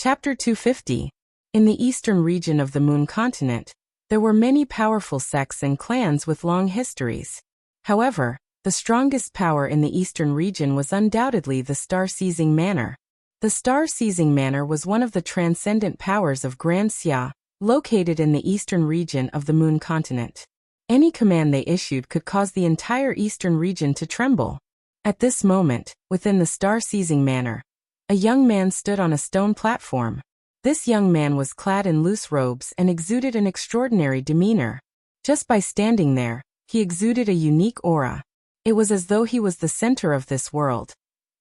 Chapter 250. In the eastern region of the Moon continent, there were many powerful sects and clans with long histories. However, the strongest power in the eastern region was undoubtedly the Star-Seizing Manor. The Star-Seizing Manor was one of the transcendent powers of Grand Xia, located in the eastern region of the Moon continent. Any command they issued could cause the entire eastern region to tremble. At this moment, within the Star-Seizing Manor, a young man stood on a stone platform. This young man was clad in loose robes and exuded an extraordinary demeanor. Just by standing there, he exuded a unique aura. It was as though he was the center of this world,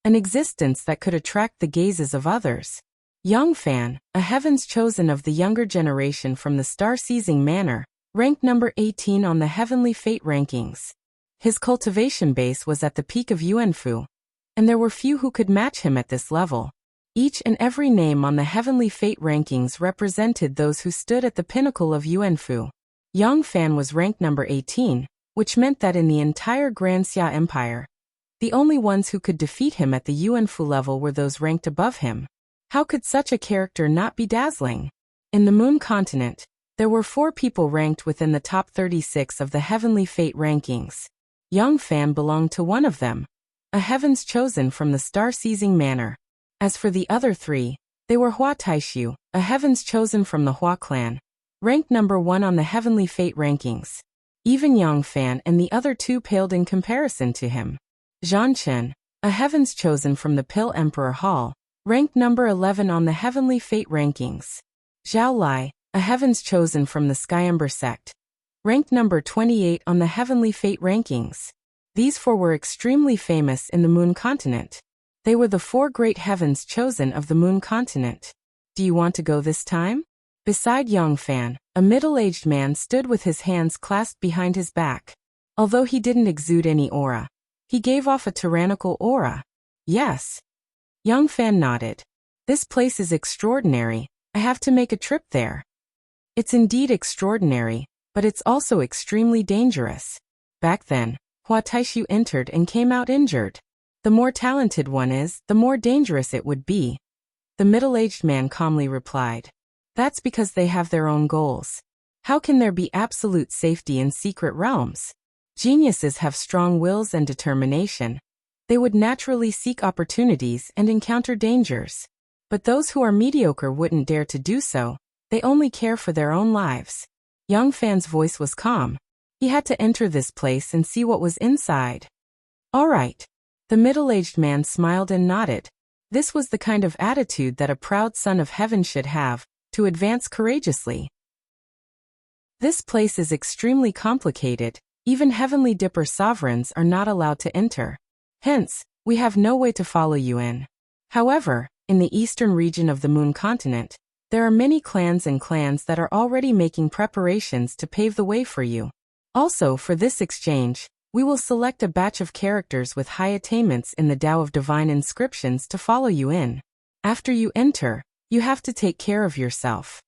an existence that could attract the gazes of others. Yang Fan, a heaven's chosen of the younger generation from the Star-Seizing Manor, ranked number 18 on the Heavenly Fate rankings. His cultivation base was at the peak of Yuanfu, and there were few who could match him at this level. Each and every name on the Heavenly Fate rankings represented those who stood at the pinnacle of Yuanfu. Yang Fan was ranked number 18, which meant that in the entire Grand Xia Empire, the only ones who could defeat him at the Yuanfu level were those ranked above him. How could such a character not be dazzling? In the Moon continent, there were 4 people ranked within the top 36 of the Heavenly Fate rankings. Yang Fan belonged to one of them, a heaven's chosen from the Star-Seizing Manor. As for the other 3, they were Hua Taishu, a heaven's chosen from the Hua clan, ranked number 1 on the Heavenly Fate rankings. Even Yang Fan and the other 2 paled in comparison to him. Zhan Chen, a heaven's chosen from the Pill Emperor Hall, ranked number 11 on the Heavenly Fate rankings. Zhao Lai, a heaven's chosen from the Skyember sect, ranked number 28 on the Heavenly Fate rankings. These 4 were extremely famous in the Moon continent. They were the 4 great heavens chosen of the Moon continent. Do you want to go this time? Beside Yang Fan, a middle-aged man stood with his hands clasped behind his back. Although he didn't exude any aura, he gave off a tyrannical aura. Yes. Yang Fan nodded. This place is extraordinary. I have to make a trip there. It's indeed extraordinary, but it's also extremely dangerous. Back then, Hua Taishu entered and came out injured. The more talented one is, the more dangerous it would be. The middle-aged man calmly replied. That's because they have their own goals. How can there be absolute safety in secret realms? Geniuses have strong wills and determination. They would naturally seek opportunities and encounter dangers. But those who are mediocre wouldn't dare to do so. They only care for their own lives. Yang Fan's voice was calm. He had to enter this place and see what was inside. All right. The middle-aged man smiled and nodded. This was the kind of attitude that a proud son of heaven should have, to advance courageously. This place is extremely complicated. Even Heavenly Dipper sovereigns are not allowed to enter. Hence, we have no way to follow you in. However, in the eastern region of the Moon continent, there are many clans and clans that are already making preparations to pave the way for you. Also, for this exchange, we will select a batch of characters with high attainments in the Tao of Divine Inscriptions to follow you in. After you enter, you have to take care of yourself.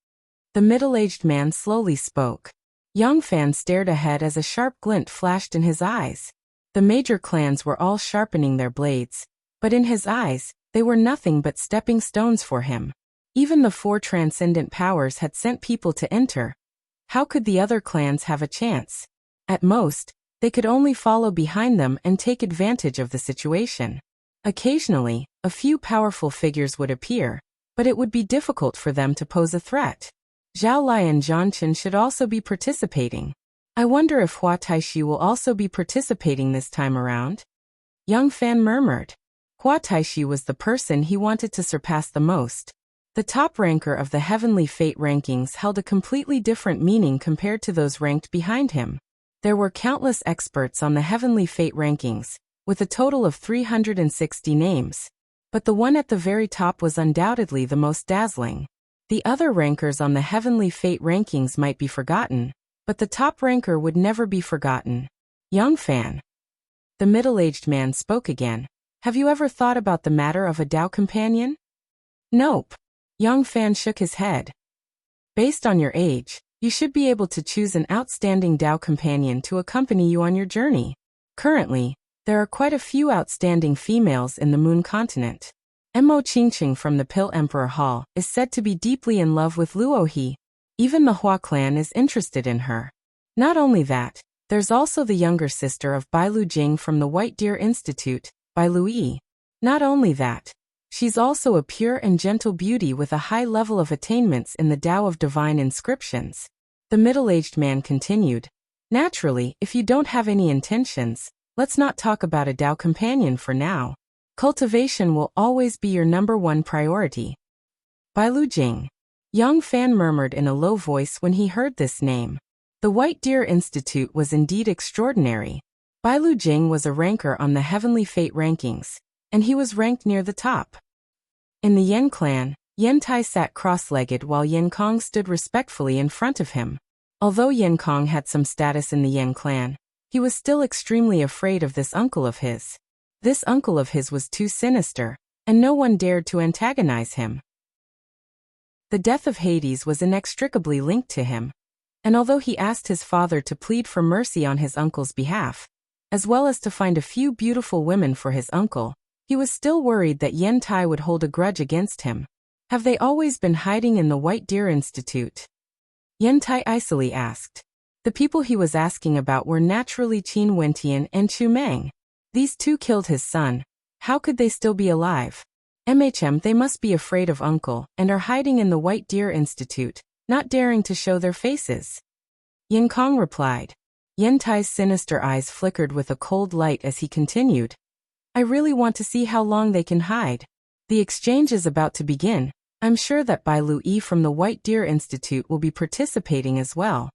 The middle-aged man slowly spoke. Yang Fan stared ahead as a sharp glint flashed in his eyes. The major clans were all sharpening their blades, but in his eyes, they were nothing but stepping stones for him. Even the 4 transcendent powers had sent people to enter. How could the other clans have a chance? At most, they could only follow behind them and take advantage of the situation. Occasionally, a few powerful figures would appear, but it would be difficult for them to pose a threat. Zhao Lai and Zhan Chen should also be participating. I wonder if Hua Taishu will also be participating this time around? Yang Fan murmured. Hua Taishu was the person he wanted to surpass the most. The top ranker of the Heavenly Fate rankings held a completely different meaning compared to those ranked behind him. There were countless experts on the Heavenly Fate rankings, with a total of 360 names. But the one at the very top was undoubtedly the most dazzling. The other rankers on the Heavenly Fate rankings might be forgotten, but the top ranker would never be forgotten. Yang Fan. The middle-aged man spoke again. Have you ever thought about the matter of a Tao companion? Nope. Yang Fan shook his head. Based on your age, you should be able to choose an outstanding Tao companion to accompany you on your journey. Currently, there are quite a few outstanding females in the Moon continent. Mo Qingqing from the Pill Emperor Hall is said to be deeply in love with Luo He. Even the Hua clan is interested in her. Not only that, there's also the younger sister of Bai Lu Jing from the White Deer Institute, Bai Lu Yi. Not only that, she's also a pure and gentle beauty with a high level of attainments in the Tao of Divine Inscriptions. The middle-aged man continued. Naturally, if you don't have any intentions, let's not talk about a Tao companion for now. Cultivation will always be your #1 priority. Bai Lu Jing. Yang Fan murmured in a low voice when he heard this name. The White Deer Institute was indeed extraordinary. Bai Lu Jing was a ranker on the Heavenly Fate rankings, and he was ranked near the top. In the Yen clan, Yen Tai sat cross-legged while Yen Kong stood respectfully in front of him. Although Yen Kong had some status in the Yen clan, he was still extremely afraid of this uncle of his. This uncle of his was too sinister, and no one dared to antagonize him. The death of Hades was inextricably linked to him, and although he asked his father to plead for mercy on his uncle's behalf, as well as to find a few beautiful women for his uncle, he was still worried that Yen Tai would hold a grudge against him. Have they always been hiding in the White Deer Institute? Yen Tai icily asked. The people he was asking about were naturally Qin Wentian and Chu Meng. These two killed his son. How could they still be alive? They must be afraid of uncle and are hiding in the White Deer Institute, not daring to show their faces. Yen Kong replied. Yen Tai's sinister eyes flickered with a cold light as he continued. I really want to see how long they can hide. The exchange is about to begin. I'm sure that Bai Lu Yi from the White Deer Institute will be participating as well.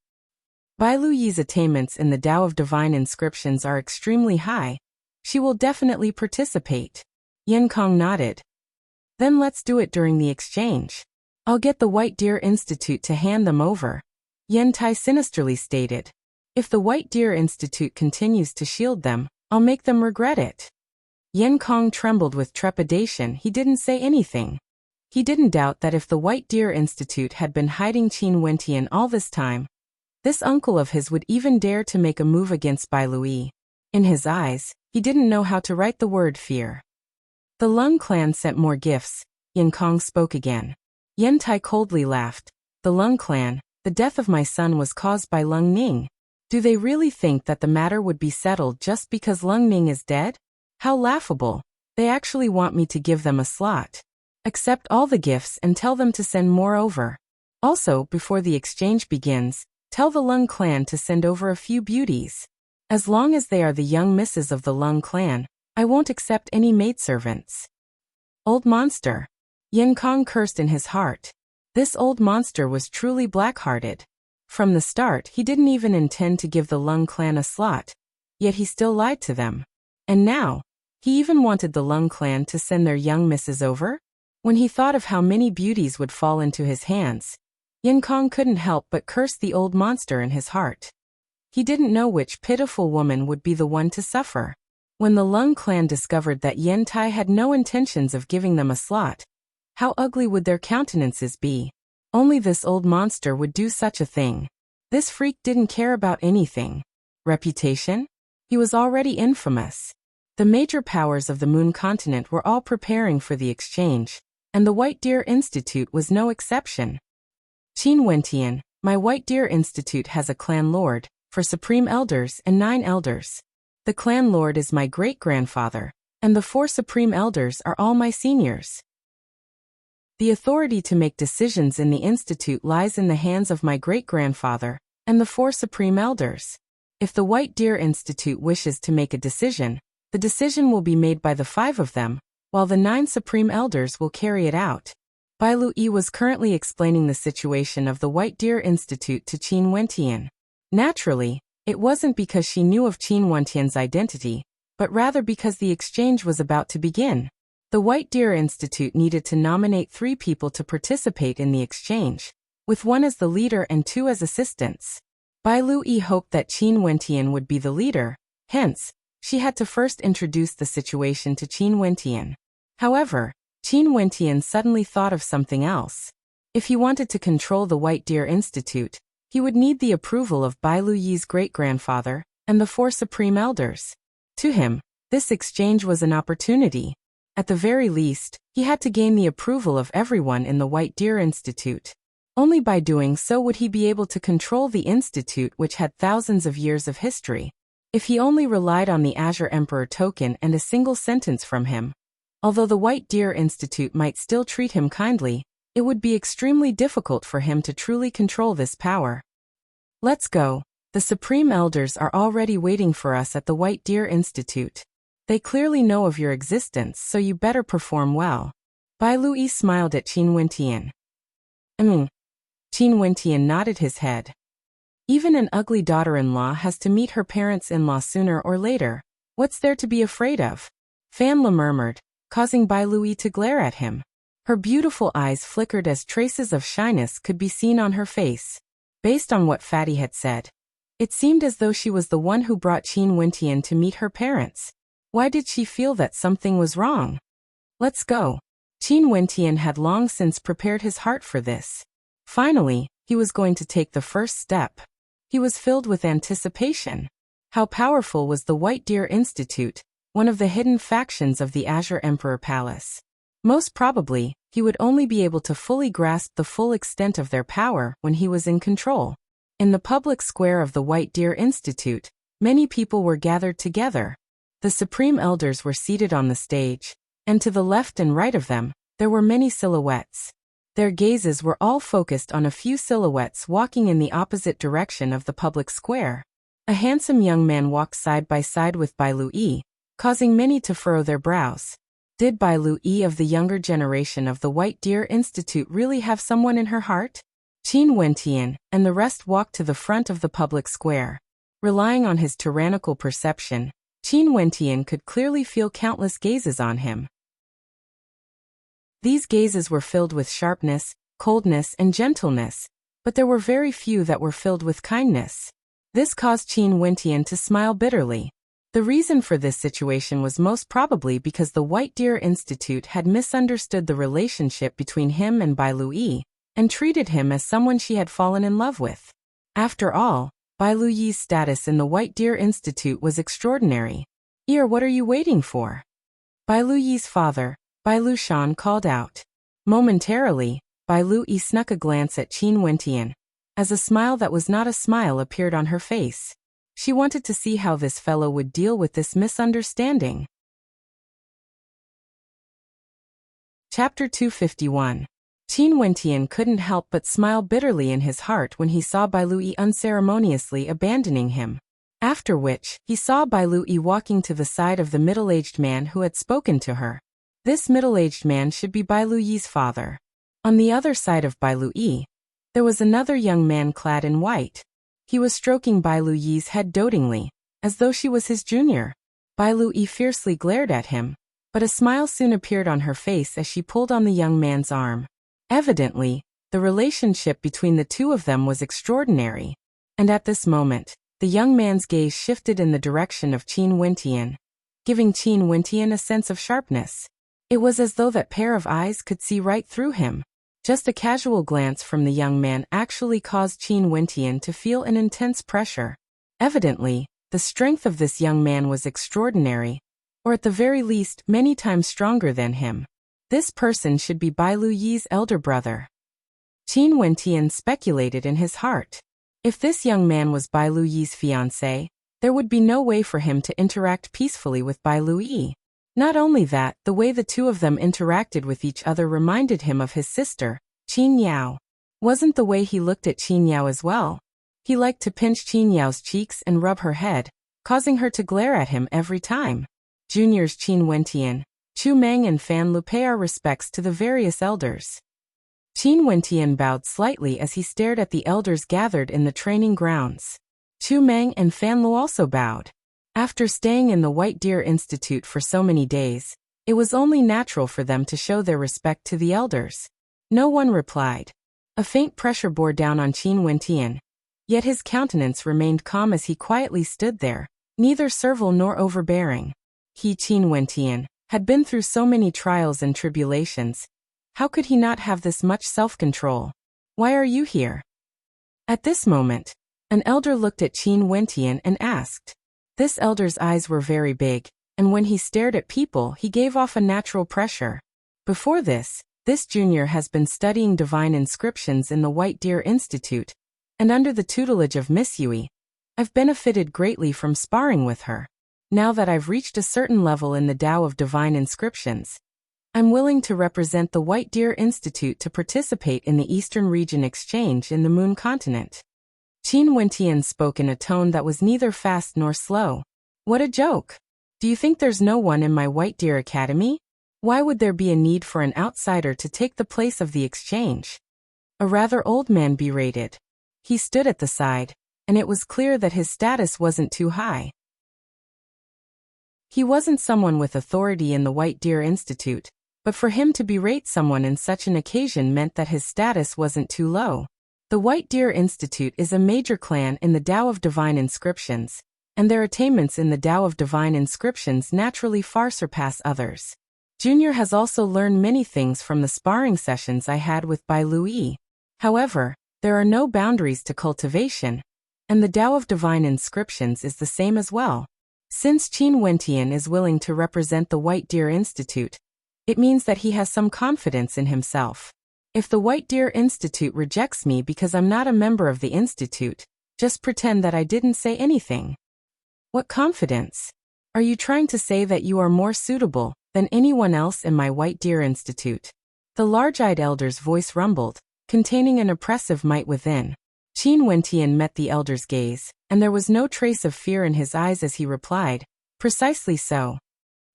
Bai Lu Yi's attainments in the Tao of Divine Inscriptions are extremely high. She will definitely participate. Yen Kong nodded. Then let's do it during the exchange. I'll get the White Deer Institute to hand them over. Yen Tai sinisterly stated. If the White Deer Institute continues to shield them, I'll make them regret it. Yen Kong trembled with trepidation. He didn't say anything. He didn't doubt that if the White Deer Institute had been hiding Qin Wentian all this time, this uncle of his would even dare to make a move against Bai Lu Yi. In his eyes, he didn't know how to write the word fear. The Lung clan sent more gifts. Yen Kong spoke again. Yen Tai coldly laughed. The Lung clan, the death of my son was caused by Lung Ning. Do they really think that the matter would be settled just because Lung Ning is dead? How laughable. They actually want me to give them a slot. Accept all the gifts and tell them to send more over. Also, before the exchange begins, tell the Lung clan to send over a few beauties. As long as they are the young misses of the Lung clan, I won't accept any maidservants. Old monster. Yen Kong cursed in his heart. This old monster was truly black-hearted. From the start, he didn't even intend to give the Lung clan a slot, yet he still lied to them. And now, he even wanted the Lung clan to send their young misses over? When he thought of how many beauties would fall into his hands, Yen Kong couldn't help but curse the old monster in his heart. He didn't know which pitiful woman would be the one to suffer. When the Lung clan discovered that Yen Tai had no intentions of giving them a slot, how ugly would their countenances be? Only this old monster would do such a thing. This freak didn't care about anything. Reputation? He was already infamous. The major powers of the Moon continent were all preparing for the exchange, and the White Deer Institute was no exception. Qin Wentian, my White Deer Institute has a clan lord, for supreme elders and 9 elders. The clan lord is my great-grandfather, and the 4 supreme elders are all my seniors. The authority to make decisions in the institute lies in the hands of my great-grandfather and the 4 supreme elders. If the White Deer Institute wishes to make a decision, the decision will be made by the 5 of them, while the 9 supreme elders will carry it out. Bai Lu Yi was currently explaining the situation of the White Deer Institute to Qin Wentian. Naturally, it wasn't because she knew of Qin Wentian's identity, but rather because the exchange was about to begin. The White Deer Institute needed to nominate 3 people to participate in the exchange, with 1 as the leader and 2 as assistants. Bai Lu Yi hoped that Qin Wentian would be the leader, hence, she had to first introduce the situation to Qin Wentian. However, Qin Wentian suddenly thought of something else. If he wanted to control the White Deer Institute, he would need the approval of Bai Lu Yi's great-grandfather and the 4 supreme elders. To him, this exchange was an opportunity. At the very least, he had to gain the approval of everyone in the White Deer Institute. Only by doing so would he be able to control the institute, which had thousands of years of history. If he only relied on the Azure Emperor token and a single sentence from him, although the White Deer Institute might still treat him kindly, it would be extremely difficult for him to truly control this power. Let's go. The Supreme Elders are already waiting for us at the White Deer Institute. They clearly know of your existence, so you better perform well. Bai Lui smiled at Qin Wentian. Qin Wentian nodded his head. Even an ugly daughter-in-law has to meet her parents-in-law sooner or later. What's there to be afraid of? Fan Le murmured, causing Bai Lui to glare at him. Her beautiful eyes flickered as traces of shyness could be seen on her face. Based on what Fatty had said, it seemed as though she was the one who brought Qin Wentian to meet her parents. Why did she feel that something was wrong? Let's go. Qin Wentian had long since prepared his heart for this. Finally, he was going to take the first step. He was filled with anticipation. How powerful was the White Deer Institute, one of the hidden factions of the Azure Emperor Palace? Most probably, he would only be able to fully grasp the full extent of their power when he was in control. In the public square of the White Deer Institute, many people were gathered together. The Supreme Elders were seated on the stage, and to the left and right of them, there were many silhouettes. Their gazes were all focused on a few silhouettes walking in the opposite direction of the public square. A handsome young man walked side by side with Bai Lui, causing many to furrow their brows. Did Bai Lui of the younger generation of the White Deer Institute really have someone in her heart? Qin Wentian and the rest walked to the front of the public square. Relying on his tyrannical perception, Qin Wentian could clearly feel countless gazes on him. These gazes were filled with sharpness, coldness, and gentleness, but there were very few that were filled with kindness. This caused Qin Wentian to smile bitterly. The reason for this situation was most probably because the White Deer Institute had misunderstood the relationship between him and Bai Lui, and treated him as someone she had fallen in love with. After all, Bai Lui's status in the White Deer Institute was extraordinary. What are you waiting for? Bai Lui's father, Bai Lushan, called out. Momentarily, Bai Lui snuck a glance at Qin Wentian, as a smile that was not a smile appeared on her face. She wanted to see how this fellow would deal with this misunderstanding. Chapter 251. Qin Wentian couldn't help but smile bitterly in his heart when he saw Bai Lui unceremoniously abandoning him. After which, he saw Bai Lui walking to the side of the middle-aged man who had spoken to her. This middle-aged man should be Bai Lui's father. On the other side of Bai Lui, there was another young man clad in white. He was stroking Bai Lui's head dotingly, as though she was his junior. Bai Lui fiercely glared at him, but a smile soon appeared on her face as she pulled on the young man's arm. Evidently, the relationship between the two of them was extraordinary. And at this moment, the young man's gaze shifted in the direction of Qin Wentian, giving Qin Wentian a sense of sharpness. It was as though that pair of eyes could see right through him. Just a casual glance from the young man actually caused Qin Wentian to feel an intense pressure. Evidently, the strength of this young man was extraordinary, or at the very least many times stronger than him. This person should be Bai Lui's elder brother. Qin Wentian speculated in his heart. If this young man was Bai Lui's fiancé, there would be no way for him to interact peacefully with Bai Lui. Not only that, the way the two of them interacted with each other reminded him of his sister, Qin Yao. Wasn't the way he looked at Qin Yao as well? He liked to pinch Qin Yao's cheeks and rub her head, causing her to glare at him every time. Juniors Qin Wentian, Chu Meng and Fan Lu pay our respects to the various elders. Qin Wentian bowed slightly as he stared at the elders gathered in the training grounds. Chu Meng and Fan Lu also bowed. After staying in the White Deer Institute for so many days, it was only natural for them to show their respect to the elders. No one replied. A faint pressure bore down on Qin Wentian, yet his countenance remained calm as he quietly stood there, neither servile nor overbearing. He, Qin Wentian, had been through so many trials and tribulations. How could he not have this much self-control? Why are you here? At this moment, an elder looked at Qin Wentian and asked. This elder's eyes were very big, and when he stared at people he gave off a natural pressure. Before this junior has been studying divine inscriptions in the White Deer Institute, and under the tutelage of Miss Yui, I've benefited greatly from sparring with her. Now that I've reached a certain level in the Tao of Divine Inscriptions, I'm willing to represent the White Deer Institute to participate in the Eastern Region Exchange in the Moon Continent. Qin Wentian spoke in a tone that was neither fast nor slow. What a joke! Do you think there's no one in my White Deer Academy? Why would there be a need for an outsider to take the place of the exchange? A rather old man berated. He stood at the side, and it was clear that his status wasn't too high. He wasn't someone with authority in the White Deer Institute, but for him to berate someone in such an occasion meant that his status wasn't too low. The White Deer Institute is a major clan in the Tao of Divine Inscriptions, and their attainments in the Tao of Divine Inscriptions naturally far surpass others. Junior has also learned many things from the sparring sessions I had with Bai Lui. However, there are no boundaries to cultivation, and the Tao of Divine Inscriptions is the same as well. Since Qin Wentian is willing to represent the White Deer Institute, it means that he has some confidence in himself. If the White Deer Institute rejects me because I'm not a member of the institute, just pretend that I didn't say anything. What confidence? Are you trying to say that you are more suitable than anyone else in my White Deer Institute? The large-eyed elder's voice rumbled, containing an oppressive might within. Qin Wentian met the elder's gaze, and there was no trace of fear in his eyes as he replied, "Precisely so."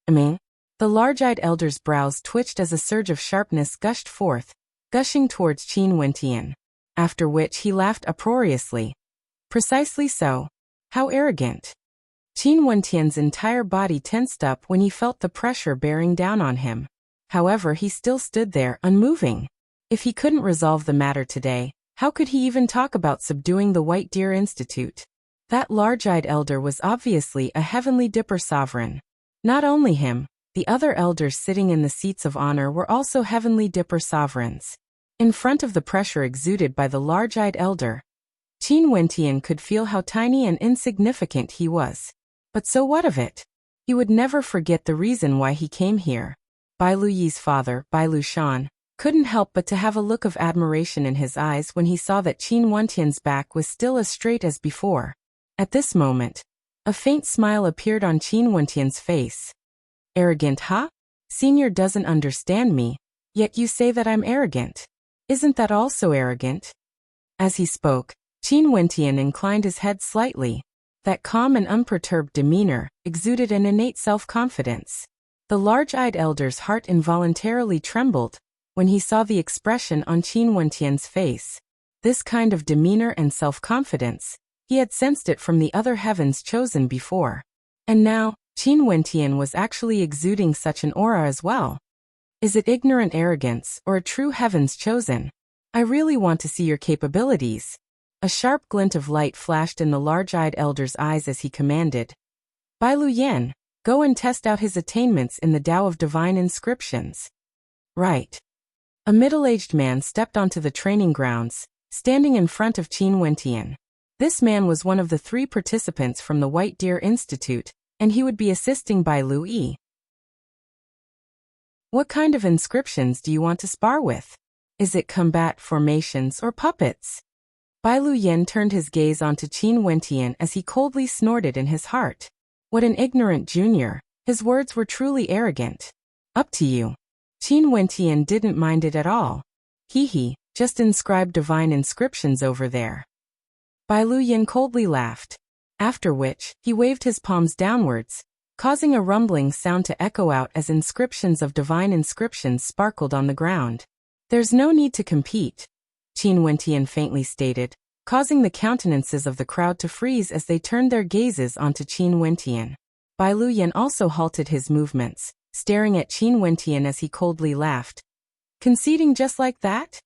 The large-eyed elder's brows twitched as a surge of sharpness gushed forth, gushing towards Qin Wentian. After which he laughed uproariously. "Precisely so. How arrogant." Qin Wentian's entire body tensed up when he felt the pressure bearing down on him. However, he still stood there, unmoving. If he couldn't resolve the matter today, how could he even talk about subduing the White Deer Institute? That large-eyed elder was obviously a heavenly dipper sovereign. Not only him, the other elders sitting in the seats of honor were also heavenly dipper sovereigns. In front of the pressure exuded by the large-eyed elder, Qin Wentian could feel how tiny and insignificant he was. But so what of it? He would never forget the reason why he came here. Bai Luyi's father, Bai Lushan, couldn't help but to have a look of admiration in his eyes when he saw that Qin Wentian's back was still as straight as before. At this moment, a faint smile appeared on Qin Wentian's face. "Arrogant, huh? Senior doesn't understand me, yet you say that I'm arrogant. Isn't that also arrogant?" As he spoke, Qin Wentian inclined his head slightly. That calm and unperturbed demeanor exuded an innate self-confidence. The large-eyed elder's heart involuntarily trembled when he saw the expression on Qin Wentian's face. This kind of demeanor and self-confidence, he had sensed it from the other heavens chosen before. And now, Qin Wentian was actually exuding such an aura as well. Is it ignorant arrogance or a true heavens chosen? I really want to see your capabilities. A sharp glint of light flashed in the large-eyed elder's eyes as he commanded, "Bai Luyan, go and test out his attainments in the Tao of Divine Inscriptions." Right. A middle-aged man stepped onto the training grounds, standing in front of Qin Wentian. This man was one of the 3 participants from the White Deer Institute, and he would be assisting Bai Lui. "What kind of inscriptions do you want to spar with? Is it combat formations or puppets?" Bai Luyan turned his gaze onto Qin Wentian as he coldly snorted in his heart. What an ignorant junior. His words were truly arrogant. "Up to you." Qin Wentian didn't mind it at all. He, just inscribe divine inscriptions over there." Bai Luyan coldly laughed. After which, he waved his palms downwards, causing a rumbling sound to echo out as inscriptions of divine inscriptions sparkled on the ground. "There's no need to compete," Qin Wentian faintly stated, causing the countenances of the crowd to freeze as they turned their gazes onto Qin Wentian. Bai Luyan also halted his movements, staring at Qin Wentian as he coldly laughed. "Conceding just like that?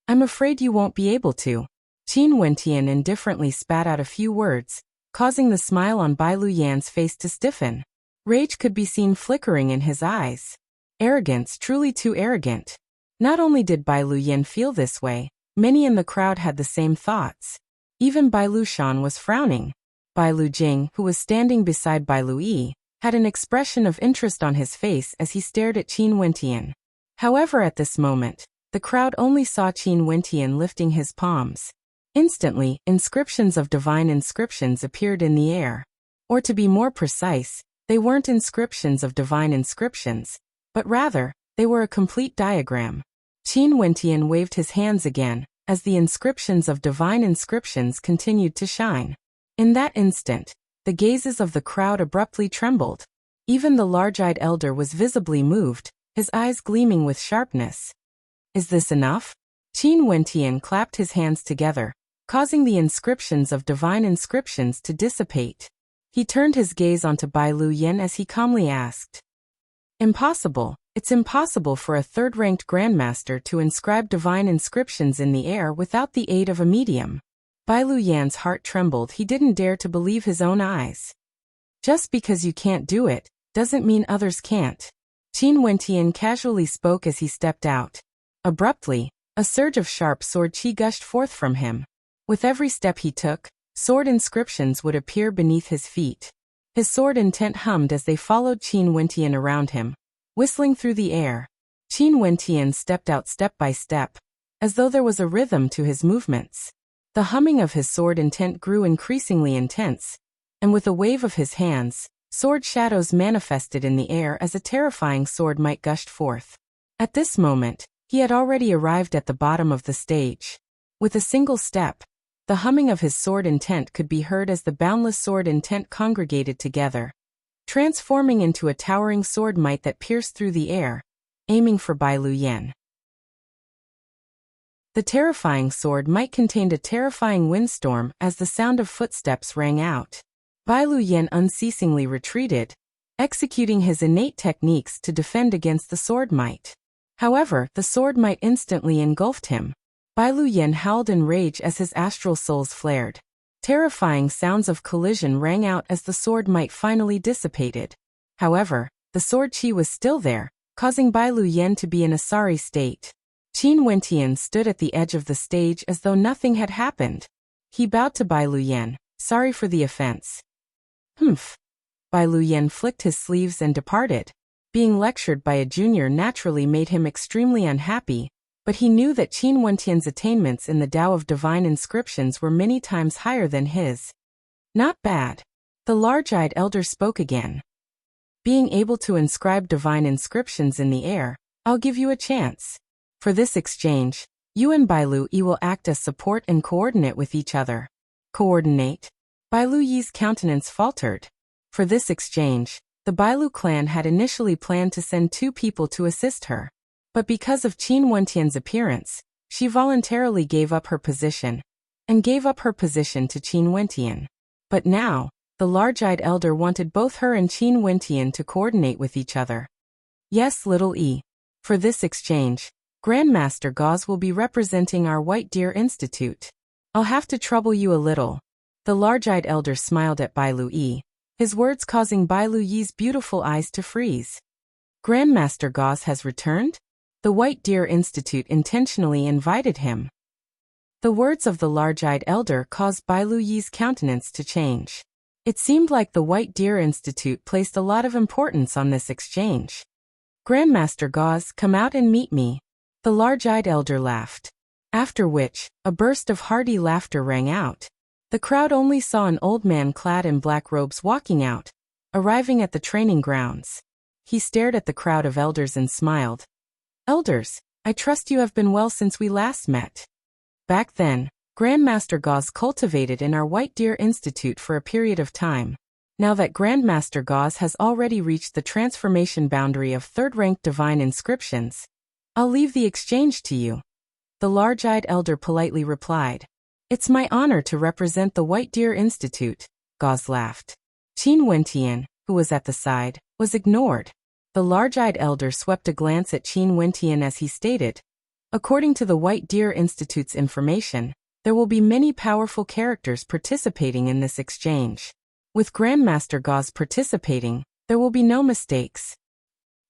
I'm afraid you won't be able to." Qin Wentian indifferently spat out a few words, causing the smile on Bai Luyan's face to stiffen. Rage could be seen flickering in his eyes. Arrogance, truly too arrogant. Not only did Bai Luyan feel this way, many in the crowd had the same thoughts. Even Bai Lushan was frowning. Bai Lujing, who was standing beside Bai Lui, had an expression of interest on his face as he stared at Qin Wentian. However, at this moment, the crowd only saw Qin Wentian lifting his palms. Instantly, inscriptions of divine inscriptions appeared in the air. Or to be more precise, they weren't inscriptions of divine inscriptions, but rather, they were a complete diagram. Qin Wentian waved his hands again, as the inscriptions of divine inscriptions continued to shine. In that instant, the gazes of the crowd abruptly trembled. Even the large-eyed elder was visibly moved, his eyes gleaming with sharpness. Is this enough? Qin Wentian clapped his hands together, causing the inscriptions of divine inscriptions to dissipate. He turned his gaze onto Bai Lu Yan as he calmly asked. Impossible. It's impossible for a third-ranked grandmaster to inscribe divine inscriptions in the air without the aid of a medium. Bai Lu Yan's heart trembled. He didn't dare to believe his own eyes. Just because you can't do it, doesn't mean others can't. Qin Wentian casually spoke as he stepped out. Abruptly, a surge of sharp sword qi gushed forth from him. With every step he took, sword inscriptions would appear beneath his feet. His sword intent hummed as they followed Qin Wentian around him, whistling through the air. Qin Wentian stepped out step by step, as though there was a rhythm to his movements. The humming of his sword intent grew increasingly intense, and with a wave of his hands, sword shadows manifested in the air as a terrifying sword might gushed forth. At this moment, he had already arrived at the bottom of the stage. With a single step, the humming of his sword intent could be heard as the boundless sword intent congregated together, transforming into a towering sword might that pierced through the air, aiming for Bai Lu Yan. The terrifying sword might contained a terrifying windstorm as the sound of footsteps rang out. Bai Lu Yan unceasingly retreated, executing his innate techniques to defend against the sword might. However, the sword might instantly engulfed him. Bai Lu Yan howled in rage as his astral souls flared. Terrifying sounds of collision rang out as the sword might finally dissipated. However, the sword qi was still there, causing Bai Lu Yan to be in a sorry state. Qin Wentian stood at the edge of the stage as though nothing had happened. He bowed to Bai Lu Yan, sorry for the offense. Humph. Bai Lu Yan flicked his sleeves and departed. Being lectured by a junior naturally made him extremely unhappy, but he knew that Qin Wentian's attainments in the Tao of divine inscriptions were many times higher than his. Not bad. The large-eyed elder spoke again. Being able to inscribe divine inscriptions in the air, I'll give you a chance. For this exchange, you and Bai Lu Yi will act as support and coordinate with each other. Coordinate? Bai Lu Yi's countenance faltered. For this exchange, the Bai Lu clan had initially planned to send 2 people to assist her. But because of Qin Wentian's appearance, she voluntarily gave up her position, and gave up her position to Qin Wentian. But now, the large-eyed elder wanted both her and Qin Wentian to coordinate with each other. Yes, little E. For this exchange, Grandmaster Gauze will be representing our White Deer Institute. I'll have to trouble you a little. The large-eyed elder smiled at Bai Lu Yi, his words causing Bai Lu Yi's beautiful eyes to freeze. Grandmaster Gauze has returned? The White Deer Institute intentionally invited him. The words of the large-eyed elder caused Bai Lu Yi's countenance to change. It seemed like the White Deer Institute placed a lot of importance on this exchange. Grandmaster Gauze, come out and meet me. The large-eyed elder laughed. After which, a burst of hearty laughter rang out. The crowd only saw an old man clad in black robes walking out, arriving at the training grounds. He stared at the crowd of elders and smiled. Elders, I trust you have been well since we last met. Back then, Grandmaster Gauze cultivated in our White Deer Institute for a period of time. Now that Grandmaster Gauze has already reached the transformation boundary of third-ranked divine inscriptions, I'll leave the exchange to you. The large-eyed elder politely replied. It's my honor to represent the White Deer Institute, Gauze laughed. Qin Wentian, who was at the side, was ignored. The large-eyed elder swept a glance at Qin Wentian as he stated, according to the White Deer Institute's information, there will be many powerful characters participating in this exchange. With Grandmaster Gauze participating, there will be no mistakes.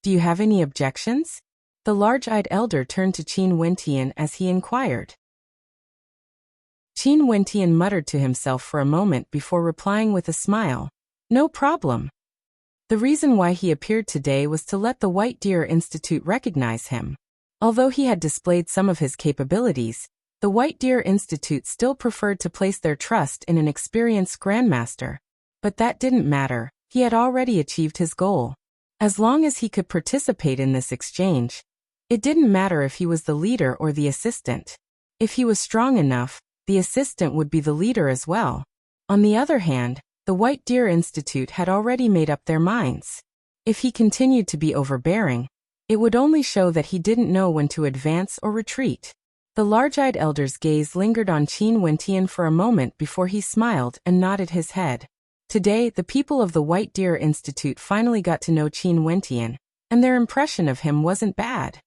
Do you have any objections? The large-eyed elder turned to Qin Wentian as he inquired. Qin Wentian muttered to himself for a moment before replying with a smile. No problem. The reason why he appeared today was to let the White Deer Institute recognize him. Although he had displayed some of his capabilities, the White Deer Institute still preferred to place their trust in an experienced grandmaster. But that didn't matter, he had already achieved his goal. As long as he could participate in this exchange, it didn't matter if he was the leader or the assistant. If he was strong enough, the assistant would be the leader as well. On the other hand, the White Deer Institute had already made up their minds. If he continued to be overbearing, it would only show that he didn't know when to advance or retreat. The large-eyed elder's gaze lingered on Qin Wentian for a moment before he smiled and nodded his head. Today, the people of the White Deer Institute finally got to know Qin Wentian, and their impression of him wasn't bad.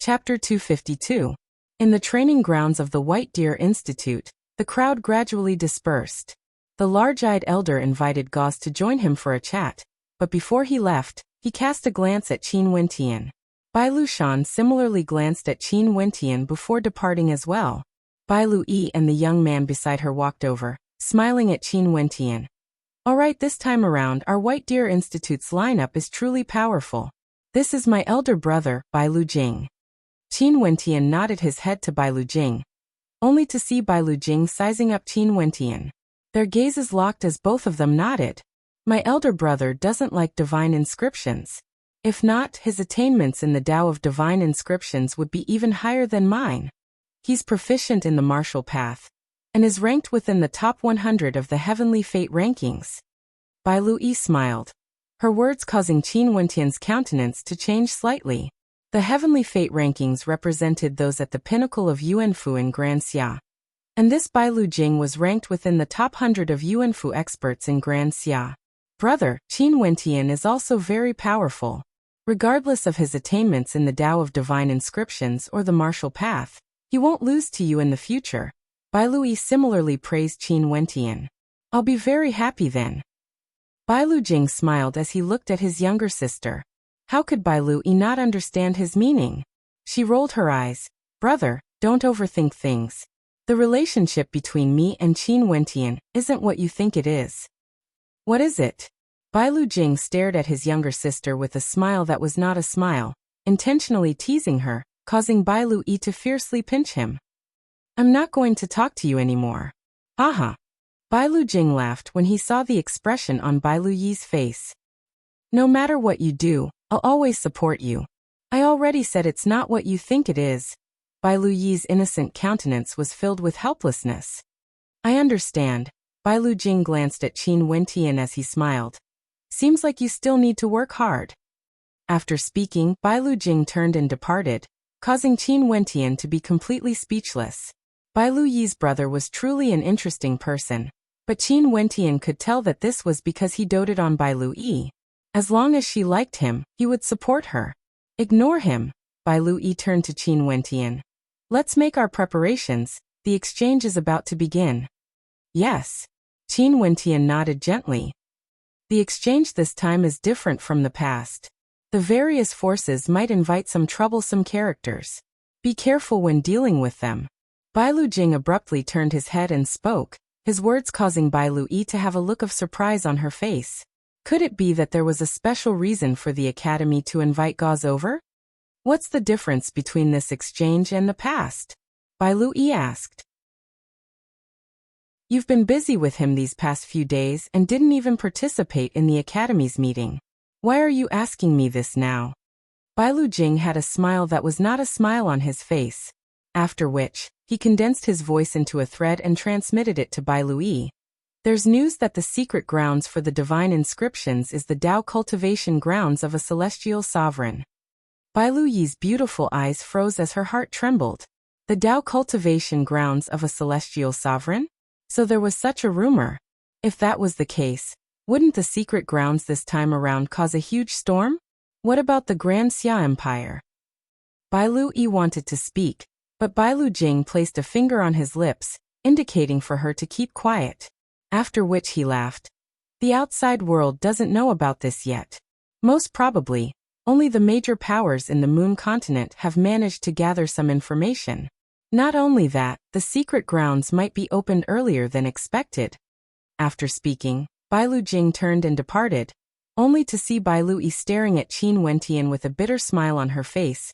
Chapter 252. In the training grounds of the White Deer Institute, the crowd gradually dispersed. The large-eyed elder invited Gauze to join him for a chat, but before he left, he cast a glance at Qin Wentian. Bai Lushan similarly glanced at Qin Wentian before departing as well. Bai Lui and the young man beside her walked over, smiling at Qin Wentian. Alright, this time around our White Deer Institute's lineup is truly powerful. This is my elder brother, Bai Lujing. Qin Wentian nodded his head to Bai Lujing, only to see Bai Lujing sizing up Qin Wentian. Their gazes locked as both of them nodded. My elder brother doesn't like divine inscriptions. If not, his attainments in the Tao of divine inscriptions would be even higher than mine. He's proficient in the martial path, and is ranked within the top 100 of the Heavenly Fate rankings. Bai Lui smiled, her words causing Qin Wentian's countenance to change slightly. The Heavenly Fate rankings represented those at the pinnacle of Yuanfu in Grand Xia. And this Bai Lujing was ranked within the top 100 of Yuanfu experts in Grand Xia. Brother, Qin Wentian is also very powerful. Regardless of his attainments in the Tao of divine inscriptions or the martial path, he won't lose to you in the future. Bai Lui similarly praised Qin Wentian. I'll be very happy then. Bai Lujing smiled as he looked at his younger sister. How could Bai Lui not understand his meaning? She rolled her eyes. Brother, don't overthink things. The relationship between me and Qin Wentian isn't what you think it is. What is it? Bai Lujing stared at his younger sister with a smile that was not a smile, intentionally teasing her, causing Bai Lui to fiercely pinch him. I'm not going to talk to you anymore. Haha. Bai Lujing laughed when he saw the expression on Bai Luyi's face. No matter what you do, I'll always support you. I already said it's not what you think it is. Bai Luyi's innocent countenance was filled with helplessness. I understand. Bai Lujing glanced at Qin Wentian as he smiled. Seems like you still need to work hard. After speaking, Bai Lujing turned and departed, causing Qin Wentian to be completely speechless. Bai Luyi's brother was truly an interesting person, but Qin Wentian could tell that this was because he doted on Bai Lui. As long as she liked him, he would support her. Ignore him. Bai Lui turned to Qin Wentian. Let's make our preparations, the exchange is about to begin. Yes. Qin Wentian nodded gently. The exchange this time is different from the past. The various forces might invite some troublesome characters. Be careful when dealing with them. Bai Lujing abruptly turned his head and spoke, his words causing Bai Lui to have a look of surprise on her face. Could it be that there was a special reason for the academy to invite Gauze over? What's the difference between this exchange and the past? Bai Lui asked. You've been busy with him these past few days and didn't even participate in the academy's meeting. Why are you asking me this now? Bai Lujing had a smile that was not a smile on his face, after which, he condensed his voice into a thread and transmitted it to Bai Lui. There's news that the secret grounds for the divine inscriptions is the Tao cultivation grounds of a celestial sovereign. Bai Luyi's beautiful eyes froze as her heart trembled. The Tao cultivation grounds of a celestial sovereign? So there was such a rumor. If that was the case, wouldn't the secret grounds this time around cause a huge storm? What about the Grand Xia Empire? Bai Lui wanted to speak, but Bai Lujing placed a finger on his lips, indicating for her to keep quiet. After which he laughed. The outside world doesn't know about this yet. Most probably, only the major powers in the Moon continent have managed to gather some information. Not only that, the secret grounds might be opened earlier than expected. After speaking, Bai Lu Jing turned and departed, only to see Bai Lu Yi staring at Qin Wentian with a bitter smile on her face.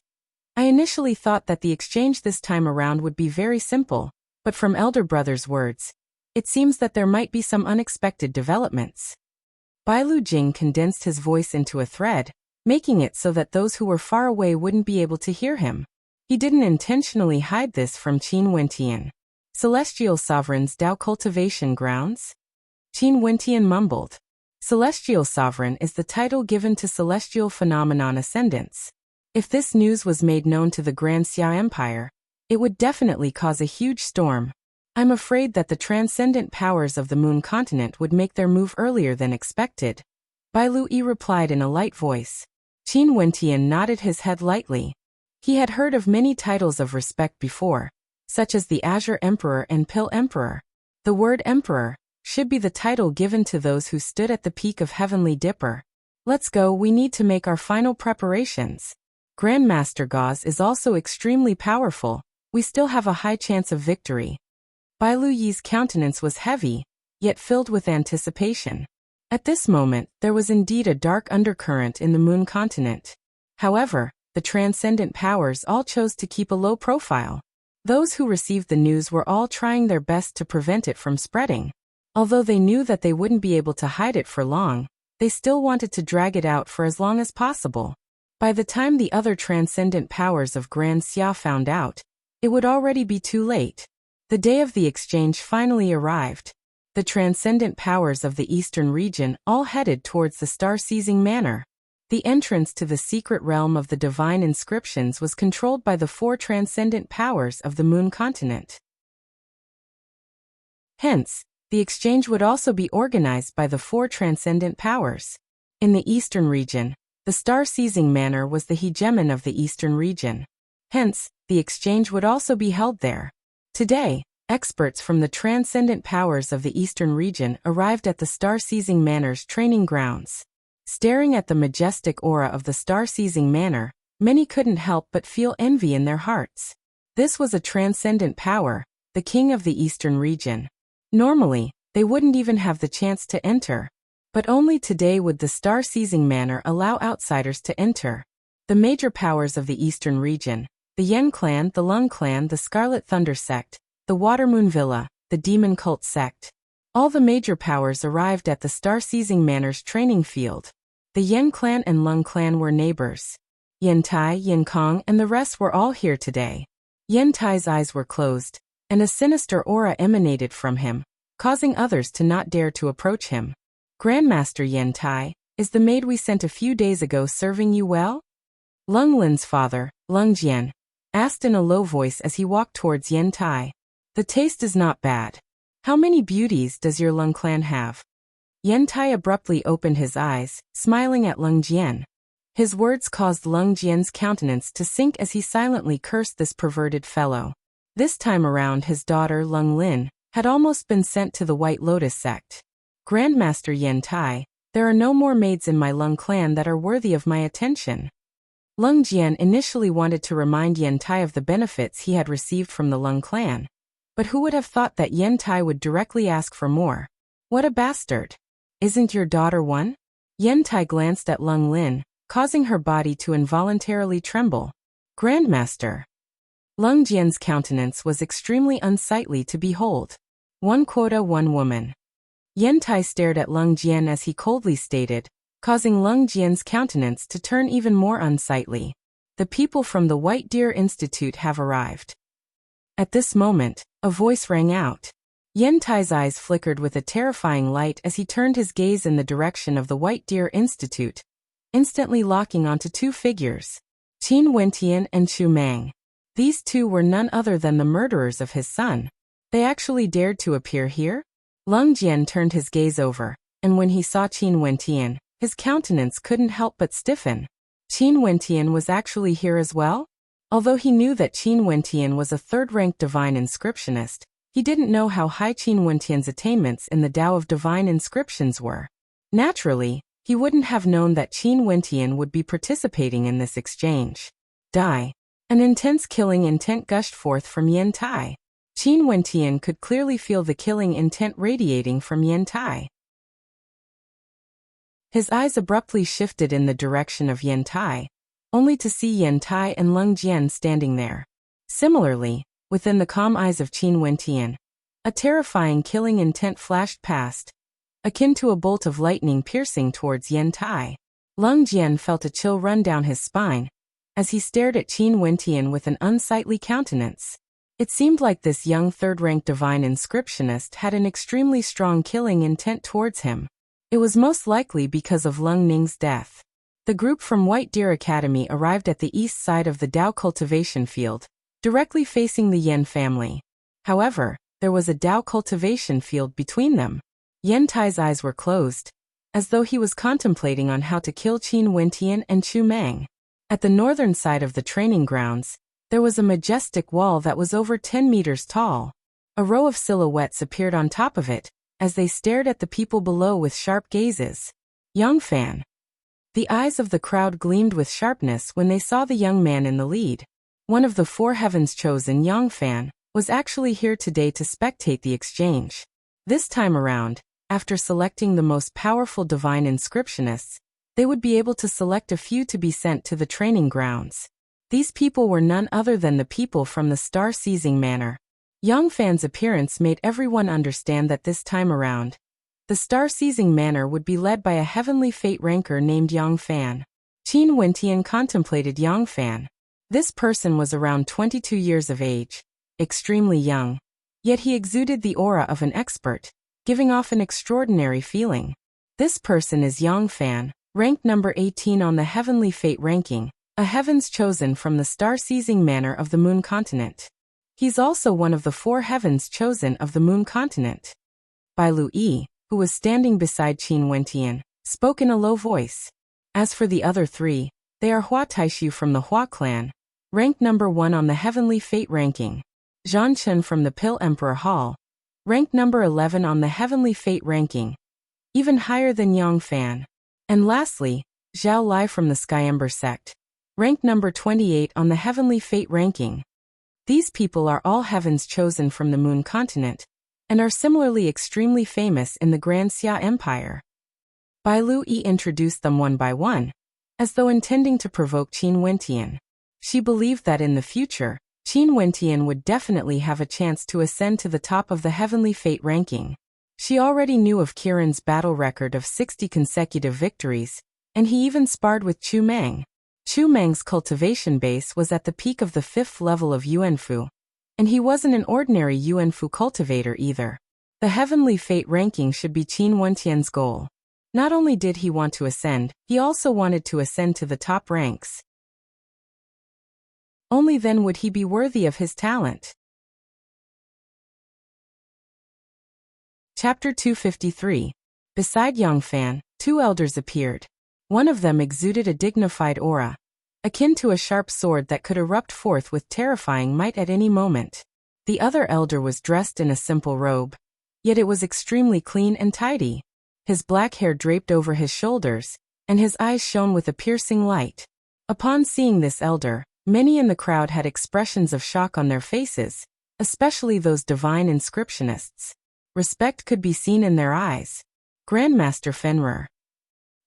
I initially thought that the exchange this time around would be very simple, but from elder brother's words, it seems that there might be some unexpected developments. Bai Lu Jing condensed his voice into a thread, making it so that those who were far away wouldn't be able to hear him. He didn't intentionally hide this from Qin Wentian. Celestial Sovereign's Dao Cultivation Grounds? Qin Wentian mumbled. Celestial Sovereign is the title given to celestial phenomenon ascendants. If this news was made known to the Grand Xia Empire, it would definitely cause a huge storm. I'm afraid that the transcendent powers of the Moon continent would make their move earlier than expected. Bai Lu Yi replied in a light voice. Qin Wentian nodded his head lightly. He had heard of many titles of respect before, such as the Azure Emperor and Pill Emperor. The word Emperor should be the title given to those who stood at the peak of Heavenly Dipper. Let's go, we need to make our final preparations. Grandmaster Gauze is also extremely powerful. We still have a high chance of victory. Bai Lu Yi's countenance was heavy, yet filled with anticipation. At this moment, there was indeed a dark undercurrent in the Moon continent. However, the transcendent powers all chose to keep a low profile. Those who received the news were all trying their best to prevent it from spreading. Although they knew that they wouldn't be able to hide it for long, they still wanted to drag it out for as long as possible. By the time the other transcendent powers of Grand Xia found out, it would already be too late. The day of the exchange finally arrived. The transcendent powers of the eastern region all headed towards the star-seizing manor. The entrance to the secret realm of the divine inscriptions was controlled by the 4 transcendent powers of the Moon continent. Hence, the exchange would also be organized by the 4 transcendent powers. In the eastern region, the star-seizing manor was the hegemon of the eastern region. Hence, the exchange would also be held there. Today, experts from the transcendent powers of the eastern region arrived at the star-seizing manor's training grounds. Staring at the majestic aura of the star-seizing manor, many couldn't help but feel envy in their hearts. This was a transcendent power, the king of the eastern region. Normally, they wouldn't even have the chance to enter. But only today would the star-seizing manor allow outsiders to enter. The major powers of the eastern region, the Yen clan, the Lung clan, the Scarlet Thunder sect, the Watermoon Villa, the Demon Cult sect. All the major powers arrived at the star-seizing manor's training field. The Yen clan and Lung clan were neighbors. Yen Tai, Yen Kong, and the rest were all here today. Yen Tai's eyes were closed, and a sinister aura emanated from him, causing others to not dare to approach him. Grandmaster Yen Tai, is the maid we sent a few days ago serving you well? Lung Lin's father, Lung Jian, asked in a low voice as he walked towards Yen Tai. The taste is not bad. How many beauties does your Lung clan have? Yen Tai abruptly opened his eyes, smiling at Lung Jian. His words caused Lung Jian's countenance to sink as he silently cursed this perverted fellow. This time around his daughter Lung Lin had almost been sent to the White Lotus sect. Grandmaster Yen Tai, there are no more maids in my Lung clan that are worthy of my attention. Lung Jian initially wanted to remind Yen Tai of the benefits he had received from the Lung clan. But who would have thought that Yen Tai would directly ask for more? What a bastard! Isn't your daughter one? Yen Tai glanced at Lung Lin, causing her body to involuntarily tremble. Grandmaster. Lung Jian's countenance was extremely unsightly to behold. 1 quota 1 woman. Yen Tai stared at Lung Jian as he coldly stated, causing Lung Jian's countenance to turn even more unsightly. The people from the White Deer Institute have arrived. At this moment, a voice rang out. Yen Tai's eyes flickered with a terrifying light as he turned his gaze in the direction of the White Deer Institute, instantly locking onto 2 figures, Qin Wentian and Chu Mang. These 2 were none other than the murderers of his son. They actually dared to appear here? Lung Jian turned his gaze over, and when he saw Qin Wentian, his countenance couldn't help but stiffen. Qin Wentian was actually here as well? Although he knew that Qin Wentian was a 3rd-ranked divine inscriptionist, he didn't know how high Qin Wentian's attainments in the Tao of divine inscriptions were. Naturally, he wouldn't have known that Qin Wentian would be participating in this exchange. Die. An intense killing intent gushed forth from Yen Tai. Qin Wentian could clearly feel the killing intent radiating from Yan Tai. His eyes abruptly shifted in the direction of Yan Tai, only to see Yan Tai and Leng Jian standing there. Similarly, within the calm eyes of Qin Wentian, a terrifying killing intent flashed past, akin to a bolt of lightning piercing towards Yan Tai. Leng Jian felt a chill run down his spine as he stared at Qin Wentian with an unsightly countenance. It seemed like this young third-rank divine inscriptionist had an extremely strong killing intent towards him. It was most likely because of Leng Ning's death. The group from White Deer Academy arrived at the east side of the Dao cultivation field, directly facing the Yan family. However, there was a Dao cultivation field between them. Yan Tai's eyes were closed, as though he was contemplating on how to kill Qin Wentian and Chu Meng. At the northern side of the training grounds, there was a majestic wall that was over 10 meters tall. A row of silhouettes appeared on top of it, as they stared at the people below with sharp gazes. Young Fan. The eyes of the crowd gleamed with sharpness when they saw the young man in the lead. One of the four heavens chosen, Yang Fan, was actually here today to spectate the exchange. This time around, after selecting the most powerful divine inscriptionists, they would be able to select a few to be sent to the training grounds. These people were none other than the people from the Star-Seizing Manor. Yang Fan's appearance made everyone understand that this time around, the Star-Seizing Manor would be led by a heavenly fate ranker named Yang Fan. Qin Wentian contemplated Yang Fan. This person was around 22 years of age, extremely young, yet he exuded the aura of an expert, giving off an extraordinary feeling. This person is Yang Fan, ranked number 18 on the Heavenly Fate ranking, a heavens chosen from the Star-Seizing Manor of the Moon Continent. He's also one of the four heavens chosen of the Moon Continent. Bai Lu Yi, who was standing beside Qin Wentian, spoke in a low voice. As for the other three, they are Hua Taishu from the Hua clan, ranked number 1 on the Heavenly Fate ranking. Zhan Chen from the Pill Emperor Hall, ranked number 11 on the Heavenly Fate ranking, even higher than Yang Fan. And lastly, Zhao Lai from the Skyember sect, ranked number 28 on the Heavenly Fate ranking. These people are all heavens chosen from the Moon Continent, and are similarly extremely famous in the Grand Xia Empire. Bai Lu Yi introduced them one by one, as though intending to provoke Qin Wentian. She believed that in the future, Qin Wentian would definitely have a chance to ascend to the top of the Heavenly Fate ranking. She already knew of Kiran's battle record of 60 consecutive victories, and he even sparred with Chu Meng. Chu Meng's cultivation base was at the peak of the 5th level of Yuanfu, and he wasn't an ordinary Yuanfu cultivator either. The Heavenly Fate ranking should be Qin Wentian's goal. Not only did he want to ascend, he also wanted to ascend to the top ranks. Only then would he be worthy of his talent. Chapter 253. Beside Yang Fan, two elders appeared. One of them exuded a dignified aura, akin to a sharp sword that could erupt forth with terrifying might at any moment. The other elder was dressed in a simple robe, yet it was extremely clean and tidy. His black hair draped over his shoulders, and his eyes shone with a piercing light. Upon seeing this elder, many in the crowd had expressions of shock on their faces, especially those divine inscriptionists. Respect could be seen in their eyes. Grandmaster Fenrir.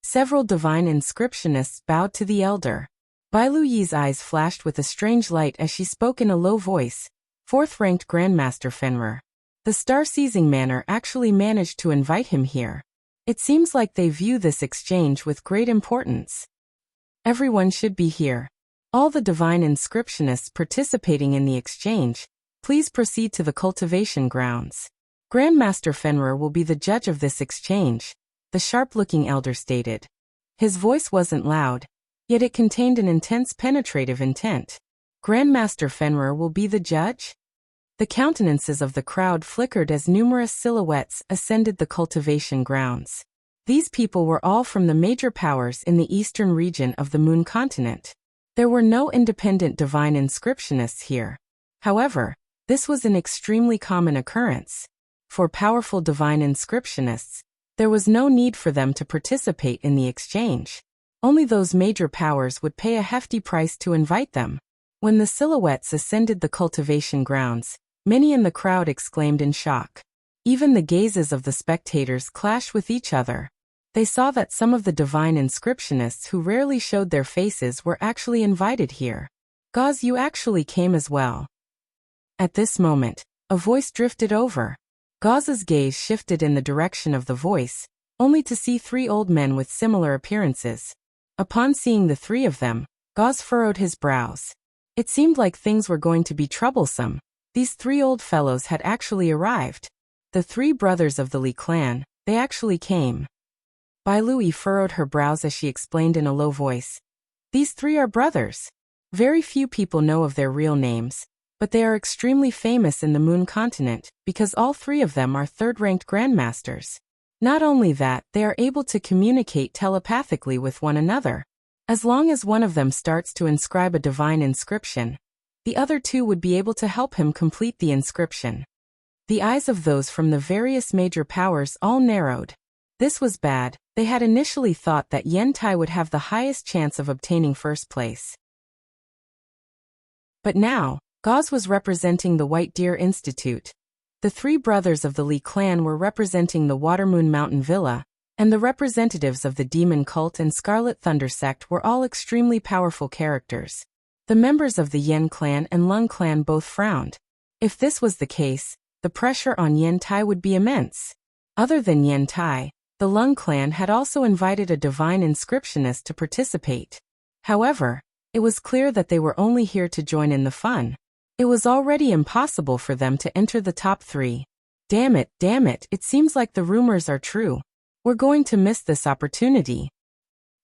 Several divine inscriptionists bowed to the elder. Bai Lu Yi's eyes flashed with a strange light as she spoke in a low voice. Fourth-ranked Grandmaster Fenrir. The Star-Seizing Manor actually managed to invite him here. It seems like they view this exchange with great importance. Everyone should be here. All the divine inscriptionists participating in the exchange, please proceed to the cultivation grounds. Grandmaster Fenrir will be the judge of this exchange, the sharp-looking elder stated. His voice wasn't loud, yet it contained an intense penetrative intent. Grandmaster Fenrir will be the judge? The countenances of the crowd flickered as numerous silhouettes ascended the cultivation grounds. These people were all from the major powers in the eastern region of the Moon Continent. There were no independent divine inscriptionists here. However, this was an extremely common occurrence. For powerful divine inscriptionists, there was no need for them to participate in the exchange. Only those major powers would pay a hefty price to invite them. When the silhouettes ascended the cultivation grounds, Many in the crowd exclaimed in shock. Even the gazes of the spectators clashed with each other. They saw that some of the divine inscriptionists who rarely showed their faces were actually invited here. Gauze, you actually came as well. At this moment, a voice drifted over. Gauze's gaze shifted in the direction of the voice, only to see three old men with similar appearances. Upon seeing the three of them, Gauze furrowed his brows. It seemed like things were going to be troublesome. These three old fellows had actually arrived. The three brothers of the Li clan, they actually came. Bai Lui furrowed her brows as she explained in a low voice. These three are brothers. Very few people know of their real names, but they are extremely famous in the Moon continent because all three of them are third-ranked grandmasters. Not only that, they are able to communicate telepathically with one another. As long as one of them starts to inscribe a divine inscription, the other two would be able to help him complete the inscription. The eyes of those from the various major powers all narrowed. This was bad. They had initially thought that Yen Tai would have the highest chance of obtaining first place. But now, Gauze was representing the White Deer Institute. The three brothers of the Li clan were representing the Watermoon Mountain Villa, and the representatives of the Demon Cult and Scarlet Thunder Sect were all extremely powerful characters. The members of the Yen clan and Lung clan both frowned. If this was the case, the pressure on Yen Tai would be immense. Other than Yen Tai, the Lung clan had also invited a divine inscriptionist to participate. However, it was clear that they were only here to join in the fun. It was already impossible for them to enter the top three. Damn it, it seems like the rumors are true. We're going to miss this opportunity.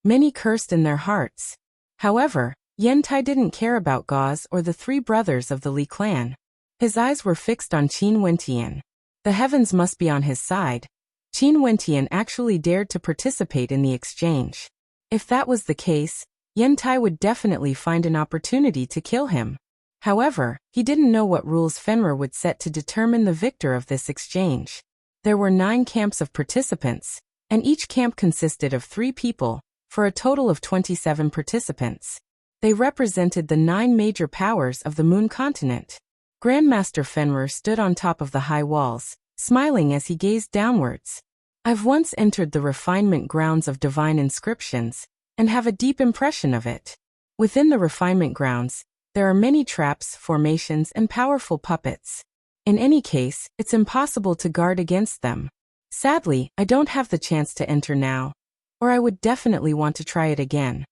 Many cursed in their hearts. However, Yen Tai didn't care about Gauze or the three brothers of the Li clan. His eyes were fixed on Qin Wentian. The heavens must be on his side. Qin Wentian actually dared to participate in the exchange. If that was the case, Yen Tai would definitely find an opportunity to kill him. However, he didn't know what rules Fenrir would set to determine the victor of this exchange. There were 9 camps of participants, and each camp consisted of 3 people, for a total of 27 participants. They represented the 9 major powers of the Moon continent. Grandmaster Fenrir stood on top of the high walls, smiling as he gazed downwards. I've once entered the refinement grounds of divine inscriptions, and have a deep impression of it. Within the refinement grounds, there are many traps, formations, and powerful puppets. In any case, it's impossible to guard against them. Sadly, I don't have the chance to enter now, or I would definitely want to try it again.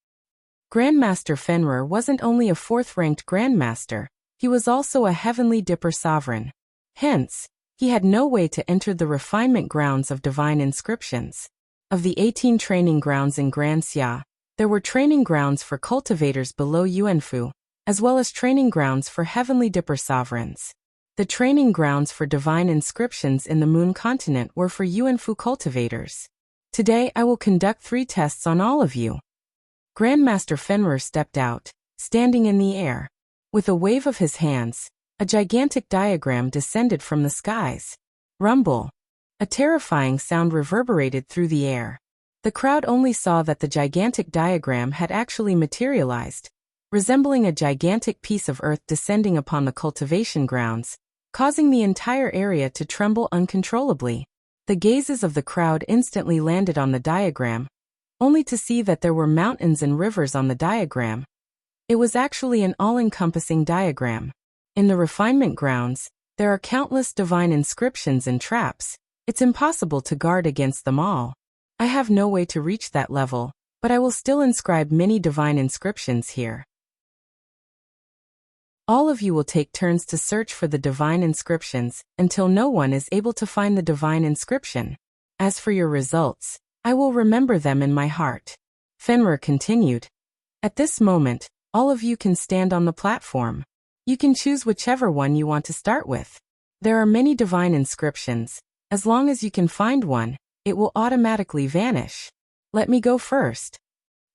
Grandmaster Fenrir wasn't only a 4th-ranked Grandmaster, he was also a Heavenly Dipper Sovereign. Hence, he had no way to enter the refinement grounds of divine inscriptions. Of the 18 training grounds in Grand Xia, there were training grounds for cultivators below Yuanfu, as well as training grounds for Heavenly Dipper Sovereigns. The training grounds for divine inscriptions in the Moon continent were for Yuanfu cultivators. Today I will conduct 3 tests on all of you. Grandmaster Fenrir stepped out, standing in the air. With a wave of his hands, a gigantic diagram descended from the skies. Rumble. A terrifying sound reverberated through the air. The crowd only saw that the gigantic diagram had actually materialized, resembling a gigantic piece of earth descending upon the cultivation grounds, causing the entire area to tremble uncontrollably. The gazes of the crowd instantly landed on the diagram, only to see that there were mountains and rivers on the diagram. It was actually an all-encompassing diagram. In the refinement grounds, there are countless divine inscriptions and traps. It's impossible to guard against them all. I have no way to reach that level, but I will still inscribe many divine inscriptions here. All of you will take turns to search for the divine inscriptions until no one is able to find the divine inscription. As for your results, I will remember them in my heart. Fenrir continued. At this moment, all of you can stand on the platform. You can choose whichever one you want to start with. There are many divine inscriptions. As long as you can find one, it will automatically vanish. Let me go first.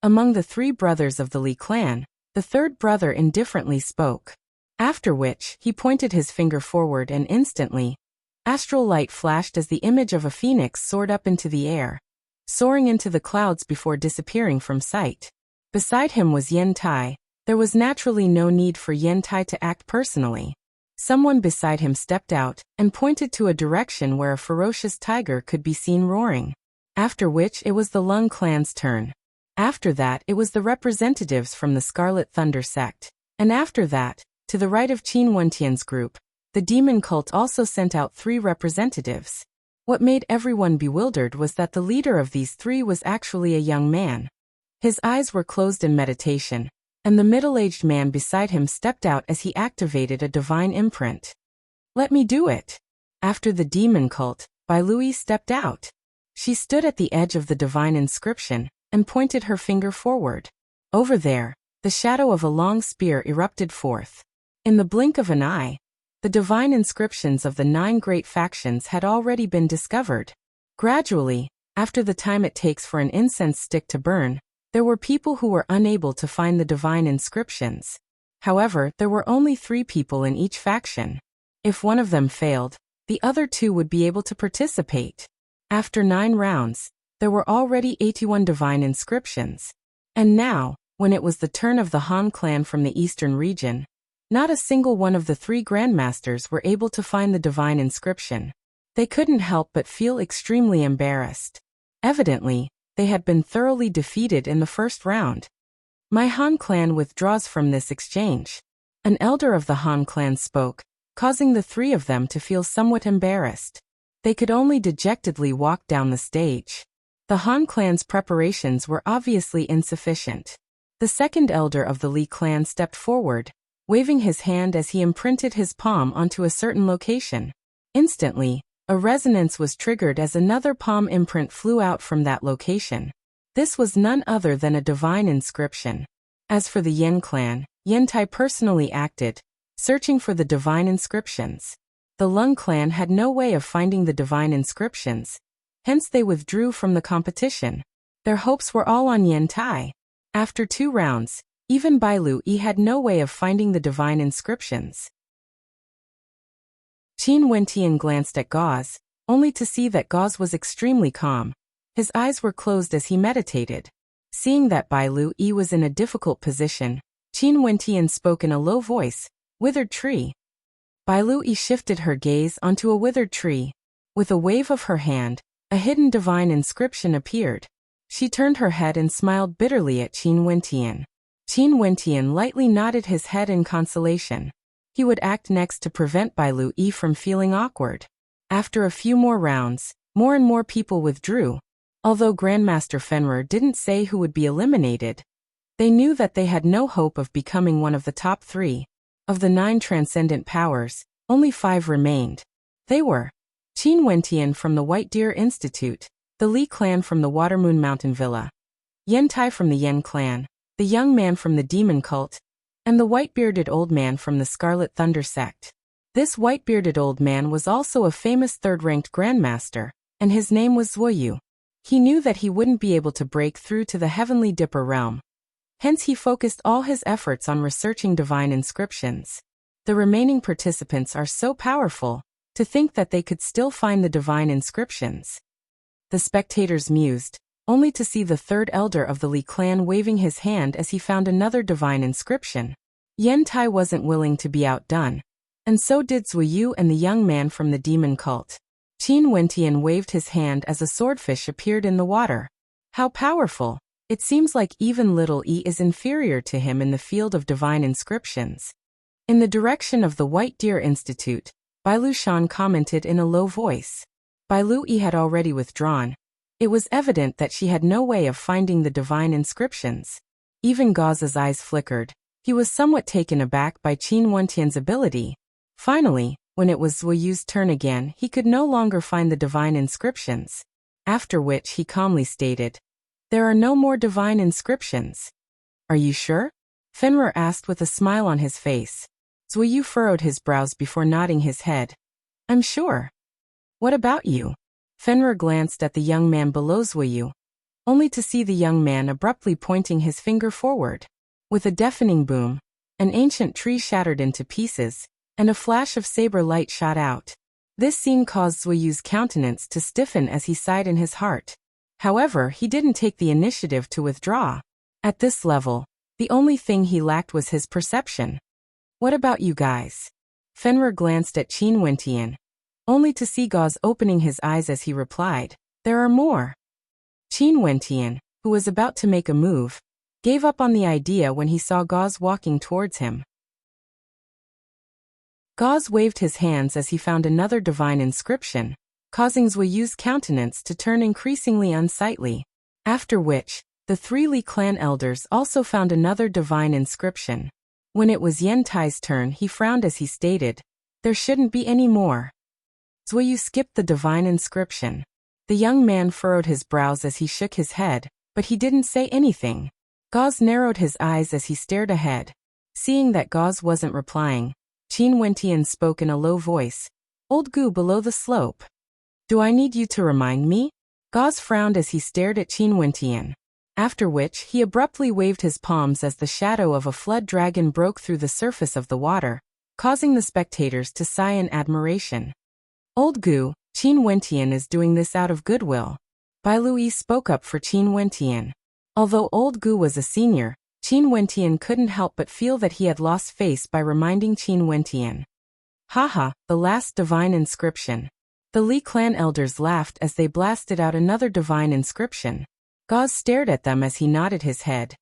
Among the 3 brothers of the Li clan, the 3rd brother indifferently spoke. After which, he pointed his finger forward and instantly, astral light flashed as the image of a phoenix soared up into the air, soaring into the clouds before disappearing from sight. Beside him was Yen Tai. There was naturally no need for Yen Tai to act personally. Someone beside him stepped out and pointed to a direction where a ferocious tiger could be seen roaring. After which it was the Lung clan's turn. After that it was the representatives from the Scarlet Thunder sect. And after that, to the right of Qin Wentian's group, the demon cult also sent out 3 representatives. What made everyone bewildered was that the leader of these 3 was actually a young man. His eyes were closed in meditation, and the middle-aged man beside him stepped out as he activated a divine imprint. "Let me do it." After the demon cult, Bai Lui stepped out. She stood at the edge of the divine inscription and pointed her finger forward. Over there, the shadow of a long spear erupted forth. In the blink of an eye, the divine inscriptions of the 9 great factions had already been discovered. Gradually, after the time it takes for an incense stick to burn, there were people who were unable to find the divine inscriptions. However, there were only 3 people in each faction. If one of them failed, the other 2 would be able to participate. After 9 rounds, there were already 81 divine inscriptions. And now, when it was the turn of the Han clan from the eastern region, not a single one of the 3 grandmasters were able to find the divine inscription. They couldn't help but feel extremely embarrassed. Evidently, they had been thoroughly defeated in the first round. "My Han clan withdraws from this exchange." An elder of the Han clan spoke, causing the 3 of them to feel somewhat embarrassed. They could only dejectedly walk down the stage. The Han clan's preparations were obviously insufficient. The second elder of the Li clan stepped forward, waving his hand as he imprinted his palm onto a certain location. Instantly, a resonance was triggered as another palm imprint flew out from that location. This was none other than a divine inscription. As for the Yen clan, Yen Tai personally acted, searching for the divine inscriptions. The Lung clan had no way of finding the divine inscriptions, hence they withdrew from the competition. Their hopes were all on Yen Tai. After 2 rounds, even Bai Lui had no way of finding the divine inscriptions. Qin Wentian glanced at Gauze, only to see that Gauze was extremely calm. His eyes were closed as he meditated. Seeing that Bai Lui was in a difficult position, Qin Wentian spoke in a low voice, "Withered tree." Bai Lui shifted her gaze onto a withered tree. With a wave of her hand, a hidden divine inscription appeared. She turned her head and smiled bitterly at Qin Wentian. Qin Wentian lightly nodded his head in consolation. He would act next to prevent Bai Lui from feeling awkward. After a few more rounds, more and more people withdrew. Although Grandmaster Fenrir didn't say who would be eliminated, they knew that they had no hope of becoming one of the top 3. Of the 9 transcendent powers, only 5 remained. They were Qin Wentian from the White Deer Institute, the Li clan from the Watermoon Mountain Villa, Yen Tai from the Yen clan, the young man from the Demon Cult, and the white-bearded old man from the Scarlet Thunder sect. This white-bearded old man was also a famous 3rd-ranked grandmaster, and his name was Zuoyu. He knew that he wouldn't be able to break through to the Heavenly Dipper realm. Hence he focused all his efforts on researching divine inscriptions. The remaining participants are so powerful, to think that they could still find the divine inscriptions. The spectators mused, only to see the 3rd elder of the Li clan waving his hand as he found another divine inscription. Yen Tai wasn't willing to be outdone, and so did Zuoyu and the young man from the demon cult. Qin Wentian waved his hand as a swordfish appeared in the water. How powerful! It seems like even little E is inferior to him in the field of divine inscriptions. In the direction of the White Deer Institute, Bai Lu Shan commented in a low voice. Bai Lu had already withdrawn. It was evident that she had no way of finding the divine inscriptions. Even Gauze's eyes flickered. He was somewhat taken aback by Qin Wentian's ability. Finally, when it was Zuoyu's turn again, he could no longer find the divine inscriptions. After which he calmly stated, "There are no more divine inscriptions." "Are you sure?" Fenrir asked with a smile on his face. Zuoyu furrowed his brows before nodding his head. "I'm sure." "What about you?" Fenrir glanced at the young man below Zuoyu, only to see the young man abruptly pointing his finger forward. With a deafening boom, an ancient tree shattered into pieces, and a flash of saber light shot out. This scene caused Zuoyu's countenance to stiffen as he sighed in his heart. However, he didn't take the initiative to withdraw. At this level, the only thing he lacked was his perception. "What about you guys?" Fenrir glanced at Qin Wentian, only to see Gauze opening his eyes as he replied, "There are more." Qin Wentian, who was about to make a move, gave up on the idea when he saw Gauze walking towards him. Gauze waved his hands as he found another divine inscription, causing Zhu's countenance to turn increasingly unsightly, after which, the three Li clan elders also found another divine inscription. When it was Yentai's turn, he frowned as he stated, "There shouldn't be any more." Zhu skipped the divine inscription. The young man furrowed his brows as he shook his head, but he didn't say anything. Gauze narrowed his eyes as he stared ahead. Seeing that Gauze wasn't replying, Qin Wentian spoke in a low voice, "Old Gu below the slope. Do I need you to remind me?" Gauze frowned as he stared at Qin Wentian, after which he abruptly waved his palms as the shadow of a flood dragon broke through the surface of the water, causing the spectators to sigh in admiration. "Old Gu, Qin Wentian is doing this out of goodwill." Bai Lui spoke up for Qin Wentian. Although Old Gu was a senior, Qin Wentian couldn't help but feel that he had lost face by reminding Qin Wentian. "Haha, the last divine inscription." The Li clan elders laughed as they blasted out another divine inscription. Gauze stared at them as he nodded his head.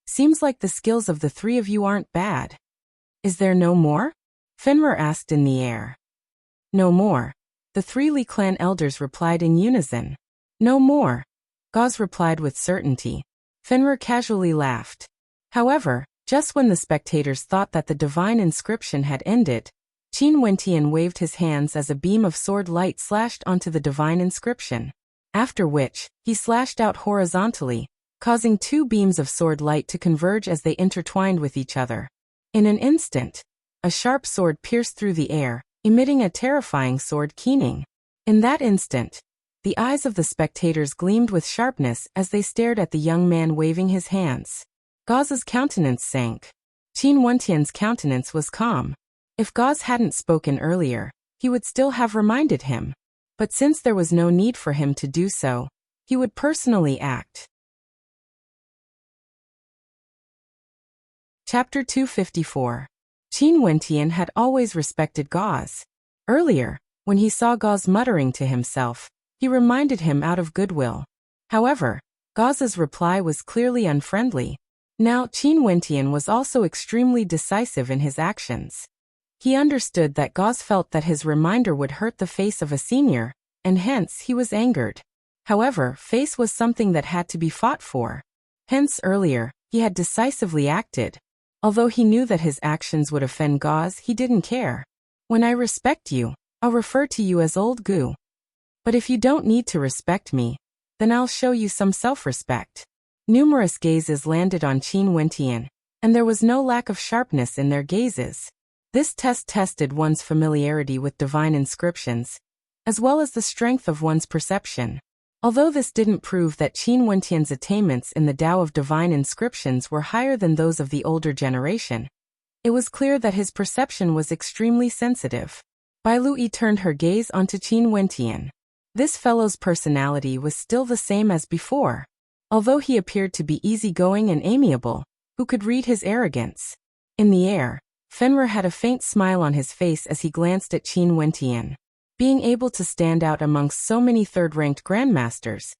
"Seems like the skills of the three of you aren't bad." "Is there no more?" Fenrir asked in the air. "No more." The three Li clan elders replied in unison. "No more," Gauze replied with certainty. Fenrir casually laughed. However, just when the spectators thought that the divine inscription had ended, Qin Wentian waved his hands as a beam of sword light slashed onto the divine inscription, after which, he slashed out horizontally, causing two beams of sword light to converge as they intertwined with each other. In an instant, a sharp sword pierced through the air, emitting a terrifying sword keening. In that instant, the eyes of the spectators gleamed with sharpness as they stared at the young man waving his hands. Gauze's countenance sank. Qin Wentian's countenance was calm. If Gauze hadn't spoken earlier, he would still have reminded him. But since there was no need for him to do so, he would personally act. Chapter 254. Qin Wentian had always respected Gauze. Earlier, when he saw Gauze muttering to himself, he reminded him out of goodwill. However, Gauze's reply was clearly unfriendly. Now Qin Wentian was also extremely decisive in his actions. He understood that Gauze felt that his reminder would hurt the face of a senior, and hence he was angered. However, face was something that had to be fought for. Hence earlier, he had decisively acted. Although he knew that his actions would offend Gauze, he didn't care. "When I respect you, I'll refer to you as Old Gu. But if you don't need to respect me, then I'll show you some self-respect." Numerous gazes landed on Qin Wentian, and there was no lack of sharpness in their gazes. This test tested one's familiarity with divine inscriptions, as well as the strength of one's perception. Although this didn't prove that Qin Wentian's attainments in the Tao of divine inscriptions were higher than those of the older generation, it was clear that his perception was extremely sensitive. Bai Lui turned her gaze onto Qin Wentian. This fellow's personality was still the same as before. Although he appeared to be easygoing and amiable, who could read his arrogance? In the air, Fenrir had a faint smile on his face as he glanced at Qin Wentian. Being able to stand out amongst so many third-ranked grandmasters,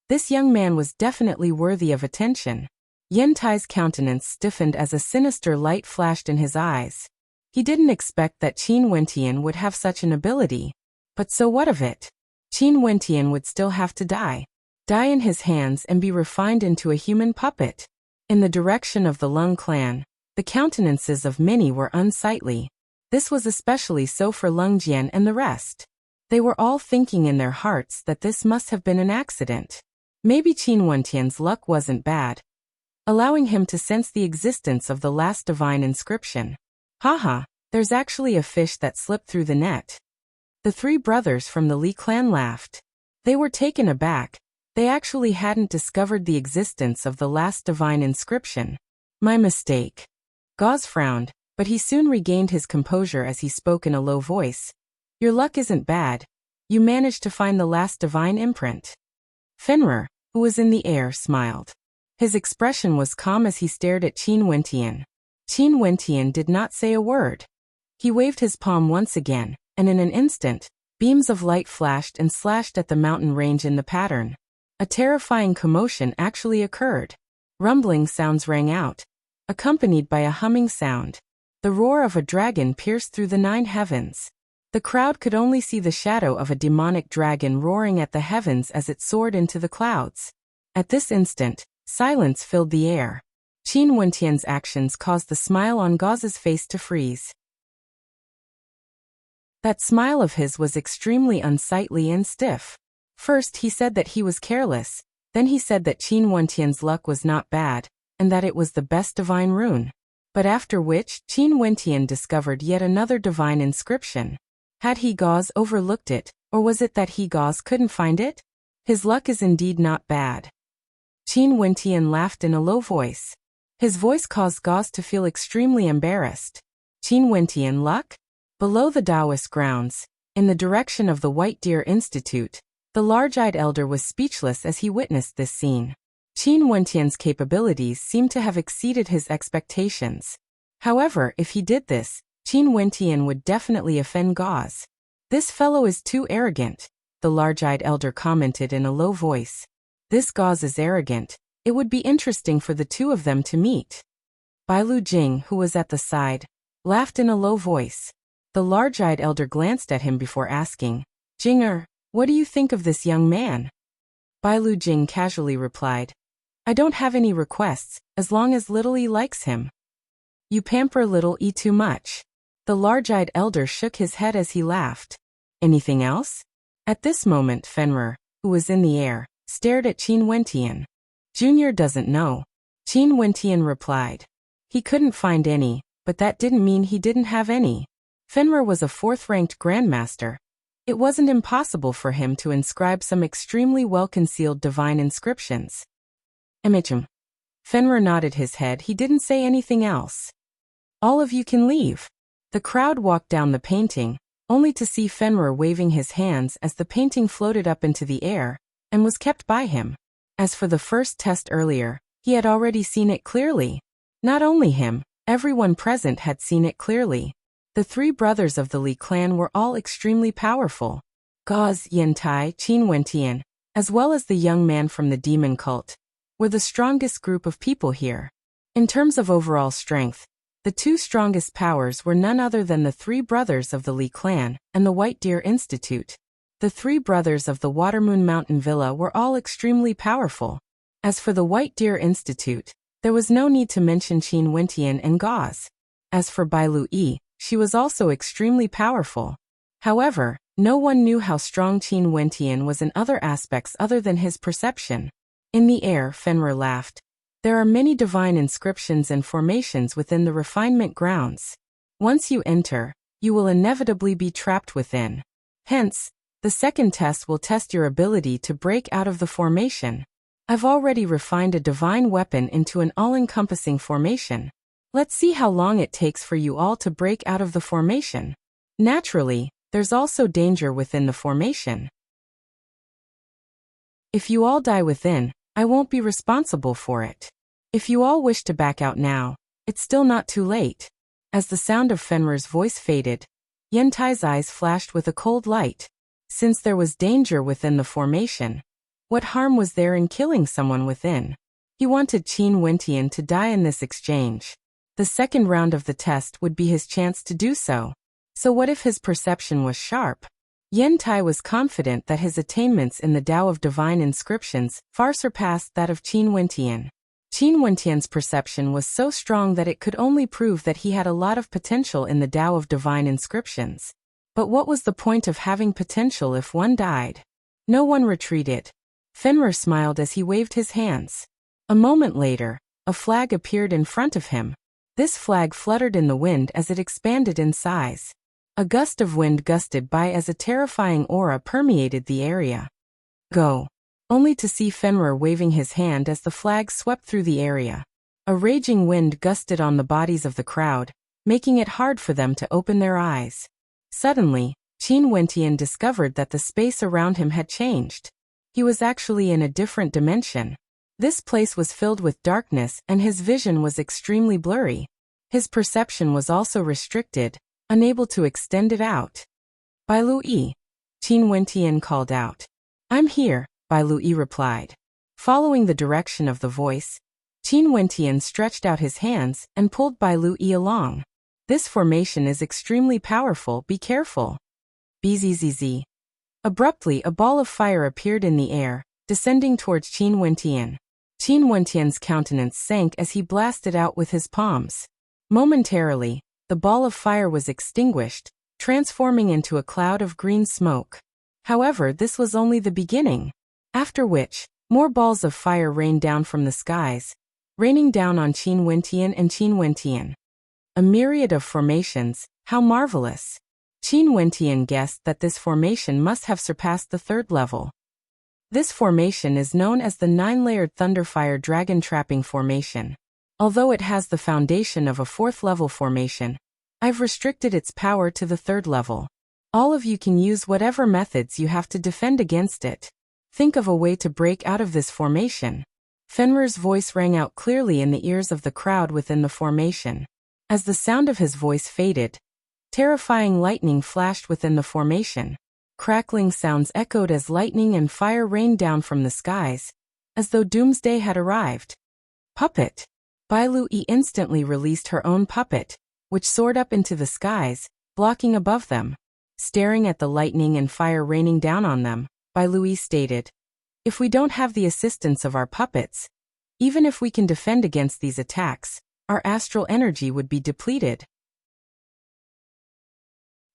this young man was definitely worthy of attention. Yentai's countenance stiffened as a sinister light flashed in his eyes. He didn't expect that Qin Wentian would have such an ability. But so what of it? Qin Wentian would still have to die in his hands and be refined into a human puppet. In the direction of the Lung clan, the countenances of many were unsightly. This was especially so for Lung Jian and the rest. They were all thinking in their hearts that this must have been an accident. Maybe Qin Wentian's luck wasn't bad, allowing him to sense the existence of the last divine inscription. Haha, there's actually a fish that slipped through the net. The three brothers from the Li clan laughed. They were taken aback. They actually hadn't discovered the existence of the last divine inscription. My mistake. Gauze frowned, but he soon regained his composure as he spoke in a low voice. Your luck isn't bad. You managed to find the last divine imprint. Fenrir, who was in the air, smiled. His expression was calm as he stared at Qin Wentian. Qin Wentian did not say a word. He waved his palm once again, and in an instant, beams of light flashed and slashed at the mountain range in the pattern. A terrifying commotion actually occurred. Rumbling sounds rang out, accompanied by a humming sound. The roar of a dragon pierced through the 9 heavens. The crowd could only see the shadow of a demonic dragon roaring at the heavens as it soared into the clouds. At this instant, silence filled the air. Qin Wentian's actions caused the smile on Gauze's face to freeze. That smile of his was extremely unsightly and stiff. First he said that he was careless, then he said that Qin Wentian's luck was not bad, and that it was the best divine rune. But after which, Qin Wentian discovered yet another divine inscription. Had he Gauze overlooked it, or was it that he Gauze couldn't find it? His luck is indeed not bad. Qin Wentian laughed in a low voice. His voice caused Gauze to feel extremely embarrassed. Qin Wentian luck? Below the Taoist grounds, in the direction of the White Deer Institute, the large-eyed elder was speechless as he witnessed this scene. Qin Wentian's capabilities seemed to have exceeded his expectations. However, if he did this, Qin Wentian would definitely offend Gauze. This fellow is too arrogant, the large-eyed elder commented in a low voice. This Gauze is arrogant. It would be interesting for the two of them to meet. Bailu Jing, who was at the side, laughed in a low voice. The large-eyed elder glanced at him before asking, "Jinger, what do you think of this young man?" Bailu Jing casually replied, "I don't have any requests, as long as Little E likes him." "You pamper Little E too much." The large-eyed elder shook his head as he laughed. "Anything else?" At this moment Fenrir, who was in the air, stared at Qin Wentian. "Junior doesn't know." Qin Wentian replied. He couldn't find any, but that didn't mean he didn't have any. Fenrir was a 4th-ranked grandmaster. It wasn't impossible for him to inscribe some extremely well-concealed divine inscriptions. "Emichim." Fenrir nodded his head. He didn't say anything else. "All of you can leave." The crowd walked down the painting, only to see Fenrir waving his hands as the painting floated up into the air, and was kept by him. As for the first test earlier, he had already seen it clearly. Not only him, everyone present had seen it clearly. The 3 brothers of the Li clan were all extremely powerful. Gauze, Yantai, Qin Wentian, as well as the young man from the demon cult, were the strongest group of people here. In terms of overall strength, the 2 strongest powers were none other than the 3 brothers of the Li clan and the White Deer Institute. The 3 brothers of the Watermoon Mountain Villa were all extremely powerful. As for the White Deer Institute, there was no need to mention Qin Wentian and Gauze. As for Bailu Yi, she was also extremely powerful. However, no one knew how strong Qin Wentian was in other aspects other than his perception. In the air, Fenrir laughed. There are many divine inscriptions and formations within the refinement grounds. Once you enter, you will inevitably be trapped within. Hence, the second test will test your ability to break out of the formation. I've already refined a divine weapon into an all-encompassing formation. Let's see how long it takes for you all to break out of the formation. Naturally, there's also danger within the formation. If you all die within, I won't be responsible for it. If you all wish to back out now, it's still not too late. As the sound of Fenrir's voice faded, Yentai's eyes flashed with a cold light. Since there was danger within the formation, what harm was there in killing someone within? He wanted Qin Wentian to die in this exchange. The second round of the test would be his chance to do so. So what if his perception was sharp? Yantai was confident that his attainments in the Tao of Divine Inscriptions far surpassed that of Qin Wentian. Qin Wentian's perception was so strong that it could only prove that he had a lot of potential in the Tao of Divine Inscriptions. But what was the point of having potential if one died? No one retreated. Fenrir smiled as he waved his hands. A moment later, a flag appeared in front of him. This flag fluttered in the wind as it expanded in size. A gust of wind gusted by as a terrifying aura permeated the area. Go! Only to see Fenrir waving his hand as the flag swept through the area. A raging wind gusted on the bodies of the crowd, making it hard for them to open their eyes. Suddenly, Qin Wentian discovered that the space around him had changed. He was actually in a different dimension. This place was filled with darkness and his vision was extremely blurry. His perception was also restricted, unable to extend it out. Bai Lui, Qin Wentian called out. I'm here, Bai Lui replied. Following the direction of the voice, Qin Wentian stretched out his hands and pulled Bai Lui along. This formation is extremely powerful, be careful. Bzzz. Abruptly, a ball of fire appeared in the air, descending towards Qin Wentian. Qin Wentian's countenance sank as he blasted out with his palms. Momentarily, the ball of fire was extinguished, transforming into a cloud of green smoke. However, this was only the beginning. After which, more balls of fire rained down from the skies, raining down on Qin Wentian and Qin Wentian. A myriad of formations, how marvelous! Qin Wentian guessed that this formation must have surpassed the 3rd level. This formation is known as the 9-layered Thunderfire Dragon Trapping Formation. Although it has the foundation of a 4th level formation, I've restricted its power to the 3rd level. All of you can use whatever methods you have to defend against it. Think of a way to break out of this formation. Fenrir's voice rang out clearly in the ears of the crowd within the formation. As the sound of his voice faded, terrifying lightning flashed within the formation. Crackling sounds echoed as lightning and fire rained down from the skies, as though doomsday had arrived. Puppet! Bai Lui instantly released her own puppet, which soared up into the skies, blocking above them. Staring at the lightning and fire raining down on them, Bai Lui stated, "If we don't have the assistance of our puppets, even if we can defend against these attacks, our astral energy would be depleted.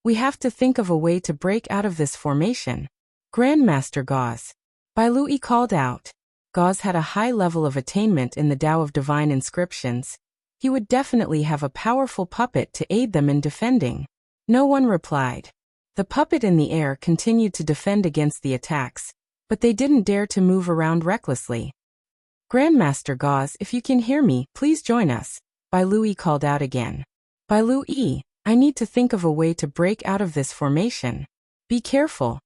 We have to think of a way to break out of this formation." Grandmaster Gauze. Bai Lui called out. Gauze had a high level of attainment in the Tao of Divine Inscriptions. He would definitely have a powerful puppet to aid them in defending. No one replied. The puppet in the air continued to defend against the attacks, but they didn't dare to move around recklessly. Grandmaster Gauze, if you can hear me, please join us, Bai Lui called out again. Bai Lui, I need to think of a way to break out of this formation. Be careful.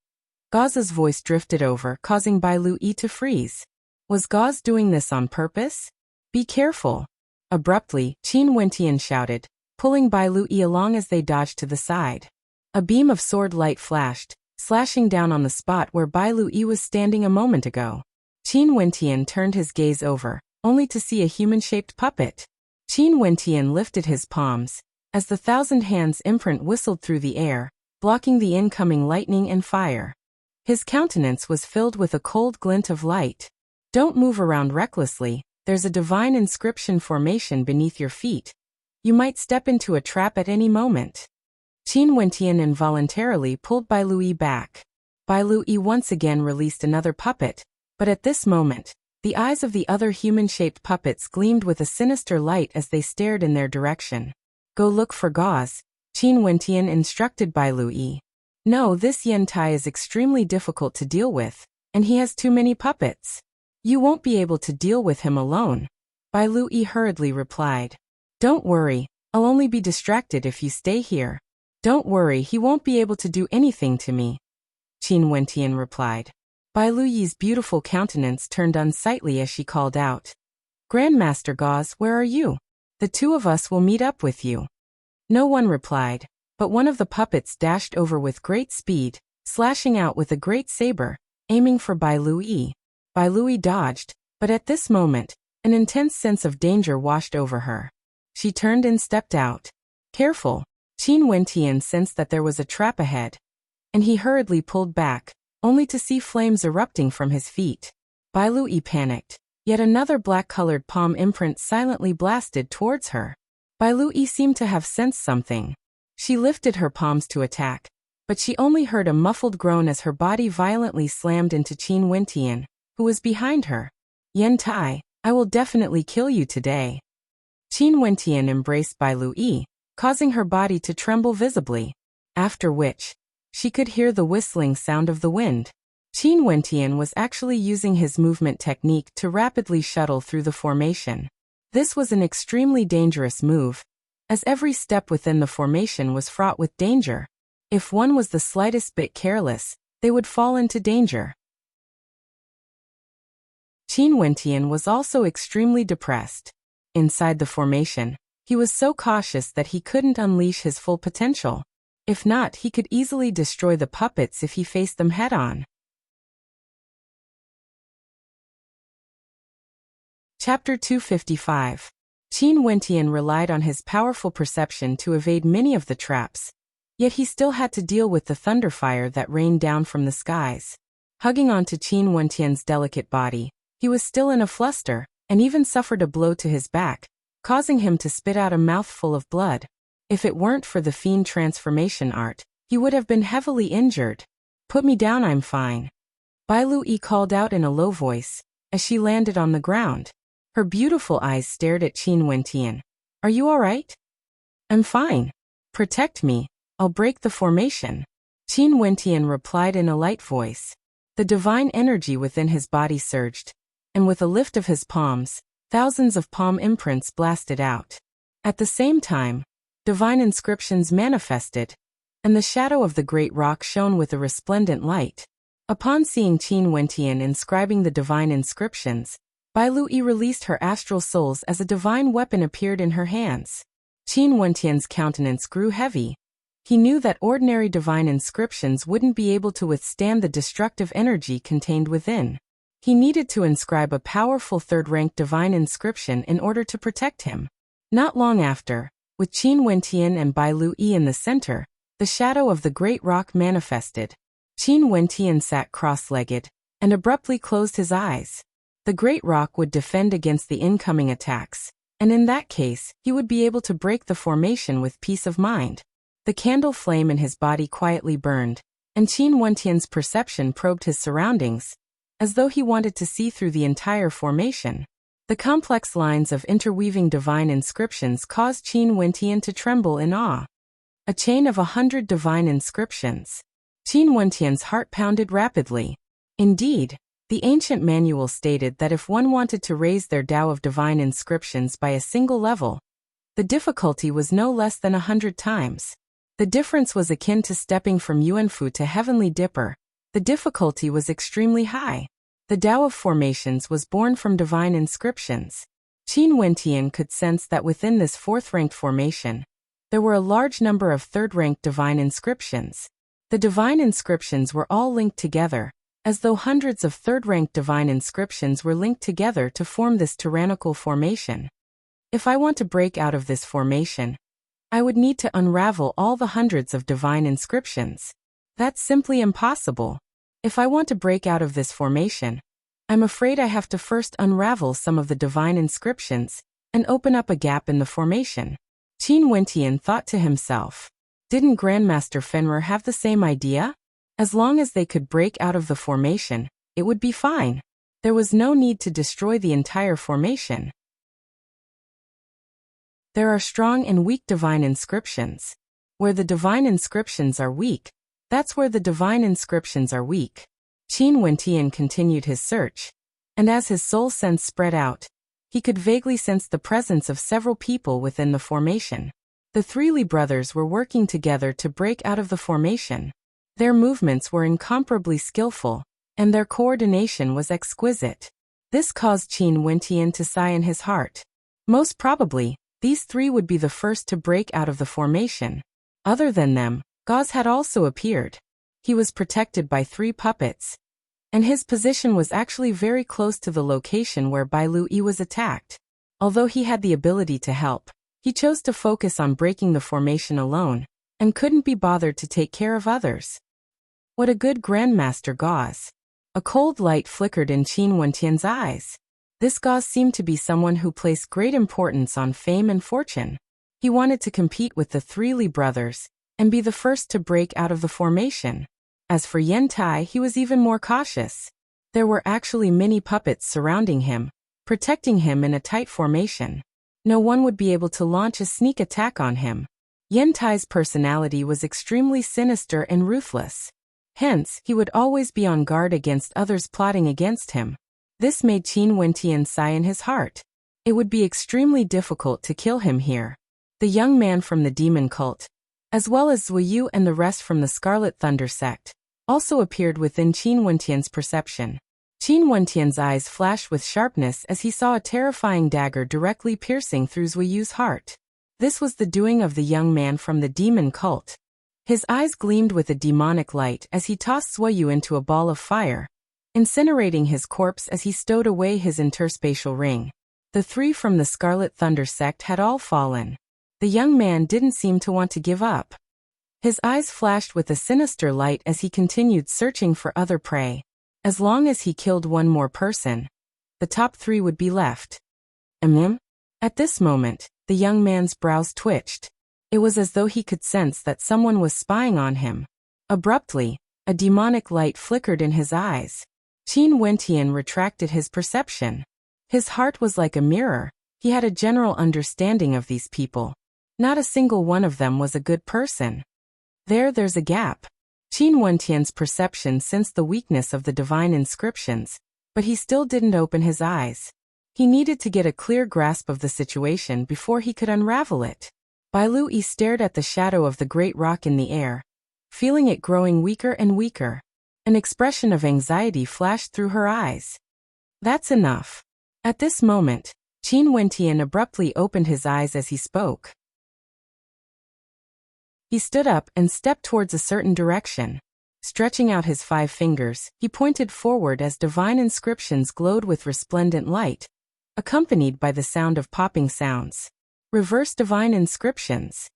Gauze's voice drifted over, causing Bai Lui to freeze. Was Gauze doing this on purpose? Be careful. Abruptly, Qin Wentian shouted, pulling Bai Lui along as they dodged to the side. A beam of sword light flashed, slashing down on the spot where Bai Lui was standing a moment ago. Qin Wentian turned his gaze over, only to see a human-shaped puppet. Qin Wentian lifted his palms, as the 1,000 hands imprint whistled through the air, blocking the incoming lightning and fire. His countenance was filled with a cold glint of light. Don't move around recklessly, there's a divine inscription formation beneath your feet. You might step into a trap at any moment. Qin Wentian involuntarily pulled Bai Lui back. Bai Lui once again released another puppet, but at this moment, the eyes of the other human-shaped puppets gleamed with a sinister light as they stared in their direction. Go look for Gauze, Qin Wentian instructed Bai Lui. No, this Yantai is extremely difficult to deal with, and he has too many puppets. You won't be able to deal with him alone, Bai Lui hurriedly replied. Don't worry, I'll only be distracted if you stay here. Don't worry, he won't be able to do anything to me, Qin Wentian replied. Bai Lui's beautiful countenance turned unsightly as she called out. Grandmaster Gauze, where are you? The two of us will meet up with you. No one replied, but one of the puppets dashed over with great speed, slashing out with a great saber, aiming for Bai Lui. Bai Lui dodged, but at this moment, an intense sense of danger washed over her. She turned and stepped out. Careful. Qin Wentian sensed that there was a trap ahead, and he hurriedly pulled back, only to see flames erupting from his feet. Bai Lui panicked. Yet another black-colored palm imprint silently blasted towards her. Bai Lui seemed to have sensed something. She lifted her palms to attack, but she only heard a muffled groan as her body violently slammed into Qin Wentian, who was behind her. Yantai, I will definitely kill you today. Qin Wentian embraced Bai Lui, causing her body to tremble visibly. After which, she could hear the whistling sound of the wind. Qin Wentian was actually using his movement technique to rapidly shuttle through the formation. This was an extremely dangerous move, as every step within the formation was fraught with danger. If one was the slightest bit careless, they would fall into danger. Qin Wentian was also extremely depressed. Inside the formation, He was so cautious that he couldn't unleash his full potential. If not, he could easily destroy the puppets if he faced them head-on. Chapter 255. Qin Wentian relied on his powerful perception to evade many of the traps, yet he still had to deal with the thunderfire that rained down from the skies. Hugging onto Qin Wentian's delicate body, he was still in a fluster, and even suffered a blow to his back, causing him to spit out a mouthful of blood. If it weren't for the fiend transformation art, he would have been heavily injured. "Put me down, I'm fine," Bai Lui called out in a low voice, as she landed on the ground. Her beautiful eyes stared at Qin Wentian. "Are you all right?" "I'm fine. Protect me. I'll break the formation," Qin Wentian replied in a light voice. The divine energy within his body surged, and with a lift of his palms, thousands of palm imprints blasted out. At the same time, divine inscriptions manifested, and the shadow of the great rock shone with a resplendent light. Upon seeing Qin Wentian inscribing the divine inscriptions, Bai Lui released her astral souls as a divine weapon appeared in her hands. Qin Wentian's countenance grew heavy. He knew that ordinary divine inscriptions wouldn't be able to withstand the destructive energy contained within. He needed to inscribe a powerful third-rank divine inscription in order to protect him. Not long after, with Qin Wentian and Bai Lui in the center, the shadow of the great rock manifested. Qin Wentian sat cross-legged and abruptly closed his eyes. The great rock would defend against the incoming attacks, and in that case, he would be able to break the formation with peace of mind. The candle flame in his body quietly burned, and Qin Wentian's perception probed his surroundings, as though he wanted to see through the entire formation. The complex lines of interweaving divine inscriptions caused Qin Wentian to tremble in awe. A chain of 100 divine inscriptions. Qin Wentian's heart pounded rapidly. Indeed, the ancient manual stated that if one wanted to raise their Tao of divine inscriptions by a single level, the difficulty was no less than 100 times. The difference was akin to stepping from Yuanfu to Heavenly Dipper. The difficulty was extremely high. The Tao of formations was born from divine inscriptions. Qin Wentian could sense that within this fourth-ranked formation, there were a large number of third-ranked divine inscriptions. The divine inscriptions were all linked together, as though hundreds of third-ranked divine inscriptions were linked together to form this tyrannical formation. If I want to break out of this formation, I would need to unravel all the hundreds of divine inscriptions. That's simply impossible. If I want to break out of this formation, I'm afraid I have to first unravel some of the divine inscriptions and open up a gap in the formation. Qin Wentian thought to himself. Didn't Grandmaster Fenrir have the same idea? As long as they could break out of the formation, it would be fine. There was no need to destroy the entire formation. There are strong and weak divine inscriptions. Where the divine inscriptions are weak, that's where the divine inscriptions are weak. Qin Wentian continued his search, and as his soul sense spread out, he could vaguely sense the presence of several people within the formation. The three Li brothers were working together to break out of the formation. Their movements were incomparably skillful, and their coordination was exquisite. This caused Qin Wentian to sigh in his heart. Most probably, these three would be the first to break out of the formation. Other than them, Gauze had also appeared. He was protected by 3 puppets, and his position was actually very close to the location where Bai Lui was attacked. Although he had the ability to help, he chose to focus on breaking the formation alone, and couldn't be bothered to take care of others. What a good Grandmaster Gauze. A cold light flickered in Qin Wentian's eyes. This Gauze seemed to be someone who placed great importance on fame and fortune. He wanted to compete with the 3 Li brothers, and be the first to break out of the formation. As for Yantai, he was even more cautious. There were actually many puppets surrounding him, protecting him in a tight formation. No one would be able to launch a sneak attack on him. Yantai's personality was extremely sinister and ruthless. Hence, he would always be on guard against others plotting against him. This made Qin Wentian sigh in his heart. It would be extremely difficult to kill him here. The young man from the demon cult, as well as Zuyu and the rest from the Scarlet Thunder sect, also appeared within Qin Wentian's perception. Qin Wentian's eyes flashed with sharpness as he saw a terrifying dagger directly piercing through Zuyu's heart. This was the doing of the young man from the demon cult. His eyes gleamed with a demonic light as he tossed Suoyu into a ball of fire, incinerating his corpse as he stowed away his interspatial ring. The three from the Scarlet Thunder sect had all fallen. The young man didn't seem to want to give up. His eyes flashed with a sinister light as he continued searching for other prey. As long as he killed one more person, the top three would be left. At this moment, the young man's brows twitched. It was as though he could sense that someone was spying on him. Abruptly, a demonic light flickered in his eyes. Qin Wentian retracted his perception. His heart was like a mirror. He had a general understanding of these people. Not a single one of them was a good person. There's a gap. Qin Wentian's perception sensed the weakness of the divine inscriptions, but he still didn't open his eyes. He needed to get a clear grasp of the situation before he could unravel it. Bai Lui stared at the shadow of the great rock in the air, feeling it growing weaker and weaker. An expression of anxiety flashed through her eyes. That's enough. At this moment, Qin Wentian abruptly opened his eyes as he spoke. He stood up and stepped towards a certain direction. Stretching out his 5 fingers, he pointed forward as divine inscriptions glowed with resplendent light, accompanied by the sound of popping sounds. Reverse divine inscriptions.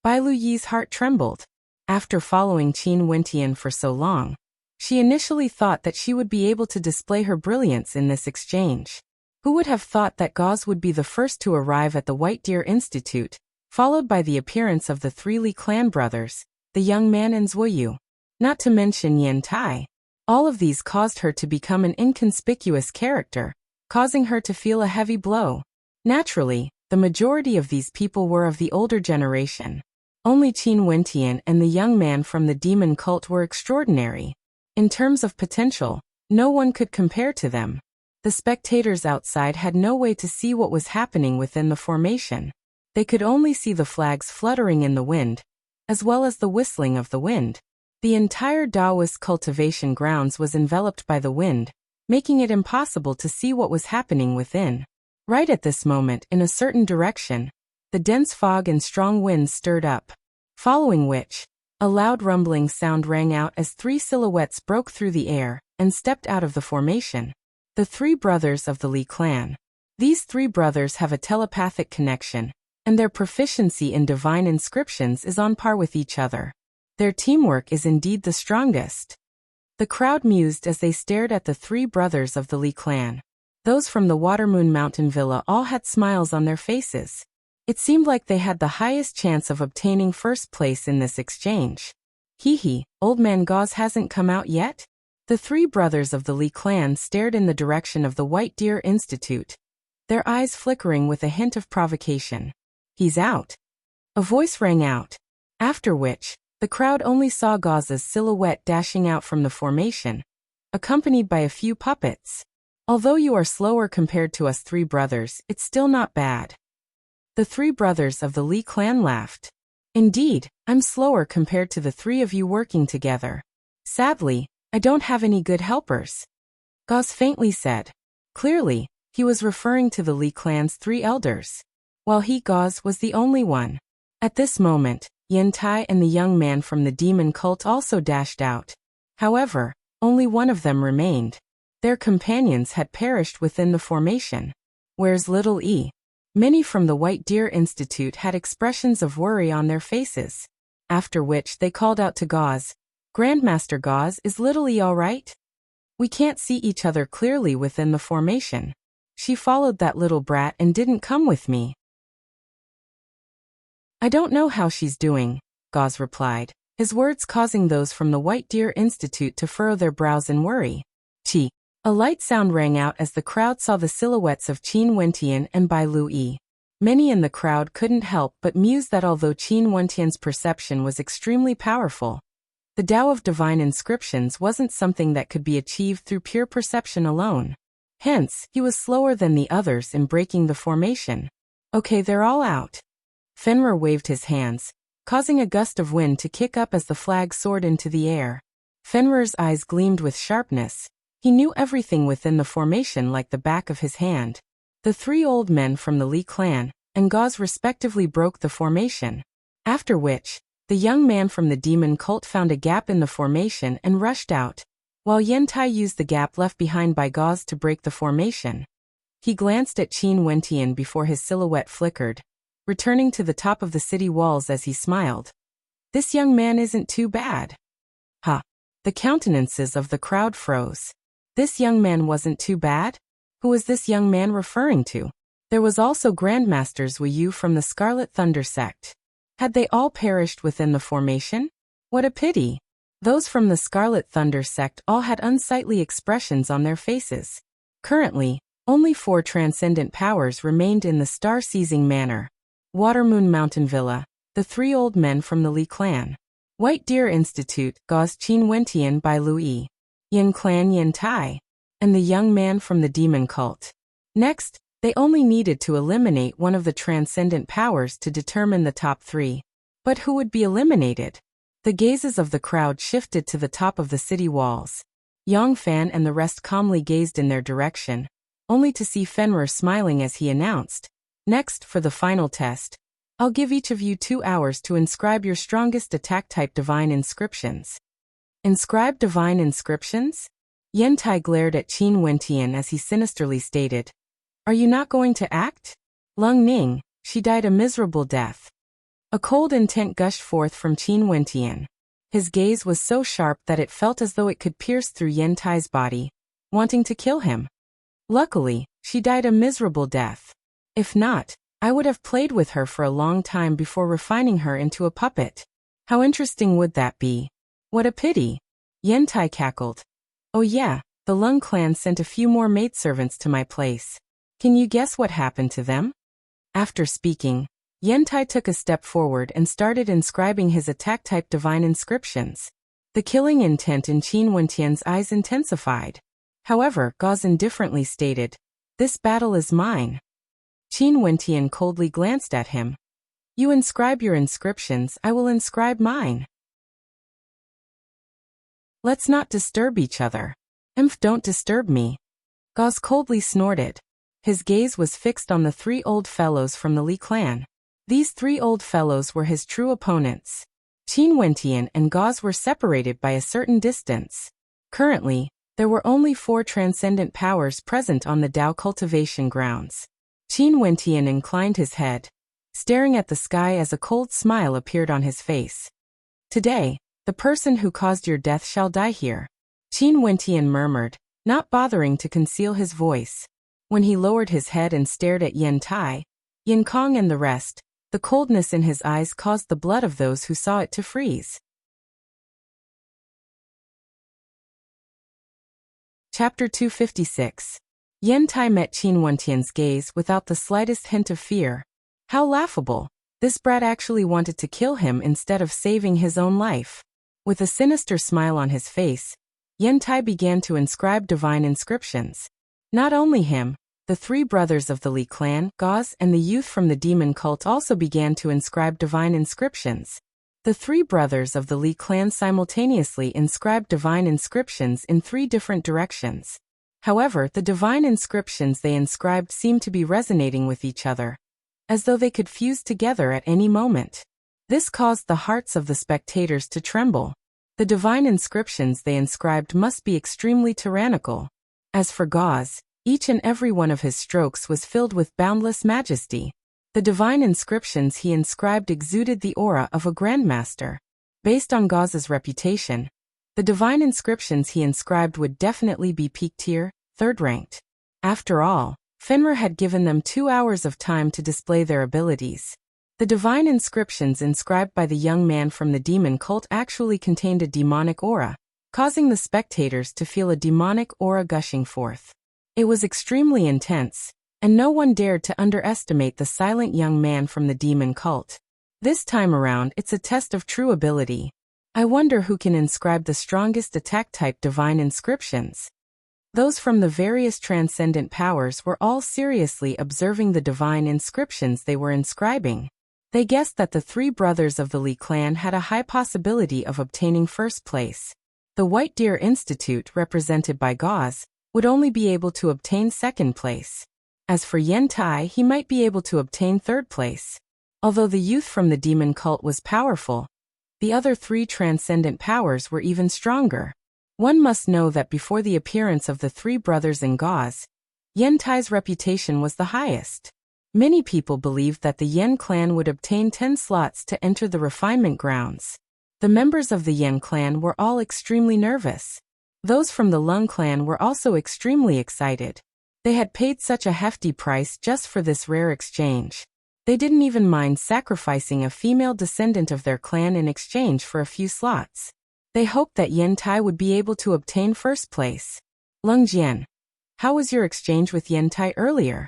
Bai Luyi's heart trembled. After following Qin Wentian for so long, she initially thought that she would be able to display her brilliance in this exchange. Who would have thought that Gauze would be the first to arrive at the White Deer Institute, followed by the appearance of the 3 Li clan brothers, the young man and Zuoyu, not to mention Yen Tai. All of these caused her to become an inconspicuous character, causing her to feel a heavy blow. Naturally, the majority of these people were of the older generation. Only Qin Wentian and the young man from the demon cult were extraordinary. In terms of potential, no one could compare to them. The spectators outside had no way to see what was happening within the formation. They could only see the flags fluttering in the wind, as well as the whistling of the wind. The entire Taoist cultivation grounds was enveloped by the wind, making it impossible to see what was happening within. Right at this moment, in a certain direction, the dense fog and strong winds stirred up, following which, a loud rumbling sound rang out as 3 silhouettes broke through the air and stepped out of the formation. The 3 brothers of the Li clan. These 3 brothers have a telepathic connection, and their proficiency in divine inscriptions is on par with each other. Their teamwork is indeed the strongest. The crowd mused as they stared at the 3 brothers of the Li clan. Those from the Watermoon Mountain Villa all had smiles on their faces. It seemed like they had the highest chance of obtaining first place in this exchange. Hee, old man Gauze hasn't come out yet? The 3 brothers of the Li clan stared in the direction of the White Deer Institute, their eyes flickering with a hint of provocation. He's out. A voice rang out. After which, the crowd only saw Gauze's silhouette dashing out from the formation, accompanied by a few puppets. Although you are slower compared to us 3 brothers, it's still not bad. The 3 brothers of the Li clan laughed. Indeed, I'm slower compared to the 3 of you working together. Sadly, I don't have any good helpers. Gauze faintly said. Clearly, he was referring to the Li clan's 3 elders, while he, Gauze, was the only one. At this moment, Yen Tai and the young man from the demon cult also dashed out. However, only one of them remained. Their companions had perished within the formation. Where's little E? Many from the White Deer Institute had expressions of worry on their faces. After which they called out to Gauze. Grandmaster Gauze, is little E all right? We can't see each other clearly within the formation. She followed that little brat and didn't come with me. I don't know how she's doing, Gauze replied, his words causing those from the White Deer Institute to furrow their brows in worry. Chi. A light sound rang out as the crowd saw the silhouettes of Qin Wentian and Bai Lui. Many in the crowd couldn't help but muse that although Qin Wentian's perception was extremely powerful, the Tao of divine inscriptions wasn't something that could be achieved through pure perception alone. Hence, he was slower than the others in breaking the formation. Okay, they're all out. Fenrir waved his hands, causing a gust of wind to kick up as the flag soared into the air. Fenrir's eyes gleamed with sharpness. He knew everything within the formation like the back of his hand. The 3 old men from the Li clan, and Gauze respectively broke the formation. After which, the young man from the demon cult found a gap in the formation and rushed out, while Yantai used the gap left behind by Gauze to break the formation. He glanced at Qin Wentian before his silhouette flickered, returning to the top of the city walls as he smiled. This young man isn't too bad. Ha! The countenances of the crowd froze. This young man wasn't too bad? Who was this young man referring to? There was also Grandmasters Wuyu from the Scarlet Thunder sect. Had they all perished within the formation? What a pity! Those from the Scarlet Thunder sect all had unsightly expressions on their faces. Currently, only 4 transcendent powers remained in the star-seizing manor. Watermoon Mountain Villa, the 3 old men from the Li clan. White Deer Institute, Gauze Qin Wentian by Lui. Yin Clan Yin Tai. And the young man from the demon cult. Next, they only needed to eliminate one of the transcendent powers to determine the top 3. But who would be eliminated? The gazes of the crowd shifted to the top of the city walls. Yang Fan and the rest calmly gazed in their direction, only to see Fenrir smiling as he announced, "Next, for the final test, I'll give each of you 2 hours to inscribe your strongest attack-type divine inscriptions." Inscribe divine inscriptions? Yantai glared at Qin Wentian as he sinisterly stated, "Are you not going to act?" Lung Ning, she died a miserable death. A cold intent gushed forth from Qin Wentian. His gaze was so sharp that it felt as though it could pierce through Yantai's body, wanting to kill him. Luckily, she died a miserable death. If not, I would have played with her for a long time before refining her into a puppet. How interesting would that be? What a pity. Yantai cackled. Oh yeah, the Lung clan sent a few more maidservants to my place. Can you guess what happened to them? After speaking, Yantai took a step forward and started inscribing his attack-type divine inscriptions. The killing intent in Qin Wentian's eyes intensified. However, Gauze indifferently stated, "This battle is mine." Qin Wentian coldly glanced at him. "You inscribe your inscriptions, I will inscribe mine. Let's not disturb each other." Don't disturb me." Gauze coldly snorted. His gaze was fixed on the 3 old fellows from the Li clan. These 3 old fellows were his true opponents. Qin Wentian and Gauze were separated by a certain distance. Currently, there were only 4 transcendent powers present on the Dao cultivation grounds. Qin Wentian inclined his head, staring at the sky as a cold smile appeared on his face. "Today, the person who caused your death shall die here," Qin Wentian murmured, not bothering to conceal his voice. When he lowered his head and stared at Yantai, Yin Kong and the rest, the coldness in his eyes caused the blood of those who saw it to freeze. Chapter 256. Yantai met Qin Wentian's gaze without the slightest hint of fear. How laughable! This brat actually wanted to kill him instead of saving his own life. With a sinister smile on his face, Yantai began to inscribe divine inscriptions. Not only him, the 3 brothers of the Li clan, Gauze, and the youth from the demon cult also began to inscribe divine inscriptions. The 3 brothers of the Li clan simultaneously inscribed divine inscriptions in 3 different directions. However, the divine inscriptions they inscribed seemed to be resonating with each other, as though they could fuse together at any moment. This caused the hearts of the spectators to tremble. The divine inscriptions they inscribed must be extremely tyrannical. As for Gauze, each and every one of his strokes was filled with boundless majesty. The divine inscriptions he inscribed exuded the aura of a grandmaster. Based on Gauze's reputation, the divine inscriptions he inscribed would definitely be peak tier, 3rd ranked. After all, Fenrir had given them 2 hours of time to display their abilities. The divine inscriptions inscribed by the young man from the demon cult actually contained a demonic aura, causing the spectators to feel a demonic aura gushing forth. It was extremely intense, and no one dared to underestimate the silent young man from the demon cult. This time around, it's a test of true ability. I wonder who can inscribe the strongest attack-type divine inscriptions. Those from the various transcendent powers were all seriously observing the divine inscriptions they were inscribing. They guessed that the 3 brothers of the Li clan had a high possibility of obtaining first place. The White Deer Institute, represented by Gauze, would only be able to obtain second place. As for Yen Tai, he might be able to obtain third place. Although the youth from the demon cult was powerful, the other three transcendent powers were even stronger. One must know that before the appearance of the three brothers in gauze, Yen Tai's reputation was the highest. Many people believed that the Yen clan would obtain 10 slots to enter the refinement grounds. The members of the Yen clan were all extremely nervous. Those from the Lung clan were also extremely excited. They had paid such a hefty price just for this rare exchange. They didn't even mind sacrificing a female descendant of their clan in exchange for a few slots. They hoped that Yen Tai would be able to obtain first place. Lung Jian, how was your exchange with Yen Tai earlier?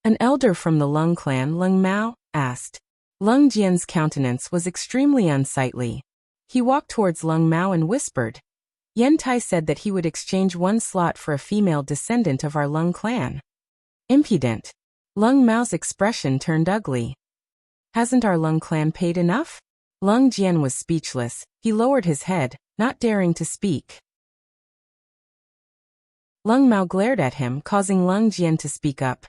An elder from the Lung clan, Lung Mao, asked. Lung Jian's countenance was extremely unsightly. He walked towards Lung Mao and whispered. Yen Tai said that he would exchange 1 slot for a female descendant of our Lung clan. Impudent. Lung Mao's expression turned ugly. Hasn't our Lung clan paid enough? Lung Jian was speechless. He lowered his head, not daring to speak. Lung Mao glared at him, causing Lung Jian to speak up.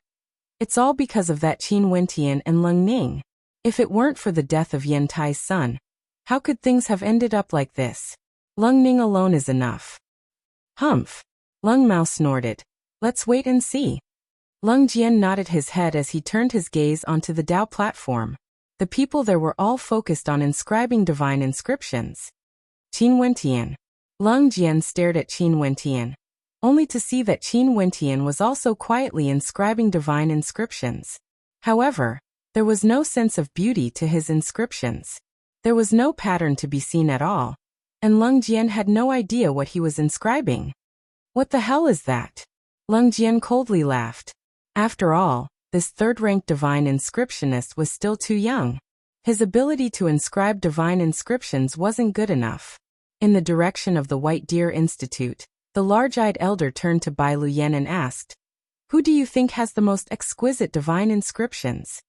It's all because of that Qin Wentian and Lung Ning. If it weren't for the death of Yen Tai's son, how could things have ended up like this? Lung Ning alone is enough. Humph. Lung Mao snorted. Let's wait and see. Lung Jian nodded his head as he turned his gaze onto the Dao platform. The people there were all focused on inscribing divine inscriptions. Qin Wentian. Lung Jian stared at Qin Wentian, only to see that Qin Wentian was also quietly inscribing divine inscriptions. However, there was no sense of beauty to his inscriptions. There was no pattern to be seen at all, and Lung Jian had no idea what he was inscribing. What the hell is that? Lung Jian coldly laughed. After all, this third-ranked divine inscriptionist was still too young. His ability to inscribe divine inscriptions wasn't good enough. In the direction of the White Deer Institute, the large-eyed elder turned to Bai Luyen and asked, Who do you think has the most exquisite divine inscriptions?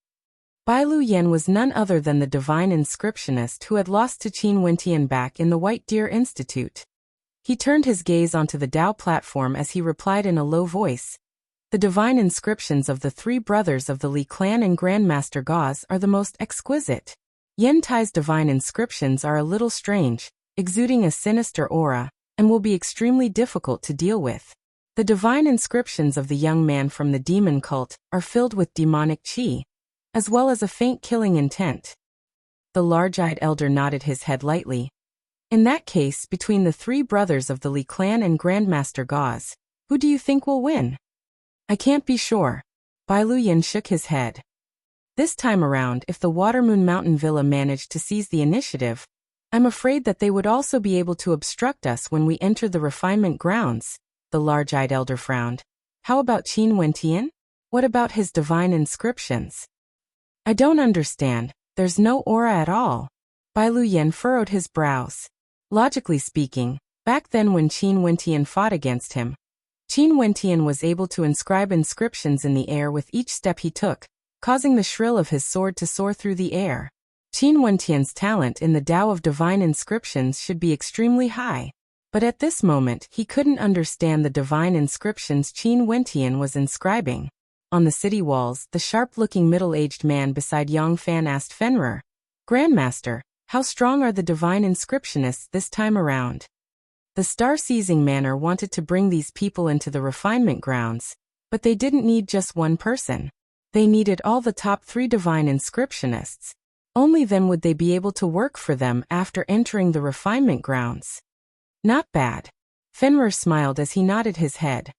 Bai Luyen was none other than the divine inscriptionist who had lost to Qin Wentian back in the White Deer Institute. He turned his gaze onto the Dao platform as he replied in a low voice, The divine inscriptions of the three brothers of the Li clan and Grandmaster Gauze are the most exquisite. Yen Tai's divine inscriptions are a little strange, exuding a sinister aura, and will be extremely difficult to deal with. The divine inscriptions of the young man from the demon cult are filled with demonic qi, as well as a faint killing intent. The large-eyed elder nodded his head lightly. In that case, between the three brothers of the Li clan and Grandmaster Gauze, who do you think will win? I can't be sure. Bai Luyen shook his head. This time around, if the Watermoon Mountain Villa managed to seize the initiative, I'm afraid that they would also be able to obstruct us when we enter the refinement grounds. The large-eyed elder frowned. How about Qin Wentian? What about his divine inscriptions? I don't understand. There's no aura at all. Bai Luyen furrowed his brows. Logically speaking, back then when Qin Wentian fought against him, Qin Wentian was able to inscribe inscriptions in the air with each step he took, causing the shrill of his sword to soar through the air. Qin Wentian's talent in the Tao of divine inscriptions should be extremely high. But at this moment, he couldn't understand the divine inscriptions Qin Wentian was inscribing. On the city walls, the sharp-looking middle-aged man beside Yang Fan asked Fenrir, Grandmaster, how strong are the divine inscriptionists this time around? The star-seizing manor wanted to bring these people into the refinement grounds, but they didn't need just one person. They needed all the top 3 divine inscriptionists. Only then would they be able to work for them after entering the refinement grounds. Not bad. Fenrir smiled as he nodded his head.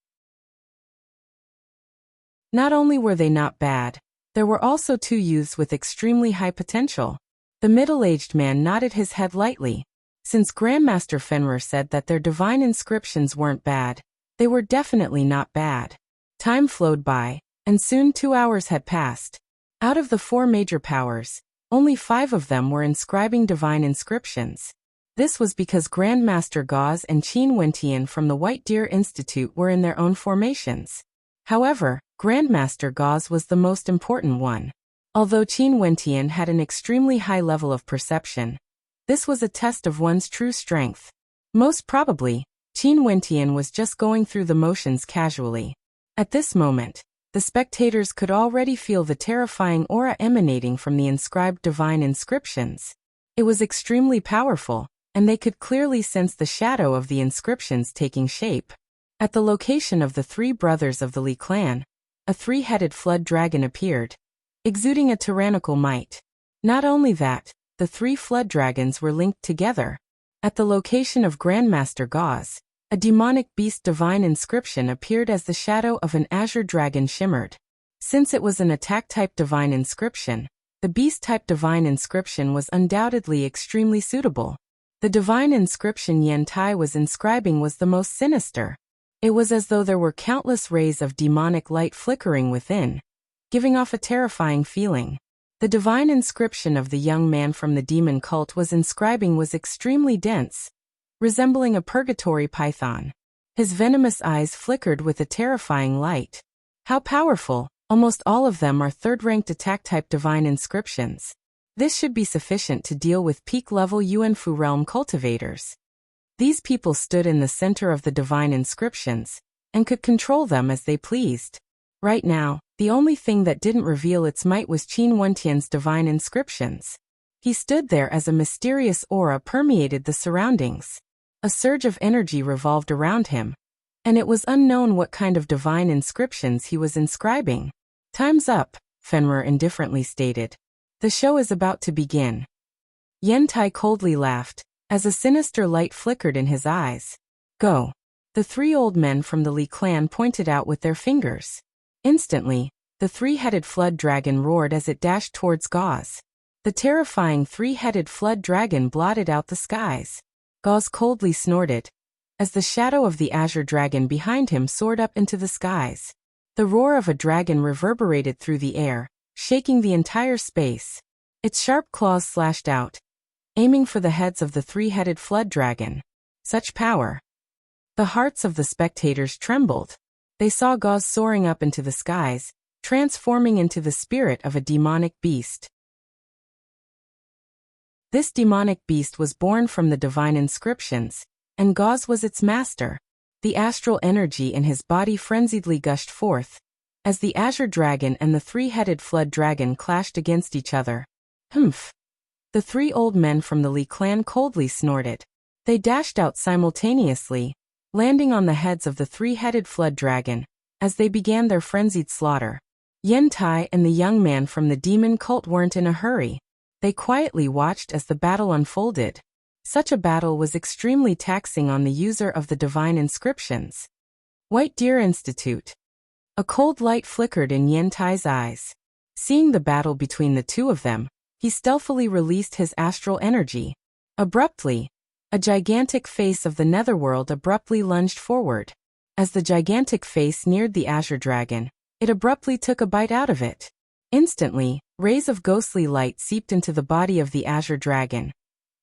Not only were they not bad, there were also 2 youths with extremely high potential. The middle-aged man nodded his head lightly. Since Grandmaster Fenrir said that their divine inscriptions weren't bad, they were definitely not bad. Time flowed by, and soon 2 hours had passed. Out of the 4 major powers, only 5 of them were inscribing divine inscriptions. This was because Grandmaster Gauze and Qin Wentian from the White Deer Institute were in their own formations. However, Grandmaster Gauze was the most important one. Although Qin Wentian had an extremely high level of perception, this was a test of one's true strength. Most probably, Qin Wentian was just going through the motions casually. At this moment, The spectators could already feel the terrifying aura emanating from the inscribed divine inscriptions. It was extremely powerful, and they could clearly sense the shadow of the inscriptions taking shape. At the location of the three brothers of the Li clan, a three-headed flood dragon appeared, exuding a tyrannical might. Not only that, the three flood dragons were linked together. At the location of Grandmaster Gauze, a demonic beast divine inscription appeared as the shadow of an azure dragon shimmered. Since it was an attack-type divine inscription, the beast-type divine inscription was undoubtedly extremely suitable. The divine inscription Yen Tai was inscribing was the most sinister. It was as though there were countless rays of demonic light flickering within, giving off a terrifying feeling. The divine inscription of the young man from the demon cult was inscribing was extremely dense, resembling a purgatory python. His venomous eyes flickered with a terrifying light. How powerful! Almost all of them are third-ranked attack-type divine inscriptions. This should be sufficient to deal with peak-level Yuanfu realm cultivators. These people stood in the center of the divine inscriptions, and could control them as they pleased. Right now, the only thing that didn't reveal its might was Qin Wentian's divine inscriptions. He stood there as a mysterious aura permeated the surroundings. A surge of energy revolved around him, and it was unknown what kind of divine inscriptions he was inscribing. "Time's up," Fenrir indifferently stated. "The show is about to begin." Yen Tai coldly laughed, as a sinister light flickered in his eyes. "Go." The three old men from the Li clan pointed out with their fingers. Instantly, the three-headed flood dragon roared as it dashed towards Gauze. The terrifying three-headed flood dragon blotted out the skies. Gauze coldly snorted, as the shadow of the azure dragon behind him soared up into the skies. The roar of a dragon reverberated through the air, shaking the entire space. Its sharp claws slashed out, aiming for the heads of the three-headed flood dragon. Such power! The hearts of the spectators trembled. They saw Gauze soaring up into the skies, transforming into the spirit of a demonic beast. This demonic beast was born from the divine inscriptions, and Gauze was its master. The astral energy in his body frenziedly gushed forth, as the azure dragon and the three-headed flood dragon clashed against each other. "Humph!" The three old men from the Li clan coldly snorted. They dashed out simultaneously, landing on the heads of the three-headed flood dragon, as they began their frenzied slaughter. Yen Tai and the young man from the demon cult weren't in a hurry. They quietly watched as the battle unfolded. Such a battle was extremely taxing on the user of the divine inscriptions. White Deer Institute. A cold light flickered in Yen Tai's eyes. Seeing the battle between the two of them, he stealthily released his astral energy. Abruptly, a gigantic face of the netherworld abruptly lunged forward. As the gigantic face neared the azure dragon, it abruptly took a bite out of it. Instantly, rays of ghostly light seeped into the body of the azure dragon,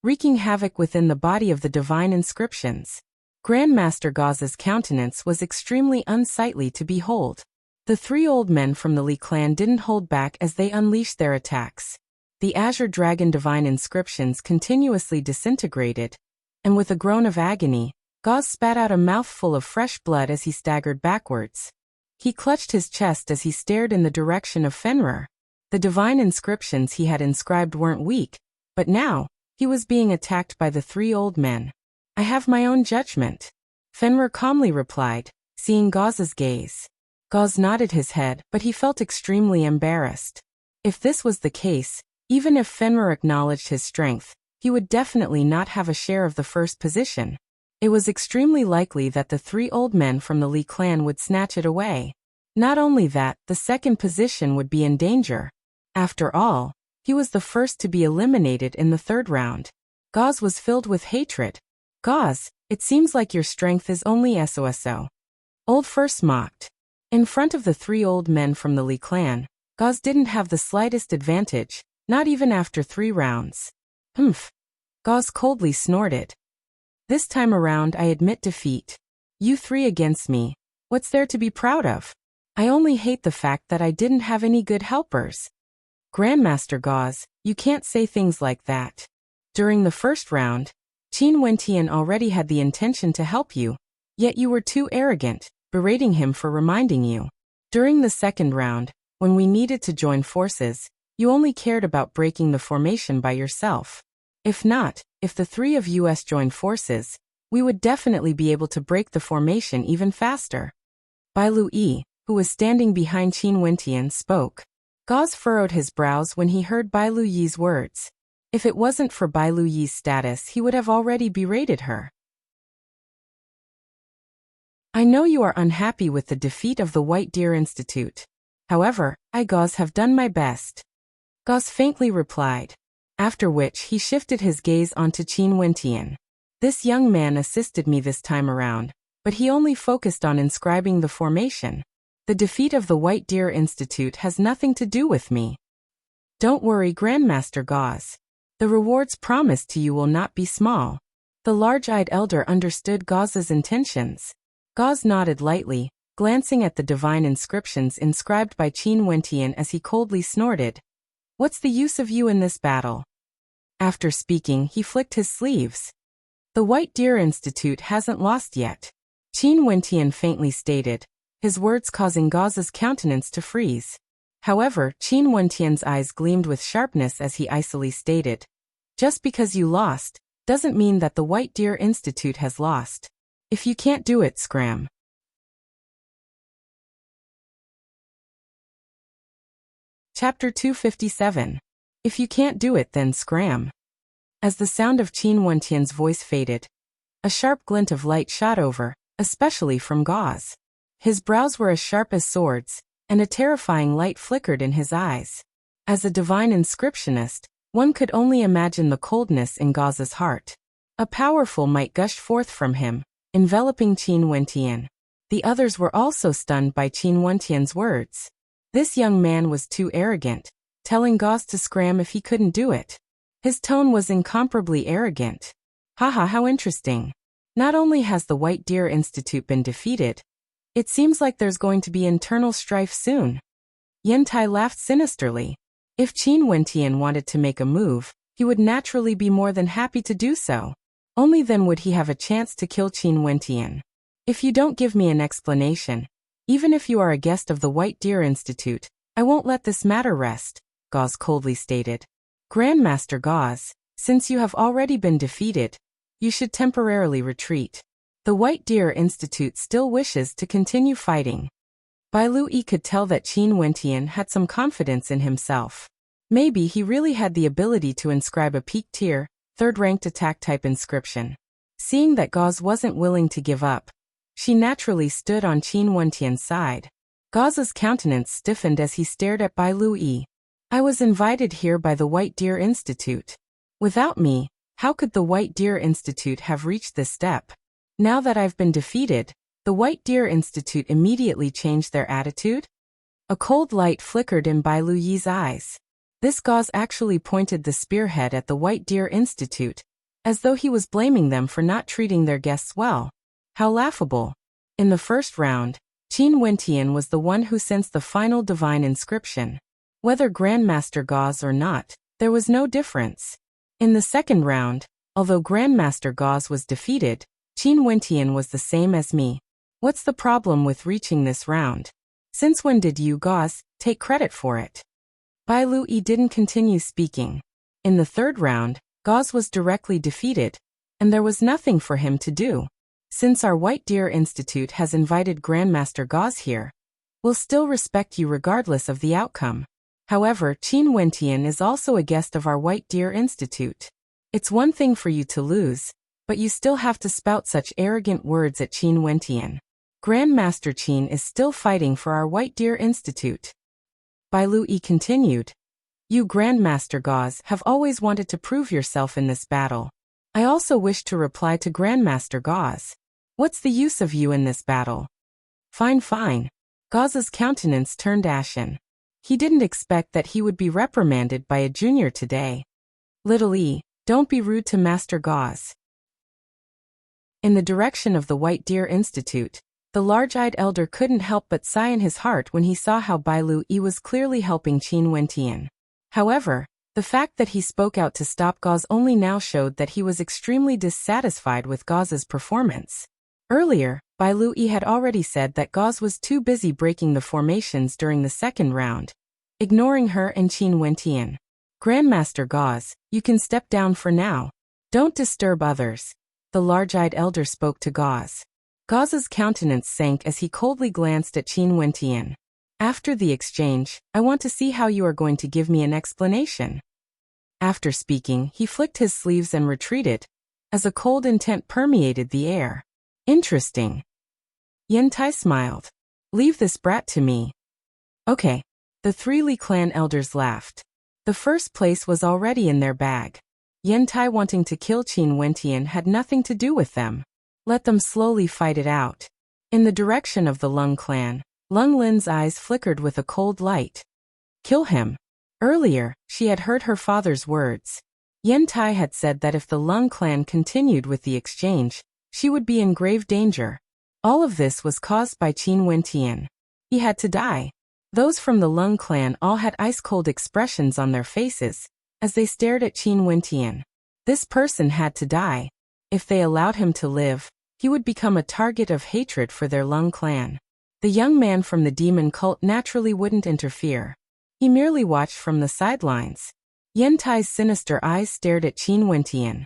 wreaking havoc within the body of the divine inscriptions. Grandmaster Gauze's countenance was extremely unsightly to behold. The three old men from the Li clan didn't hold back as they unleashed their attacks. The azure dragon divine inscriptions continuously disintegrated, and with a groan of agony, Gauze spat out a mouthful of fresh blood as he staggered backwards. He clutched his chest as he stared in the direction of Fenrir. The divine inscriptions he had inscribed weren't weak, but now, he was being attacked by the three old men. "I have my own judgment," Fenrir calmly replied, seeing Gauze's gaze. Gauze nodded his head, but he felt extremely embarrassed. If this was the case, even if Fenrir acknowledged his strength, he would definitely not have a share of the first position. It was extremely likely that the three old men from the Li clan would snatch it away. Not only that, the second position would be in danger. After all, he was the first to be eliminated in the third round. Gauze was filled with hatred. "Gauze, it seems like your strength is only SOSO." Old First mocked. In front of the three old men from the Li clan, Gauze didn't have the slightest advantage, not even after 3 rounds. "Humph." Gauze coldly snorted. "This time around I admit defeat. You three against me. What's there to be proud of? I only hate the fact that I didn't have any good helpers." "Grandmaster Gauze, you can't say things like that. During the first round, Qin Wentian already had the intention to help you, yet you were too arrogant," berating him for reminding you. During the second round, when we needed to join forces, you only cared about breaking the formation by yourself. If the three of us joined forces, we would definitely be able to break the formation even faster. Bai Lui, who was standing behind Qin Wentian, spoke. Gauze furrowed his brows when he heard Bai Luyi's words. If it wasn't for Bai Luyi's status, he would have already berated her. I know you are unhappy with the defeat of the White Deer Institute. However, I, Gauze, have done my best. Gauze faintly replied. After which he shifted his gaze onto Qin Wentian. This young man assisted me this time around, but he only focused on inscribing the formation. The defeat of the White Deer Institute has nothing to do with me. Don't worry, Grandmaster Gauze. The rewards promised to you will not be small. The large-eyed elder understood Gauze's intentions. Gauze nodded lightly, glancing at the divine inscriptions inscribed by Qin Wentian as he coldly snorted. What's the use of you in this battle? After speaking, he flicked his sleeves. The White Deer Institute hasn't lost yet. Qin Wentian faintly stated, his words causing Gauze's countenance to freeze. However, Qin Wentian's eyes gleamed with sharpness as he icily stated, just because you lost, doesn't mean that the White Deer Institute has lost. If you can't do it, scram. Chapter 257. If you can't do it, then scram. As the sound of Qin Wentian's voice faded, a sharp glint of light shot over, especially from Gauze. His brows were as sharp as swords, and a terrifying light flickered in his eyes. As a divine inscriptionist, one could only imagine the coldness in Gauze's heart. A powerful might gushed forth from him, enveloping Qin Wentian. The others were also stunned by Qin Wentian's words. This young man was too arrogant, telling Gauze to scram if he couldn't do it. His tone was incomparably arrogant. Haha, how interesting. Not only has the White Deer Institute been defeated, it seems like there's going to be internal strife soon. Yantai laughed sinisterly. If Qin Wentian wanted to make a move, he would naturally be more than happy to do so. Only then would he have a chance to kill Qin Wentian. If you don't give me an explanation, even if you are a guest of the White Deer Institute, I won't let this matter rest, Gauze coldly stated. Grandmaster Gauze, since you have already been defeated, you should temporarily retreat. The White Deer Institute still wishes to continue fighting. Bai Lui could tell that Qin Wentian had some confidence in himself. Maybe he really had the ability to inscribe a peak-tier, third-ranked attack-type inscription. Seeing that Gauze wasn't willing to give up, she naturally stood on Qin Wentian's side. Gauze's countenance stiffened as he stared at Bai Lui. I was invited here by the White Deer Institute. Without me, how could the White Deer Institute have reached this step? Now that I've been defeated, the White Deer Institute immediately changed their attitude? A cold light flickered in Bai Luyi's eyes. This Gauze actually pointed the spearhead at the White Deer Institute, as though he was blaming them for not treating their guests well. How laughable. In the first round, Qin Wentian was the one who sensed the final divine inscription. Whether Grandmaster Gauze or not, there was no difference. In the second round, although Grandmaster Gauze was defeated, Qin Wentian was the same as me. What's the problem with reaching this round? Since when did you, Gauze, take credit for it? Bai Lui didn't continue speaking. In the third round, Gauze was directly defeated, and there was nothing for him to do. Since our White Deer Institute has invited Grandmaster Gauze here, we'll still respect you regardless of the outcome. However, Qin Wentian is also a guest of our White Deer Institute. It's one thing for you to lose, but you still have to spout such arrogant words at Qin Wentian. Grandmaster Qin is still fighting for our White Deer Institute. Bai Lui continued. You, Grandmaster Gauze, have always wanted to prove yourself in this battle. I also wish to reply to Grandmaster Gauze. What's the use of you in this battle? Fine, fine. Gauze's countenance turned ashen. He didn't expect that he would be reprimanded by a junior today. Little E, don't be rude to Master Gauze. In the direction of the White Deer Institute, the large-eyed elder couldn't help but sigh in his heart when he saw how Bai Lui was clearly helping Qin Wentian. However, the fact that he spoke out to stop Gauze only now showed that he was extremely dissatisfied with Gauze's performance. Earlier, Bai Lui had already said that Gauze was too busy breaking the formations during the second round, ignoring her and Qin Wentian. Grandmaster Gauze, you can step down for now. Don't disturb others. The large-eyed elder spoke to Gauze. Gauze's countenance sank as he coldly glanced at Qin Wentian. After the exchange, I want to see how you are going to give me an explanation. After speaking, he flicked his sleeves and retreated, as a cold intent permeated the air. Interesting. Yantai smiled. Leave this brat to me. Okay. The 3 Li clan elders laughed. The first place was already in their bag. Yantai wanting to kill Qin Wentian had nothing to do with them. Let them slowly fight it out. In the direction of the Lung clan, Lung Lin's eyes flickered with a cold light. Kill him. Earlier, she had heard her father's words. Yantai had said that if the Lung clan continued with the exchange, she would be in grave danger. All of this was caused by Qin Wentian. He had to die. Those from the Lung clan all had ice-cold expressions on their faces, as they stared at Qin Wentian. This person had to die. If they allowed him to live, he would become a target of hatred for their Lung clan. The young man from the demon cult naturally wouldn't interfere. He merely watched from the sidelines. Yentai's sinister eyes stared at Qin Wentian.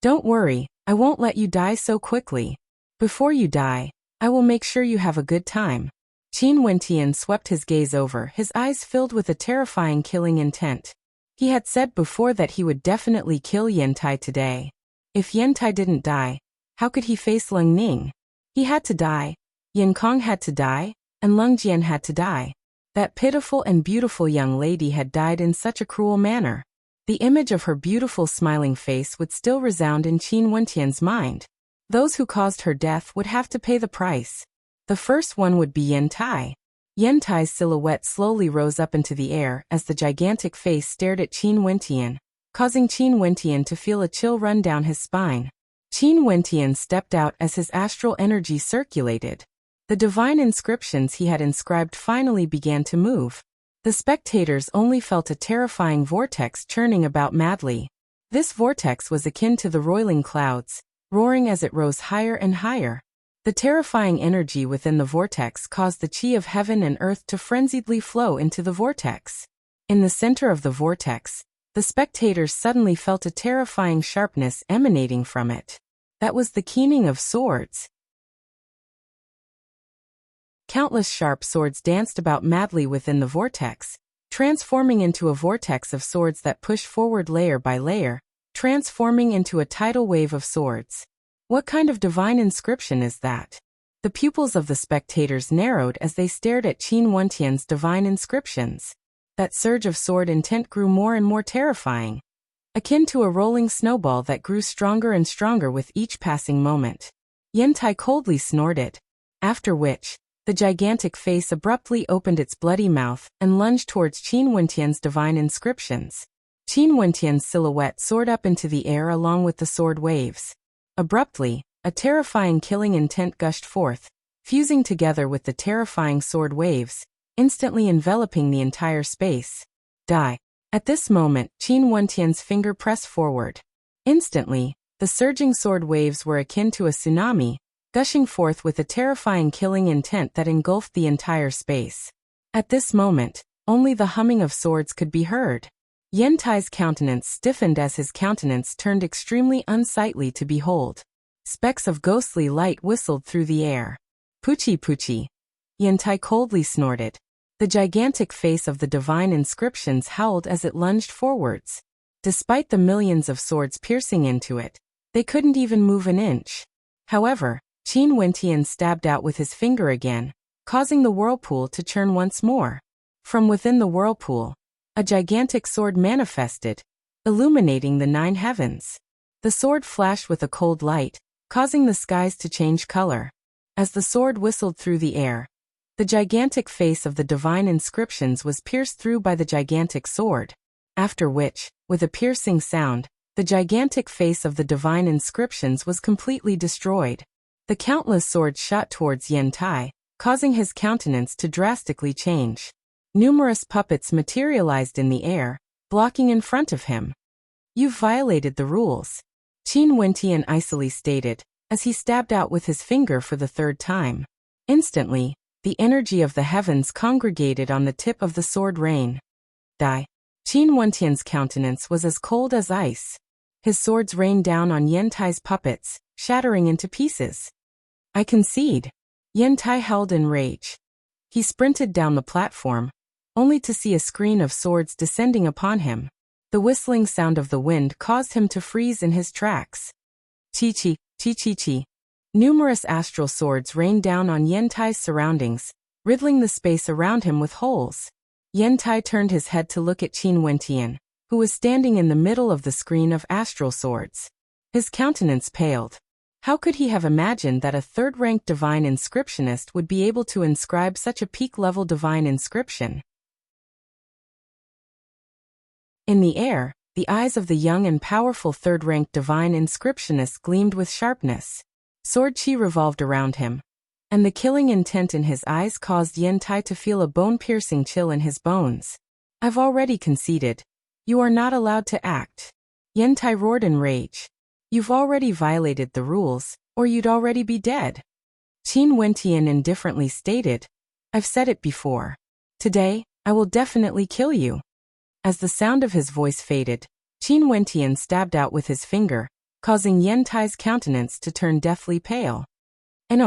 Don't worry, I won't let you die so quickly. Before you die, I will make sure you have a good time. Qin Wentian swept his gaze over, his eyes filled with a terrifying killing intent. He had said before that he would definitely kill Yantai today. If Yantai didn't die, how could he face Lung Ning? He had to die. Yin Kong had to die, and Lung Jian had to die. That pitiful and beautiful young lady had died in such a cruel manner. The image of her beautiful smiling face would still resound in Qin Wentian's mind. Those who caused her death would have to pay the price. The first one would be Yantai. Yentai's silhouette slowly rose up into the air as the gigantic face stared at Qin Wentian, causing Qin Wentian to feel a chill run down his spine. Qin Wentian stepped out as his astral energy circulated. The divine inscriptions he had inscribed finally began to move. The spectators only felt a terrifying vortex churning about madly. This vortex was akin to the roiling clouds, roaring as it rose higher and higher. The terrifying energy within the vortex caused the chi of heaven and earth to frenziedly flow into the vortex. In the center of the vortex, the spectators suddenly felt a terrifying sharpness emanating from it. That was the keening of swords. Countless sharp swords danced about madly within the vortex, transforming into a vortex of swords that pushed forward layer by layer, transforming into a tidal wave of swords. What kind of divine inscription is that? The pupils of the spectators narrowed as they stared at Qin Wentian's divine inscriptions. That surge of sword intent grew more and more terrifying, akin to a rolling snowball that grew stronger and stronger with each passing moment. Yantai coldly snorted, after which, the gigantic face abruptly opened its bloody mouth and lunged towards Qin Wentian's divine inscriptions. Qin Wentian's silhouette soared up into the air along with the sword waves. Abruptly, a terrifying killing intent gushed forth, fusing together with the terrifying sword waves, instantly enveloping the entire space. Die. At this moment, Qin Wentian's finger pressed forward. Instantly, the surging sword waves were akin to a tsunami, gushing forth with a terrifying killing intent that engulfed the entire space. At this moment, only the humming of swords could be heard. Yentai's countenance stiffened as his countenance turned extremely unsightly to behold. Specks of ghostly light whistled through the air. Puchi puchi. Yantai coldly snorted. The gigantic face of the divine inscriptions howled as it lunged forwards. Despite the millions of swords piercing into it, they couldn't even move an inch. However, Qin Wentian stabbed out with his finger again, causing the whirlpool to churn once more. From within the whirlpool, a gigantic sword manifested, illuminating the 9 heavens. The sword flashed with a cold light, causing the skies to change color. As the sword whistled through the air, the gigantic face of the divine inscriptions was pierced through by the gigantic sword. After which, with a piercing sound, the gigantic face of the divine inscriptions was completely destroyed. The countless swords shot towards Yantai, causing his countenance to drastically change. Numerous puppets materialized in the air, blocking in front of him. You've violated the rules. Qin Wentian icily stated, as he stabbed out with his finger for the third time. Instantly, the energy of the heavens congregated on the tip of the sword rain. Die. Qin Wentian's countenance was as cold as ice. His swords rained down on Yentai's puppets, shattering into pieces. I concede. Yentai howled in rage. He sprinted down the platform, only to see a screen of swords descending upon him. The whistling sound of the wind caused him to freeze in his tracks. Chi-chi, chi-chi-chi. Numerous astral swords rained down on Yentai's surroundings, riddling the space around him with holes. Yentai turned his head to look at Qin Wentian, who was standing in the middle of the screen of astral swords. His countenance paled. How could he have imagined that a third-ranked divine inscriptionist would be able to inscribe such a peak-level divine inscription? In the air, the eyes of the young and powerful third-ranked divine inscriptionist gleamed with sharpness. Sword chi revolved around him, and the killing intent in his eyes caused Yentai to feel a bone-piercing chill in his bones. I've already conceded. You are not allowed to act. Yentai roared in rage. You've already violated the rules, or you'd already be dead. Qin Wentian indifferently stated, I've said it before. Today, I will definitely kill you. As the sound of his voice faded, Qin Wentian stabbed out with his finger, causing Yentai's countenance to turn deathly pale. And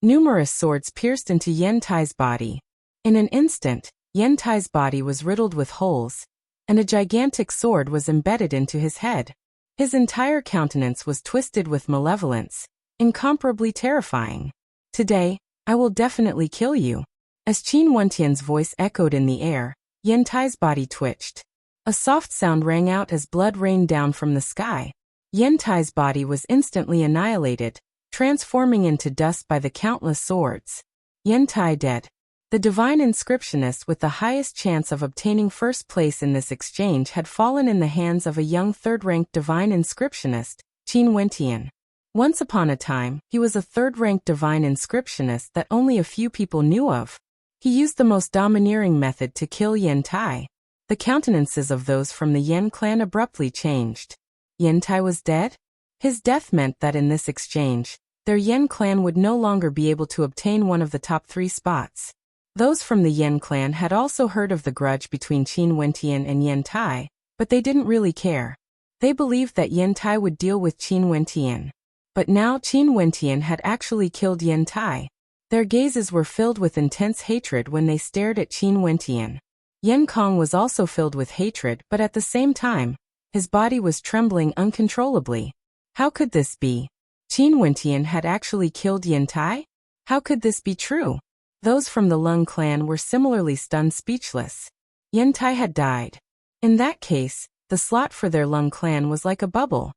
numerous swords pierced into Yentai's body. In an instant, Yentai's body was riddled with holes, and a gigantic sword was embedded into his head. His entire countenance was twisted with malevolence, incomparably terrifying. Today, I will definitely kill you. As Qin Wentian's voice echoed in the air, Yentai's body twitched. A soft sound rang out as blood rained down from the sky. Yentai's body was instantly annihilated, transforming into dust by the countless swords. Yentai dead. The divine inscriptionist with the highest chance of obtaining first place in this exchange had fallen in the hands of a young third-ranked divine inscriptionist, Qin Wentian. Once upon a time, he was a third-ranked divine inscriptionist that only a few people knew of. He used the most domineering method to kill Yentai. The countenances of those from the Yen clan abruptly changed. Yentai was dead? His death meant that in this exchange, their Yen clan would no longer be able to obtain one of the top 3 spots. Those from the Yen clan had also heard of the grudge between Qin Wentian and Yentai, but they didn't really care. They believed that Yentai would deal with Qin Wentian. But now Qin Wentian had actually killed Yentai. Their gazes were filled with intense hatred when they stared at Qin Wentian. Yen Kong was also filled with hatred, but at the same time, his body was trembling uncontrollably. How could this be? Qin Wentian had actually killed Yentai? How could this be true? Those from the Lung clan were similarly stunned speechless. Yentai had died. In that case, the slot for their Lung clan was like a bubble.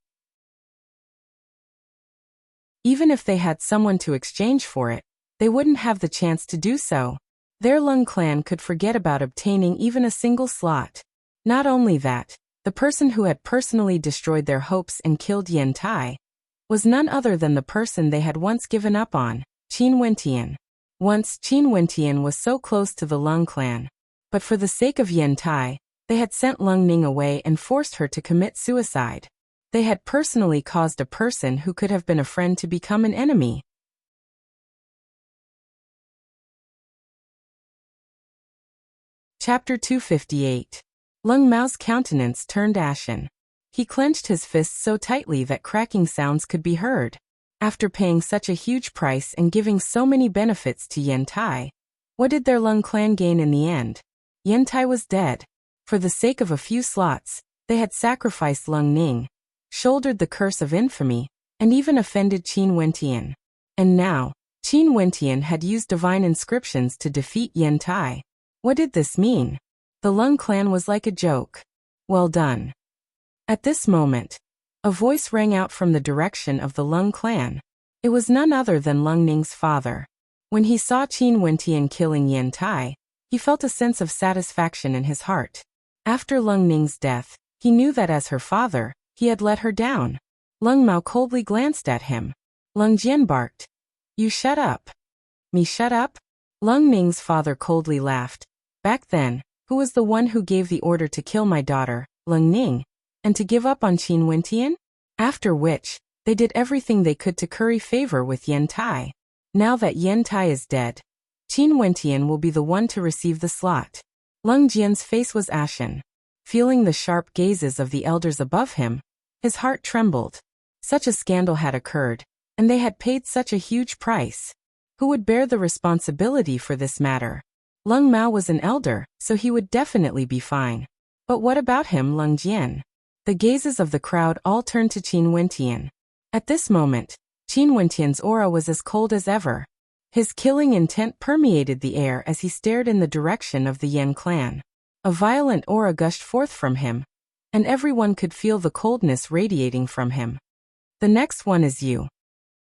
Even if they had someone to exchange for it, they wouldn't have the chance to do so. Their Lung clan could forget about obtaining even a single slot. Not only that, the person who had personally destroyed their hopes and killed Yentai was none other than the person they had once given up on, Qin Wentian. Once Qin Wentian was so close to the Lung clan, but for the sake of Yentai, they had sent Lung Ning away and forced her to commit suicide. They had personally caused a person who could have been a friend to become an enemy. Chapter 258. Lung Mao's countenance turned ashen. He clenched his fists so tightly that cracking sounds could be heard. After paying such a huge price and giving so many benefits to Yentai, what did their Lung clan gain in the end? Yentai was dead. For the sake of a few slots, they had sacrificed Lung Ning, shouldered the curse of infamy, and even offended Qin Wentian. And now, Qin Wentian had used divine inscriptions to defeat Yentai. What did this mean? The Lung clan was like a joke. Well done. At this moment, a voice rang out from the direction of the Lung clan. It was none other than Lung Ning's father. When he saw Qin Wentian killing Yentai, he felt a sense of satisfaction in his heart. After Lung Ning's death, he knew that as her father, he had let her down. Lung Mao coldly glanced at him. Lung Jian barked. You shut up. Me shut up? Lung Ning's father coldly laughed. Back then, Who was the one who gave the order to kill my daughter, Leng Ning, and to give up on Qin Wentian? After which, they did everything they could to curry favor with Yen Tai. Now that Yen Tai is dead, Qin Wentian will be the one to receive the slot. Leng Jian's face was ashen. Feeling the sharp gazes of the elders above him, his heart trembled. Such a scandal had occurred, and they had paid such a huge price. Who would bear the responsibility for this matter? Leng Mao was an elder, so he would definitely be fine. But what about him, Leng Jian? The gazes of the crowd all turned to Qin Wentian. At this moment, Qin Wentian's aura was as cold as ever. His killing intent permeated the air as he stared in the direction of the Yen clan. A violent aura gushed forth from him, and everyone could feel the coldness radiating from him. The next one is you.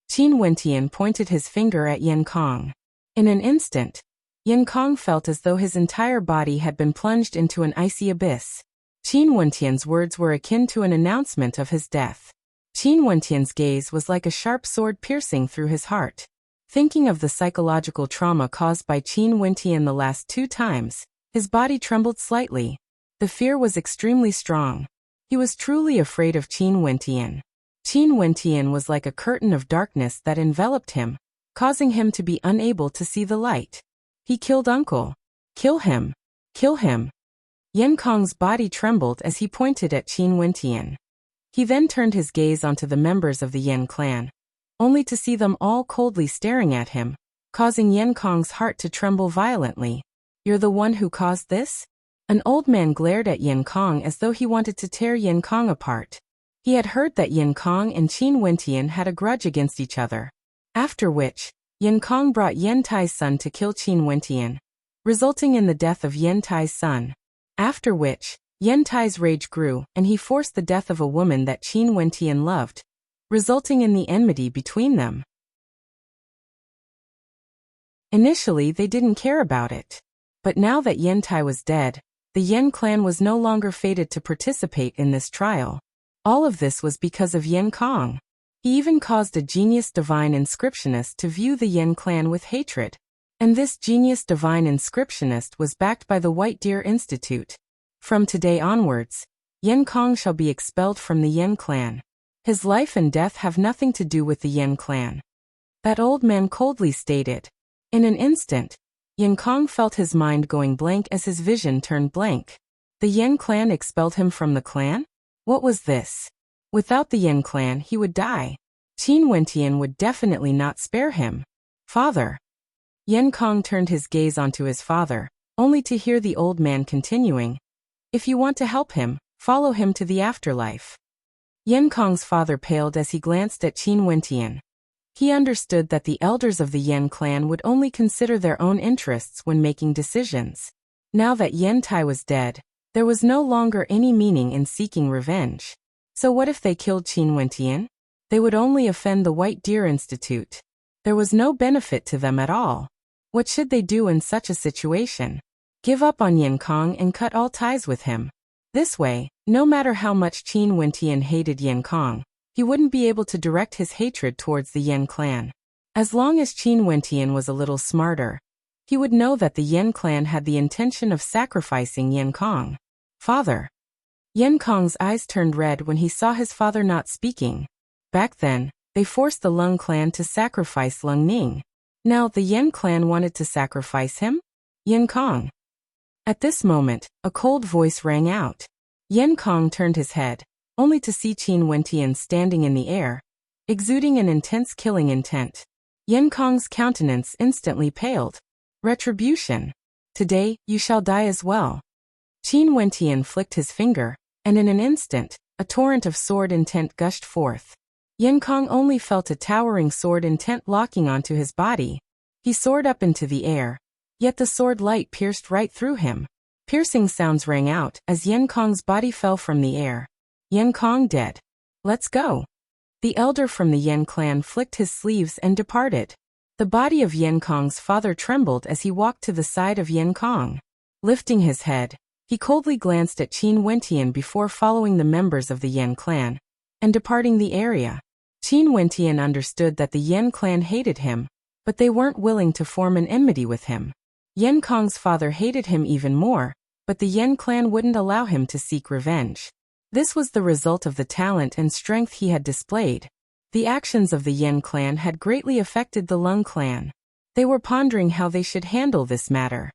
Qin Wentian pointed his finger at Yen Kong. In an instant, Yen Kong felt as though his entire body had been plunged into an icy abyss. Qin Wentian's words were akin to an announcement of his death. Qin Wentian's gaze was like a sharp sword piercing through his heart. Thinking of the psychological trauma caused by Qin Wentian the last 2 times, his body trembled slightly. The fear was extremely strong. He was truly afraid of Qin Wentian. Qin Wentian was like a curtain of darkness that enveloped him, causing him to be unable to see the light. He killed Uncle. Kill him. Kill him. Yen Kong's body trembled as he pointed at Qin Wentian. He then turned his gaze onto the members of the Yen clan, only to see them all coldly staring at him, causing Yen Kong's heart to tremble violently. You're the one who caused this? An old man glared at Yen Kong as though he wanted to tear Yen Kong apart. He had heard that Yen Kong and Qin Wentian had a grudge against each other. After which, Yen Kong brought Yen Tai's son to kill Qin Wentian, resulting in the death of Yen Tai's son. After which, Yen Tai's rage grew and he forced the death of a woman that Qin Wentian loved, resulting in the enmity between them. Initially they didn't care about it. But now that Yen Tai was dead, the Yen clan was no longer fated to participate in this trial. All of this was because of Yen Kong. He even caused a genius divine inscriptionist to view the Yen clan with hatred. And this genius divine inscriptionist was backed by the White Deer Institute. From today onwards, Yen Kong shall be expelled from the Yen clan. His life and death have nothing to do with the Yen clan. That old man coldly stated. In an instant, Yen Kong felt his mind going blank as his vision turned blank. The Yen clan expelled him from the clan? What was this? Without the Yen clan he would die. Qin Wentian would definitely not spare him. Father. Yen Kong turned his gaze onto his father, only to hear the old man continuing. If you want to help him, follow him to the afterlife. Yen Kong's father paled as he glanced at Qin Wentian. He understood that the elders of the Yen clan would only consider their own interests when making decisions. Now that Yen Tai was dead, there was no longer any meaning in seeking revenge. So what if they killed Qin Wentian? They would only offend the White Deer Institute. There was no benefit to them at all. What should they do in such a situation? Give up on Yen Kong and cut all ties with him. This way, no matter how much Qin Wentian hated Yen Kong, he wouldn't be able to direct his hatred towards the Yen clan. As long as Qin Wentian was a little smarter, he would know that the Yen clan had the intention of sacrificing Yen Kong. Father. Yen Kong's eyes turned red when he saw his father not speaking. Back then, they forced the Leng clan to sacrifice Leng Ning. Now the Yen clan wanted to sacrifice him? Yen Kong. At this moment, a cold voice rang out. Yen Kong turned his head, only to see Qin Wentian standing in the air, exuding an intense killing intent. Yen Kong's countenance instantly paled. Retribution. Today, you shall die as well. Qin Wentian flicked his finger, and in an instant, a torrent of sword intent gushed forth. Yen Kong only felt a towering sword intent locking onto his body. He soared up into the air, yet the sword light pierced right through him. Piercing sounds rang out as Yen Kong's body fell from the air. Yen Kong dead. Let's go. The elder from the Yen clan flicked his sleeves and departed. The body of Yen Kong's father trembled as he walked to the side of Yen Kong. Lifting his head, he coldly glanced at Qin Wentian before following the members of the Yen clan and departing the area. Qin Wentian understood that the Yen clan hated him, but they weren't willing to form an enmity with him. Yen Kong's father hated him even more, but the Yen clan wouldn't allow him to seek revenge. This was the result of the talent and strength he had displayed. The actions of the Yen clan had greatly affected the Lung clan. They were pondering how they should handle this matter.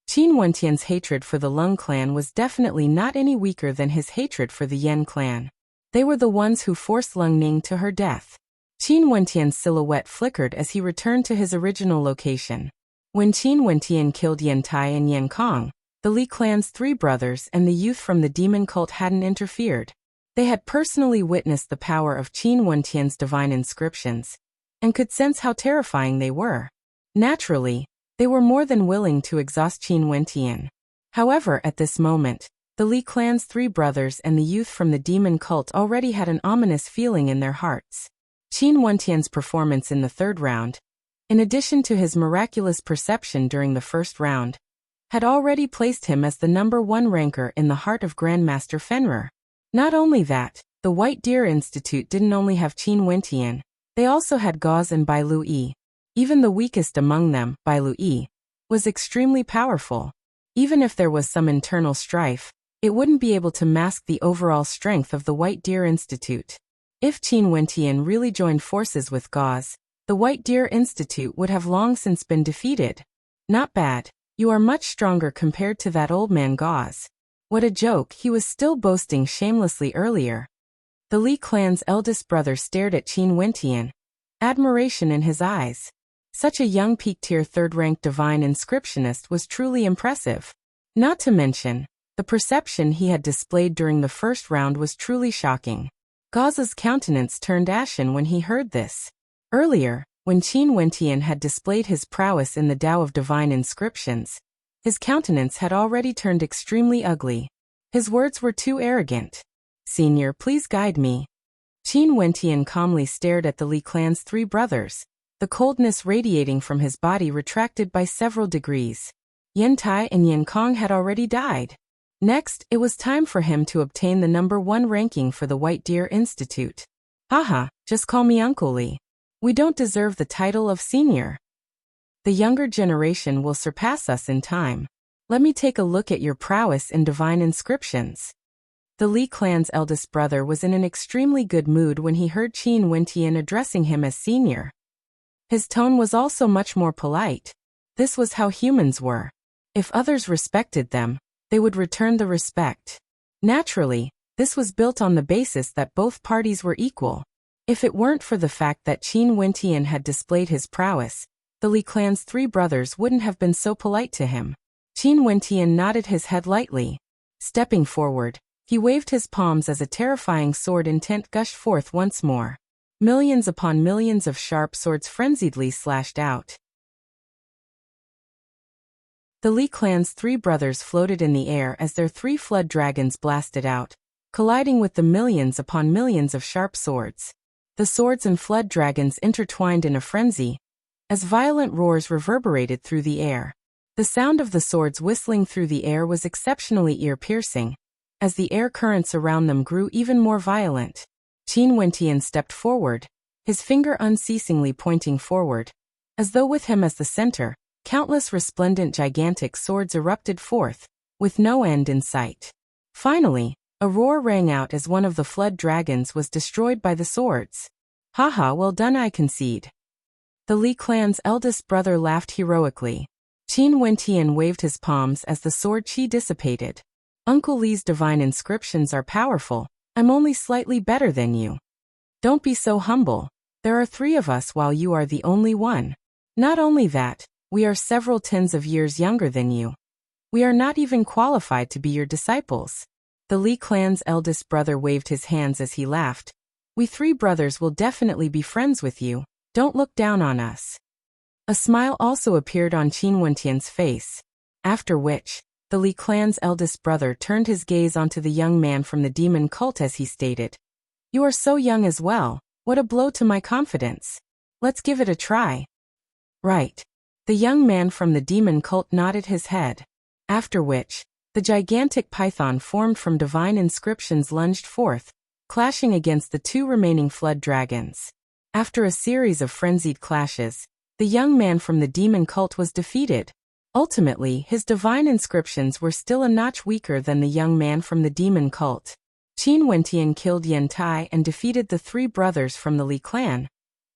Qin Wentian's hatred for the Lung clan was definitely not any weaker than his hatred for the Yen clan. They were the ones who forced Lung Ning to her death. Qin Wentian's silhouette flickered as he returned to his original location. When Qin Wentian killed Yen Tai and Yen Kong, the Li clan's 3 brothers and the youth from the demon cult hadn't interfered. They had personally witnessed the power of Qin Wentian's divine inscriptions, and could sense how terrifying they were. Naturally, they were more than willing to exhaust Qin Wentian. However, at this moment, the Li clan's 3 brothers and the youth from the demon cult already had an ominous feeling in their hearts. Qin Wentian's performance in the 3rd round, in addition to his miraculous perception during the 1st round, had already placed him as the number 1 ranker in the heart of Grandmaster Fenrir. Not only that, the White Deer Institute didn't only have Qin Wentian, they also had Gauze and Bai Lui. Even the weakest among them, Bai Lui, was extremely powerful. Even if there was some internal strife, it wouldn't be able to mask the overall strength of the White Deer Institute. If Qin Wentian really joined forces with Gauze, the White Deer Institute would have long since been defeated. Not bad. You are much stronger compared to that old man Gauze. What a joke, he was still boasting shamelessly earlier. The Li clan's eldest brother stared at Qin Wentian, admiration in his eyes. Such a young peak-tier 3rd-ranked divine inscriptionist was truly impressive. Not to mention, the perception he had displayed during the 1st round was truly shocking. Gauze's countenance turned ashen when he heard this. Earlier, when Qin Wentian had displayed his prowess in the Tao of Divine Inscriptions, his countenance had already turned extremely ugly. His words were too arrogant. "Senior, please guide me." Qin Wentian calmly stared at the Li clan's 3 brothers, the coldness radiating from his body retracted by several degrees. Yen Tai and Yen Kong had already died. Next, it was time for him to obtain the number 1 ranking for the White Deer Institute. Haha, just call me Uncle Li. We don't deserve the title of senior. The younger generation will surpass us in time. Let me take a look at your prowess in divine inscriptions. The Li clan's eldest brother was in an extremely good mood when he heard Qin Wentian addressing him as senior. His tone was also much more polite. This was how humans were. If others respected them, they would return the respect. Naturally, this was built on the basis that both parties were equal. If it weren't for the fact that Qin Wentian had displayed his prowess, the Li clan's 3 brothers wouldn't have been so polite to him. Qin Wentian nodded his head lightly. Stepping forward, he waved his palms as a terrifying sword intent gushed forth once more. Millions upon millions of sharp swords frenziedly slashed out. The Li clan's 3 brothers floated in the air as their 3 flood dragons blasted out, colliding with the millions upon millions of sharp swords. The swords and flood dragons intertwined in a frenzy, as violent roars reverberated through the air. The sound of the swords whistling through the air was exceptionally ear-piercing, as the air currents around them grew even more violent. Qin Wentian stepped forward, his finger unceasingly pointing forward. As though with him as the center, countless resplendent gigantic swords erupted forth, with no end in sight. Finally, a roar rang out as one of the flood dragons was destroyed by the swords. Haha, well done, I concede. The Li clan's eldest brother laughed heroically. Qin Wentian waved his palms as the sword chi dissipated. Uncle Li's divine inscriptions are powerful. I'm only slightly better than you. Don't be so humble. There are 3 of us while you are the only one. Not only that, we are several tens of years younger than you. We are not even qualified to be your disciples. The Li clan's eldest brother waved his hands as he laughed. We 3 brothers will definitely be friends with you. Don't look down on us. A smile also appeared on Qin Wentian's face. After which, the Li clan's eldest brother turned his gaze onto the young man from the demon cult as he stated, "You are so young as well. What a blow to my confidence. Let's give it a try." Right. The young man from the demon cult nodded his head. After which, the gigantic python formed from divine inscriptions lunged forth, clashing against the 2 remaining flood dragons. After a series of frenzied clashes, the young man from the demon cult was defeated. Ultimately, his divine inscriptions were still a notch weaker than the young man from the demon cult. Qin Wentian killed Yen Tai and defeated the three brothers from the Li clan,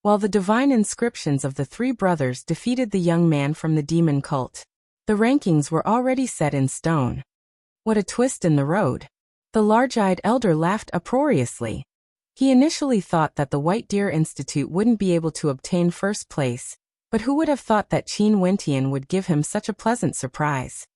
while the divine inscriptions of the three brothers defeated the young man from the demon cult. The rankings were already set in stone. What a twist in the road. The large-eyed elder laughed uproariously. He initially thought that the White Deer Institute wouldn't be able to obtain first place, but who would have thought that Qin Wentian would give him such a pleasant surprise?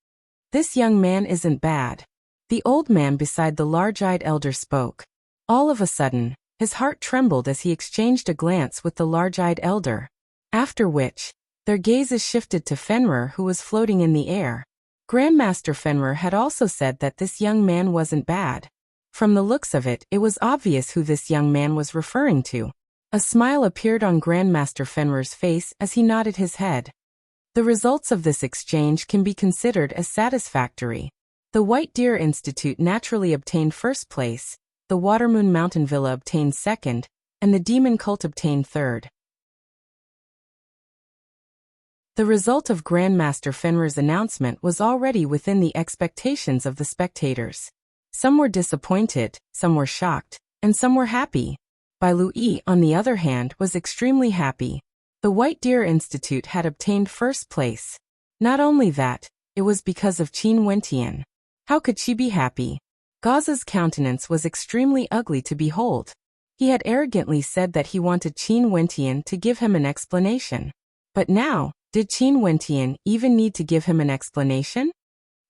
This young man isn't bad. The old man beside the large-eyed elder spoke. All of a sudden, his heart trembled as he exchanged a glance with the large-eyed elder. After which, their gazes shifted to Fenrir, who was floating in the air. Grandmaster Fenrir had also said that this young man wasn't bad. From the looks of it, it was obvious who this young man was referring to. A smile appeared on Grandmaster Fenrir's face as he nodded his head. The results of this exchange can be considered as satisfactory. The White Deer Institute naturally obtained first place, the Watermoon Mountain Villa obtained second, and the Demon Cult obtained third. The result of Grandmaster Fenrir's announcement was already within the expectations of the spectators. Some were disappointed, some were shocked, and some were happy. Bai Lui, on the other hand, was extremely happy. The White Deer Institute had obtained first place. Not only that, it was because of Qin Wentian. How could she be happy? Gauze's countenance was extremely ugly to behold. He had arrogantly said that he wanted Qin Wentian to give him an explanation. But now, did Qin Wentian even need to give him an explanation?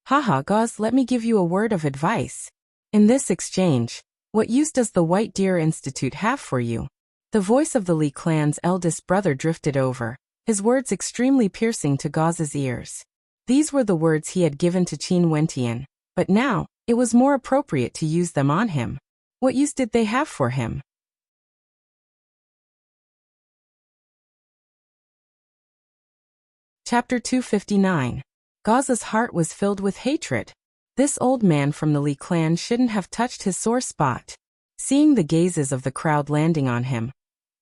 Haha, Gauze, let me give you a word of advice. In this exchange, what use does the White Deer Institute have for you? The voice of the Li clan's eldest brother drifted over, his words extremely piercing to Gauze's ears. These were the words he had given to Qin Wentian, but now, it was more appropriate to use them on him. What use did they have for him? Chapter 259. Gauze's heart was filled with hatred. This old man from the Li clan shouldn't have touched his sore spot. Seeing the gazes of the crowd landing on him,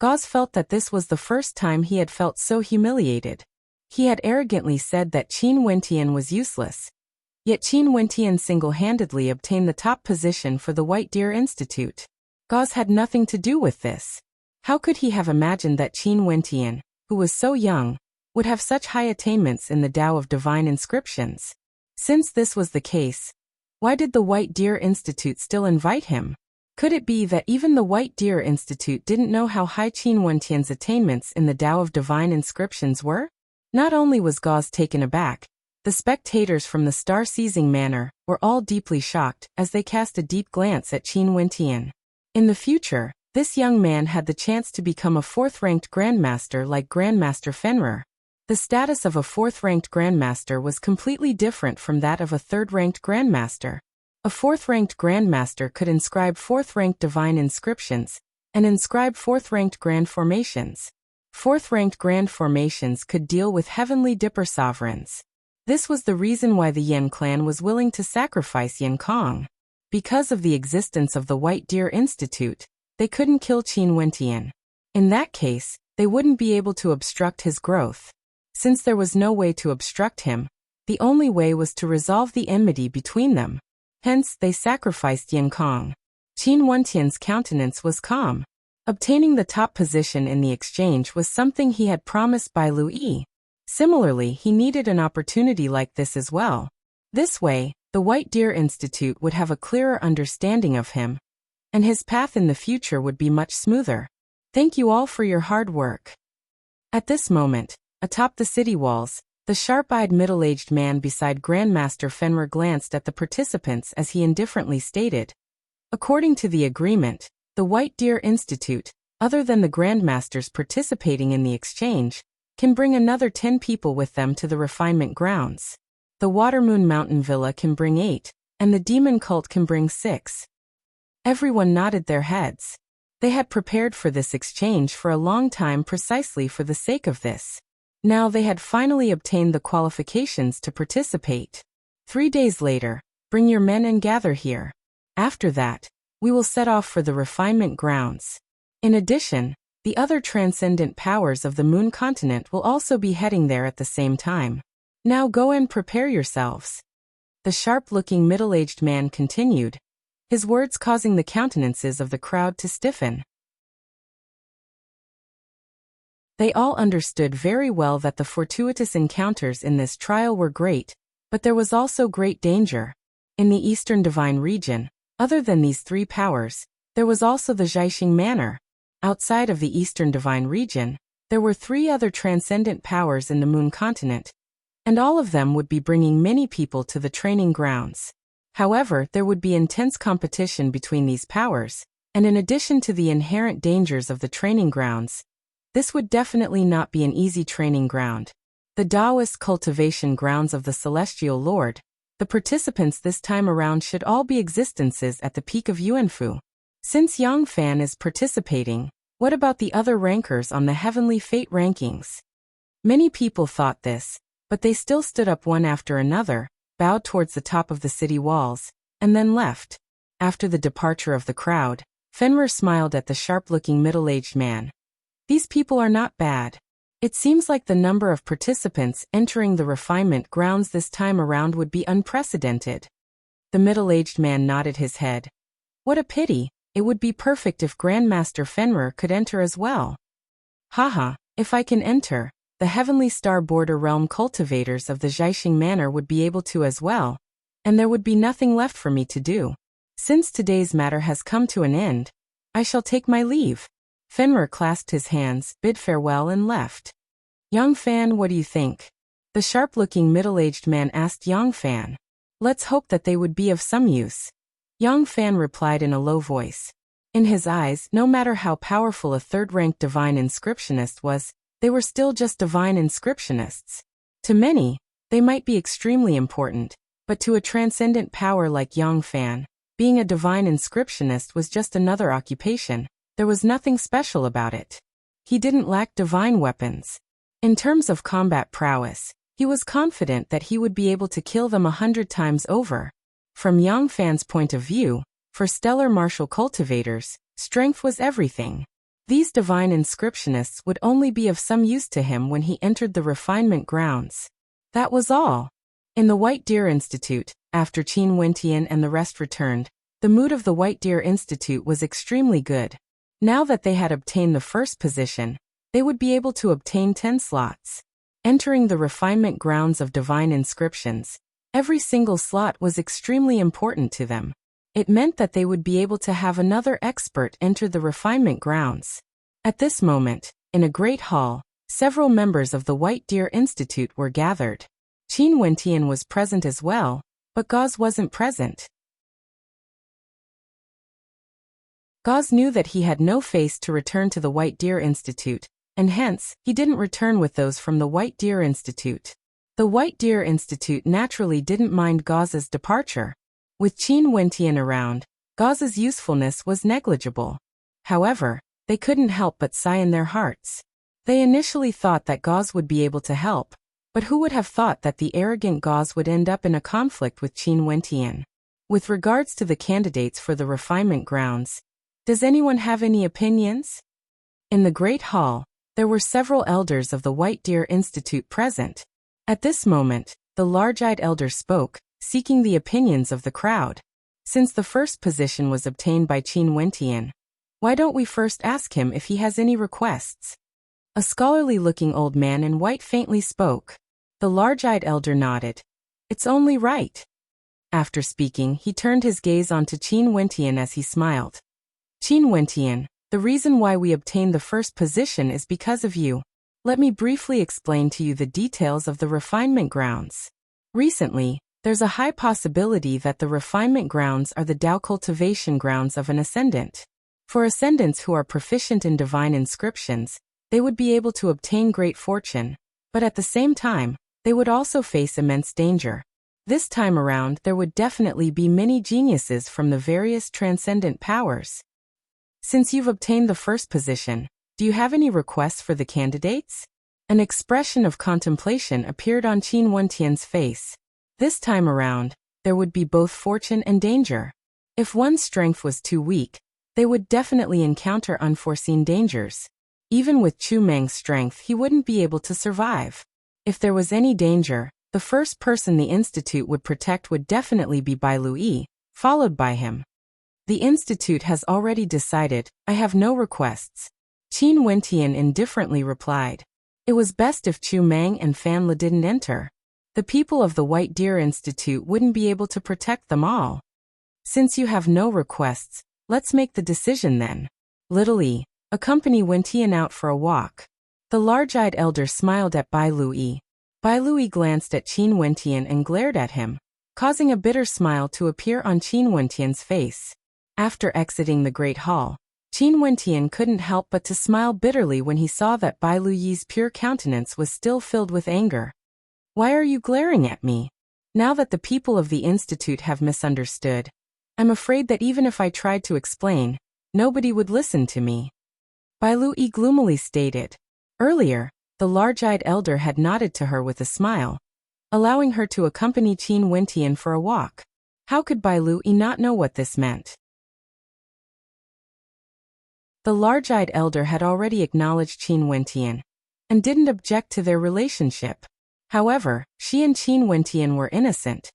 Gauze felt that this was the first time he had felt so humiliated. He had arrogantly said that Qin Wentian was useless. Yet Qin Wentian single-handedly obtained the top position for the White Deer Institute. Gauze had nothing to do with this. How could he have imagined that Qin Wentian, who was so young, would have such high attainments in the Tao of Divine Inscriptions? Since this was the case, why did the White Deer Institute still invite him? Could it be that even the White Deer Institute didn't know how high Qin Wentian's attainments in the Tao of Divine Inscriptions were? Not only was Gauze taken aback, the spectators from the Star-Seizing Manor were all deeply shocked as they cast a deep glance at Qin Wentian. In the future, this young man had the chance to become a fourth-ranked Grandmaster like Grandmaster Fenrir. The status of a fourth-ranked Grandmaster was completely different from that of a third-ranked Grandmaster. A fourth-ranked Grandmaster could inscribe fourth-ranked divine inscriptions and inscribe fourth-ranked grand formations. Fourth-ranked grand formations could deal with heavenly dipper sovereigns. This was the reason why the Yen clan was willing to sacrifice Yen Kong. Because of the existence of the White Deer Institute, they couldn't kill Qin Wentian. In that case, they wouldn't be able to obstruct his growth. Since there was no way to obstruct him, the only way was to resolve the enmity between them. Hence, they sacrificed Yen Kong. Qin Wentian's countenance was calm. Obtaining the top position in the exchange was something he had promised Bai Lui. Similarly, he needed an opportunity like this as well. This way, the White Deer Institute would have a clearer understanding of him, and his path in the future would be much smoother. Thank you all for your hard work. At this moment, atop the city walls, the sharp-eyed middle-aged man beside Grandmaster Fenrir glanced at the participants as he indifferently stated. According to the agreement, the White Deer Institute, other than the Grandmasters participating in the exchange, can bring another 10 people with them to the refinement grounds. The Watermoon Mountain Villa can bring 8, and the Demon Cult can bring 6. Everyone nodded their heads. They had prepared for this exchange for a long time precisely for the sake of this. Now they had finally obtained the qualifications to participate. 3 days later, bring your men and gather here. After that, we will set off for the refinement grounds. In addition, the other transcendent powers of the Moon continent will also be heading there at the same time. Now go and prepare yourselves. The sharp-looking middle-aged man continued, his words causing the countenances of the crowd to stiffen. They all understood very well that the fortuitous encounters in this trial were great, but there was also great danger. In the Eastern Divine Region, other than these three powers, there was also the Zhaixing Manor. Outside of the Eastern Divine Region, there were three other transcendent powers in the Moon Continent, and all of them would be bringing many people to the training grounds. However, there would be intense competition between these powers, and in addition to the inherent dangers of the training grounds, this would definitely not be an easy training ground. The Taoist cultivation grounds of the Celestial Lord, the participants this time around should all be existences at the peak of Yuanfu. Since Yang Fan is participating, what about the other rankers on the Heavenly Fate rankings? Many people thought this, but they still stood up one after another, bowed towards the top of the city walls, and then left. After the departure of the crowd, Fenrir smiled at the sharp-looking middle-aged man. These people are not bad. It seems like the number of participants entering the refinement grounds this time around would be unprecedented. The middle-aged man nodded his head. What a pity, it would be perfect if Grandmaster Fenrir could enter as well. Haha, if I can enter, the Heavenly Star Border Realm cultivators of the Zhaixing Manor would be able to as well, and there would be nothing left for me to do. Since today's matter has come to an end, I shall take my leave. Fenrir clasped his hands, bid farewell and left. Yang Fan, what do you think? The sharp-looking middle-aged man asked Yang Fan. Let's hope that they would be of some use. Yang Fan replied in a low voice. In his eyes, no matter how powerful a third-ranked divine inscriptionist was, they were still just divine inscriptionists. To many, they might be extremely important, but to a transcendent power like Yang Fan, being a divine inscriptionist was just another occupation. There was nothing special about it. He didn't lack divine weapons. In terms of combat prowess, he was confident that he would be able to kill them 100 times over. From Yang Fan's point of view, for stellar martial cultivators, strength was everything. These divine inscriptionists would only be of some use to him when he entered the refinement grounds. That was all. In the White Deer Institute, after Qin Wentian and the rest returned, the mood of the White Deer Institute was extremely good. Now that they had obtained the first position, they would be able to obtain 10 slots. Entering the refinement grounds of divine inscriptions, every single slot was extremely important to them. It meant that they would be able to have another expert enter the refinement grounds. At this moment, in a great hall, several members of the White Deer Institute were gathered. Qin Wentian was present as well, but Gauze wasn't present. Gauze knew that he had no face to return to the White Deer Institute, and hence, he didn't return with those from the White Deer Institute. The White Deer Institute naturally didn't mind Gauze's departure. With Qin Wentian around, Gauze's usefulness was negligible. However, they couldn't help but sigh in their hearts. They initially thought that Gauze would be able to help, but who would have thought that the arrogant Gauze would end up in a conflict with Qin Wentian? With regards to the candidates for the refinement grounds, does anyone have any opinions? In the Great Hall, there were several elders of the White Deer Institute present. At this moment, the large-eyed elder spoke, seeking the opinions of the crowd. Since the first position was obtained by Qin Wentian, why don't we first ask him if he has any requests? A scholarly-looking old man in white faintly spoke. The large-eyed elder nodded. It's only right. After speaking, he turned his gaze onto Qin Wentian as he smiled. Qin Wentian, the reason why we obtained the first position is because of you. Let me briefly explain to you the details of the refinement grounds. Recently, there's a high possibility that the refinement grounds are the Tao cultivation grounds of an ascendant. For ascendants who are proficient in divine inscriptions, they would be able to obtain great fortune, but at the same time, they would also face immense danger. This time around, there would definitely be many geniuses from the various transcendent powers. Since you've obtained the first position, do you have any requests for the candidates? An expression of contemplation appeared on Qin Wentian's face. This time around, there would be both fortune and danger. If one's strength was too weak, they would definitely encounter unforeseen dangers. Even with Chu Meng's strength, he wouldn't be able to survive. If there was any danger, the first person the institute would protect would definitely be Bai Lui, followed by him. The institute has already decided, I have no requests. Qin Wentian indifferently replied. It was best if Chu Mang and Fan Le didn't enter. The people of the White Deer Institute wouldn't be able to protect them all. Since you have no requests, let's make the decision then. Little E, accompany Wentian out for a walk. The large-eyed elder smiled at Bai Lui. Bai Lui glanced at Qin Wentian and glared at him, causing a bitter smile to appear on Qin Wentian's face. After exiting the Great Hall, Qin Wentian couldn't help but to smile bitterly when he saw that Bai Lui's pure countenance was still filled with anger. Why are you glaring at me? Now that the people of the institute have misunderstood, I'm afraid that even if I tried to explain, nobody would listen to me. Bai Lui gloomily stated. Earlier, the large-eyed elder had nodded to her with a smile, allowing her to accompany Qin Wentian for a walk. How could Bai Lui not know what this meant? The large-eyed elder had already acknowledged Qin Wentian, and didn't object to their relationship. However, she and Qin Wentian were innocent,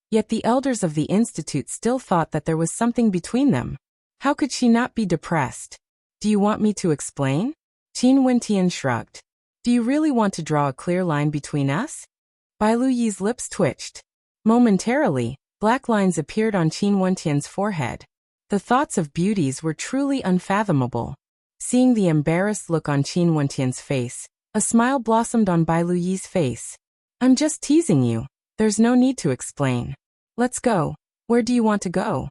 yet the elders of the institute still thought that there was something between them. How could she not be depressed? Do you want me to explain? Qin Wentian shrugged. Do you really want to draw a clear line between us? Bai Lui's lips twitched. Momentarily, black lines appeared on Qin Wentian's forehead. The thoughts of beauties were truly unfathomable. Seeing the embarrassed look on Qin Wentian's face, a smile blossomed on Bai Lui's face. I'm just teasing you. There's no need to explain. Let's go. Where do you want to go?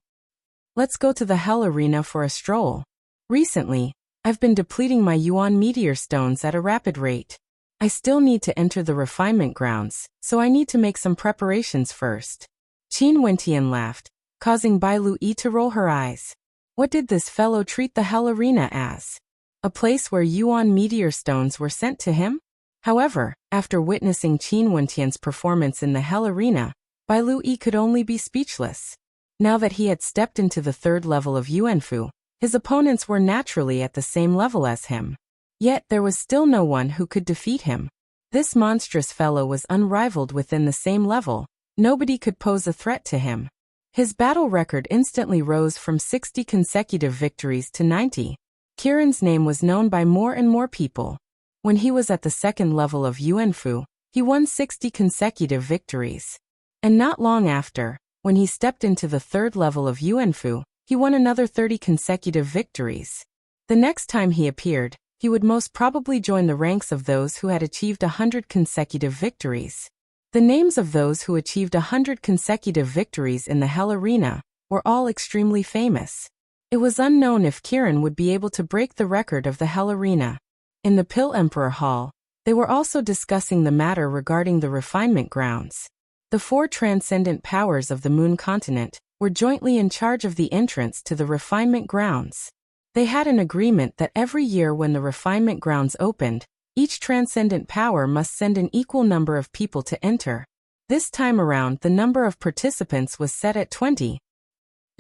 Let's go to the Hell Arena for a stroll. Recently, I've been depleting my Yuan meteor stones at a rapid rate. I still need to enter the refinement grounds, so I need to make some preparations first. Qin Wentian laughed, causing Bai Lui to roll her eyes. What did this fellow treat the Hell Arena as? A place where Yuan meteor stones were sent to him? However, after witnessing Qin Wentian's performance in the Hell Arena, Bai Lui could only be speechless. Now that he had stepped into the third level of Yuanfu, his opponents were naturally at the same level as him. Yet there was still no one who could defeat him. This monstrous fellow was unrivaled within the same level. Nobody could pose a threat to him. His battle record instantly rose from 60 consecutive victories to 90. Kiran's name was known by more and more people. When he was at the second level of Yuanfu, he won 60 consecutive victories. And not long after, when he stepped into the third level of Yuanfu, he won another 30 consecutive victories. The next time he appeared, he would most probably join the ranks of those who had achieved 100 consecutive victories. The names of those who achieved 100 consecutive victories in the Hell Arena were all extremely famous. It was unknown if Kiran would be able to break the record of the Hell Arena. In the Pill Emperor Hall, they were also discussing the matter regarding the refinement grounds. The 4 transcendent powers of the Moon Continent were jointly in charge of the entrance to the refinement grounds. They had an agreement that every year when the refinement grounds opened, each transcendent power must send an equal number of people to enter. This time around, the number of participants was set at 20.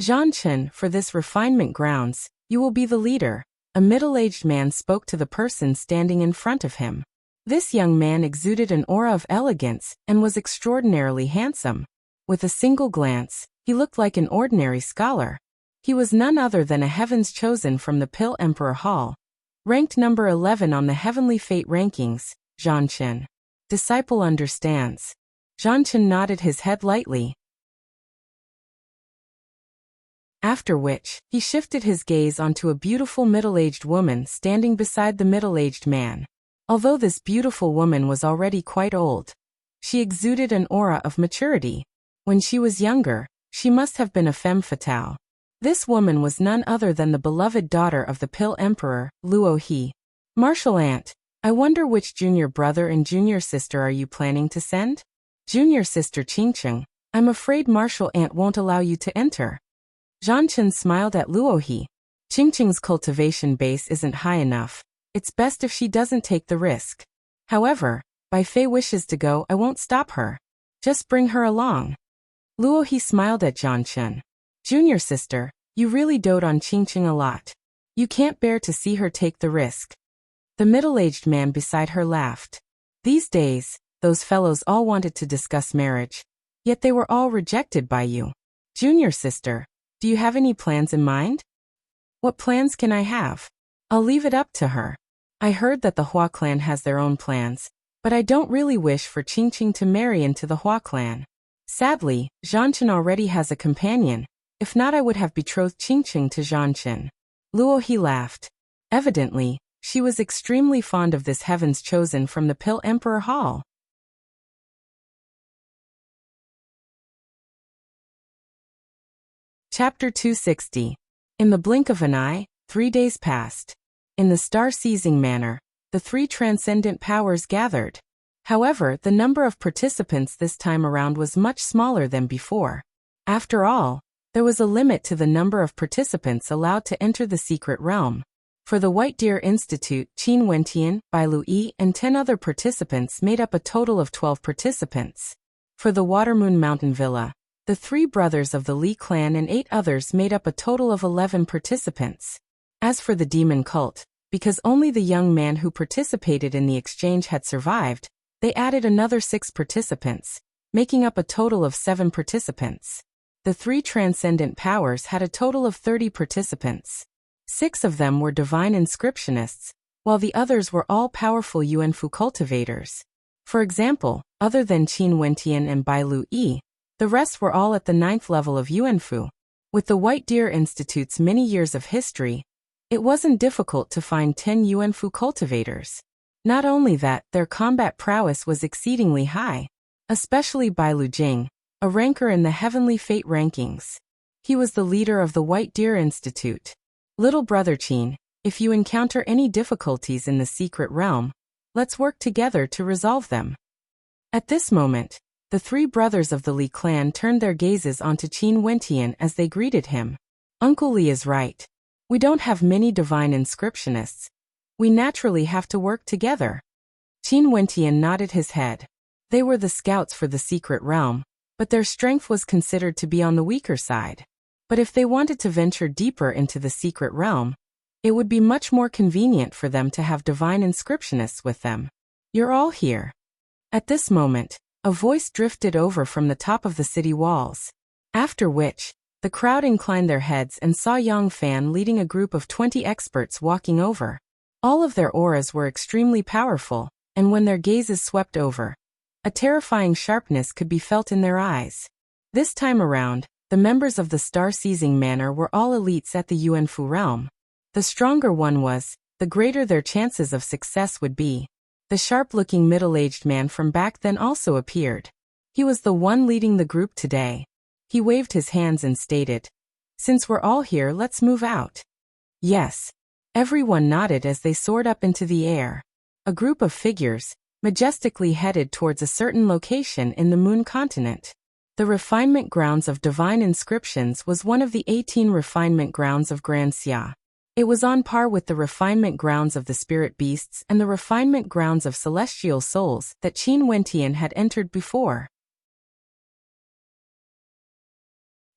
Zhan Chen, for this refinement grounds, you will be the leader. A middle-aged man spoke to the person standing in front of him. This young man exuded an aura of elegance and was extraordinarily handsome. With a single glance, he looked like an ordinary scholar. He was none other than a Heaven's Chosen from the Pill Emperor Hall. Ranked number 11 on the Heavenly Fate rankings, Zhan Chen. Disciple understands. Zhan Chen nodded his head lightly. After which, he shifted his gaze onto a beautiful middle-aged woman standing beside the middle-aged man. Although this beautiful woman was already quite old, she exuded an aura of maturity. When she was younger, she must have been a femme fatale. This woman was none other than the beloved daughter of the Pill Emperor, Luo He. Martial Aunt, I wonder which junior brother and junior sister are you planning to send? Junior sister Qingqing, I'm afraid Martial Aunt won't allow you to enter. Zhan Chen smiled at Luo He. Qingqing's cultivation base isn't high enough. It's best if she doesn't take the risk. However, Bai Fei wishes to go, I won't stop her. Just bring her along. Luo He smiled at Zhan Chen. Junior sister, you really dote on Qingqing a lot. You can't bear to see her take the risk. The middle-aged man beside her laughed. These days, those fellows all wanted to discuss marriage. Yet they were all rejected by you. Junior sister, do you have any plans in mind? What plans can I have? I'll leave it up to her. I heard that the Hua clan has their own plans, but I don't really wish for Qingqing to marry into the Hua clan. Sadly, Zhangchen already has a companion. If not, I would have betrothed Qingqing to Zhangchen. Luohe laughed. Evidently, she was extremely fond of this heaven's chosen from the Pill Emperor Hall. Chapter 260. In the blink of an eye, 3 days passed. In the star-seizing manner, the 3 transcendent powers gathered. However, the number of participants this time around was much smaller than before. After all, there was a limit to the number of participants allowed to enter the secret realm. For the White Deer Institute, Qin Wentian, Bai Luyi, and 10 other participants made up a total of 12 participants. For the Watermoon Mountain Villa, the 3 brothers of the Li clan and 8 others made up a total of 11 participants. As for the demon cult, because only the young man who participated in the exchange had survived, they added another 6 participants, making up a total of 7 participants. The 3 transcendent powers had a total of 30 participants. 6 of them were divine inscriptionists, while the others were all powerful Yuanfu cultivators. For example, other than Qin Wentian and Bai Luyi, the rest were all at the 9th level of Yuanfu. With the White Deer Institute's many years of history, it wasn't difficult to find 10 Yuanfu cultivators. Not only that, their combat prowess was exceedingly high, especially Bai Lujing, a ranker in the Heavenly Fate rankings. He was the leader of the White Deer Institute. Little brother Qin, if you encounter any difficulties in the secret realm, let's work together to resolve them. At this moment, the 3 brothers of the Li clan turned their gazes onto Qin Wentian as they greeted him. Uncle Li is right. We don't have many divine inscriptionists. We naturally have to work together. Qin Wentian nodded his head. They were the scouts for the secret realm, but their strength was considered to be on the weaker side. But if they wanted to venture deeper into the secret realm, it would be much more convenient for them to have divine inscriptionists with them. You're all here. At this moment, a voice drifted over from the top of the city walls. After which, the crowd inclined their heads and saw Yang Fan leading a group of 20 experts walking over. All of their auras were extremely powerful, and when their gazes swept over, a terrifying sharpness could be felt in their eyes. This time around, the members of the star-seizing manor were all elites at the Yuanfu realm. The stronger one was, the greater their chances of success would be. The sharp-looking middle-aged man from back then also appeared. He was the one leading the group today. He waved his hands and stated, "Since we're all here, let's move out." Yes. Everyone nodded as they soared up into the air. A group of figures, majestically headed towards a certain location in the Moon continent. The refinement grounds of divine inscriptions was one of the 18 refinement grounds of Grand Xia. It was on par with the refinement grounds of the spirit beasts and the refinement grounds of celestial souls that Qin Wentian had entered before.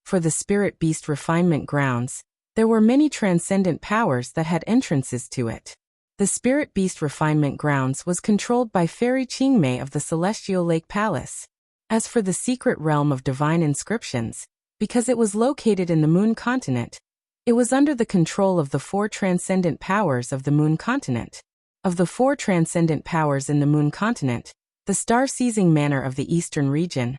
For the spirit beast refinement grounds, there were many transcendent powers that had entrances to it. The spirit beast refinement grounds was controlled by Fairy Qingmei of the Celestial Lake Palace. As for the secret realm of divine inscriptions, because it was located in the Moon continent, it was under the control of the 4 transcendent powers of the Moon continent. Of the 4 transcendent powers in the Moon continent, the star-seizing manor of the eastern region,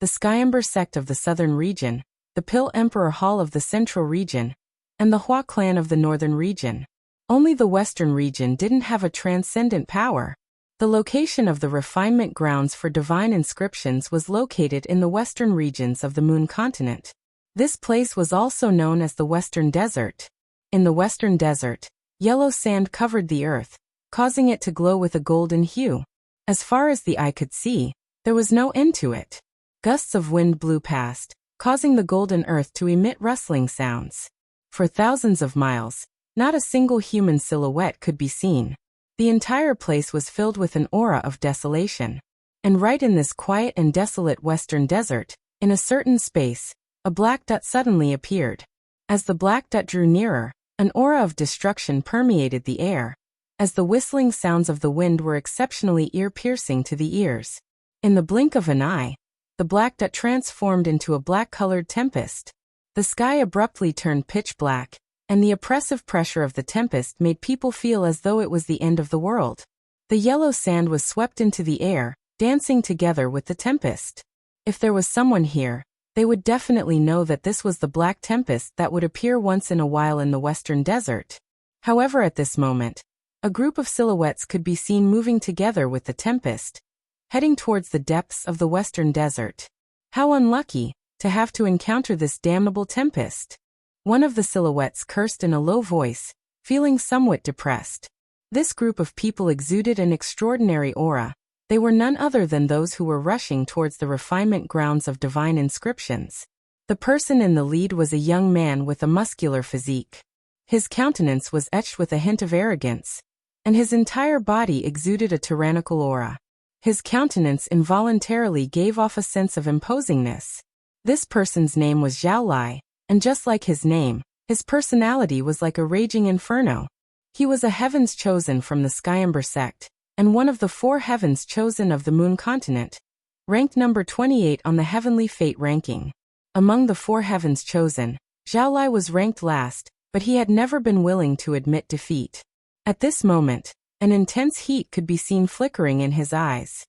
the Skyember sect of the southern region, the Pill Emperor Hall of the central region, and the Hua clan of the northern region. Only the western region didn't have a transcendent power. The location of the refinement grounds for divine inscriptions was located in the western regions of the Moon continent. This place was also known as the Western Desert. In the Western Desert, yellow sand covered the earth, causing it to glow with a golden hue. As far as the eye could see, there was no end to it. Gusts of wind blew past, causing the golden earth to emit rustling sounds. For thousands of miles, not a single human silhouette could be seen. The entire place was filled with an aura of desolation. And right in this quiet and desolate western desert, in a certain space, a black dot suddenly appeared. As the black dot drew nearer, an aura of destruction permeated the air. As the whistling sounds of the wind were exceptionally ear-piercing to the ears, In the blink of an eye, the black dot transformed into a black-colored tempest. The sky abruptly turned pitch black, and the oppressive pressure of the tempest made people feel as though it was the end of the world. The yellow sand was swept into the air, dancing together with the tempest. If there was someone here, they would definitely know that this was the black tempest that would appear once in a while in the western desert. However, at this moment, a group of silhouettes could be seen moving together with the tempest, heading towards the depths of the western desert. How unlucky to have to encounter this damnable tempest. One of the silhouettes cursed in a low voice, feeling somewhat depressed. This group of people exuded an extraordinary aura. They were none other than those who were rushing towards the refinement grounds of divine inscriptions. The person in the lead was a young man with a muscular physique. His countenance was etched with a hint of arrogance, and his entire body exuded a tyrannical aura. His countenance involuntarily gave off a sense of imposingness. This person's name was Zhao Lai, and just like his name, his personality was like a raging inferno. He was a heavens chosen from the Skyember sect, and one of the 4 heavens chosen of the Moon continent, ranked number 28 on the heavenly fate ranking. Among the 4 heavens chosen, Zhao Lai was ranked last, but he had never been willing to admit defeat. At this moment, an intense heat could be seen flickering in his eyes.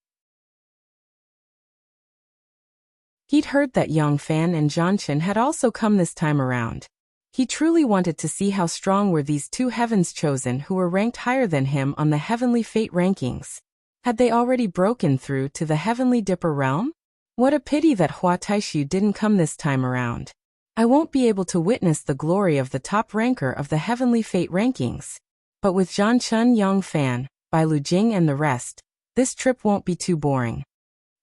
He'd heard that Yang Fan and Zhanchen had also come this time around. He truly wanted to see how strong were these 2 heavens chosen who were ranked higher than him on the heavenly fate rankings. Had they already broken through to the heavenly dipper realm? What a pity that Hua Taishu didn't come this time around. I won't be able to witness the glory of the top ranker of the heavenly fate rankings. But with Zhanchen, Yang Fan, Bai Lu Jing and the rest, this trip won't be too boring.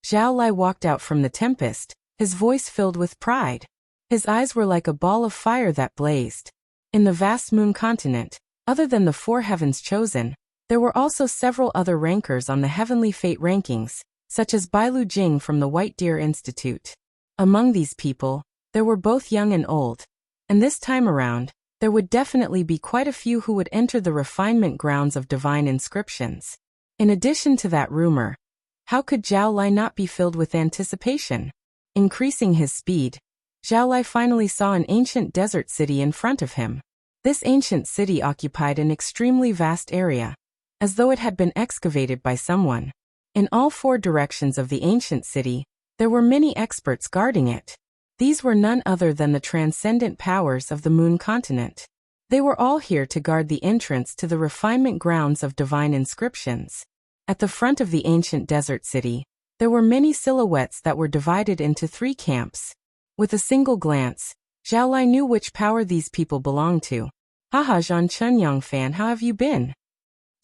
Zhao Lai walked out from the tempest, his voice filled with pride. His eyes were like a ball of fire that blazed. In the vast Moon continent, other than the 4 heavens chosen, there were also several other rankers on the heavenly fate rankings, such as Bai Lu Jing from the White Deer Institute. Among these people, there were both young and old, and this time around, there would definitely be quite a few who would enter the refinement grounds of divine inscriptions. In addition to that rumor, how could Zhao Lai not be filled with anticipation? Increasing his speed, Zhao Lai finally saw an ancient desert city in front of him. This ancient city occupied an extremely vast area, as though it had been excavated by someone. In all 4 directions of the ancient city, there were many experts guarding it. These were none other than the transcendent powers of the Moon continent. They were all here to guard the entrance to the refinement grounds of divine inscriptions. At the front of the ancient desert city, there were many silhouettes that were divided into 3 camps. With a single glance, Zhao Lai knew which power these people belonged to. Haha, Zhanchen, Yang Fan, how have you been?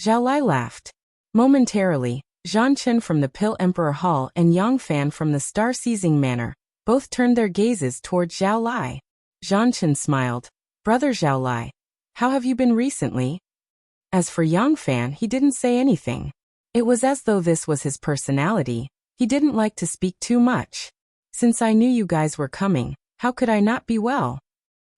Zhao Lai laughed. Momentarily, Zhanchen from the Pill Emperor Hall and Yang Fan from the Star-Seizing Manor both turned their gazes toward Zhao Lai. Zhanchen smiled. Brother Zhao Lai, how have you been recently? As for Yang Fan, he didn't say anything. It was as though this was his personality. He didn't like to speak too much. Since I knew you guys were coming, how could I not be well?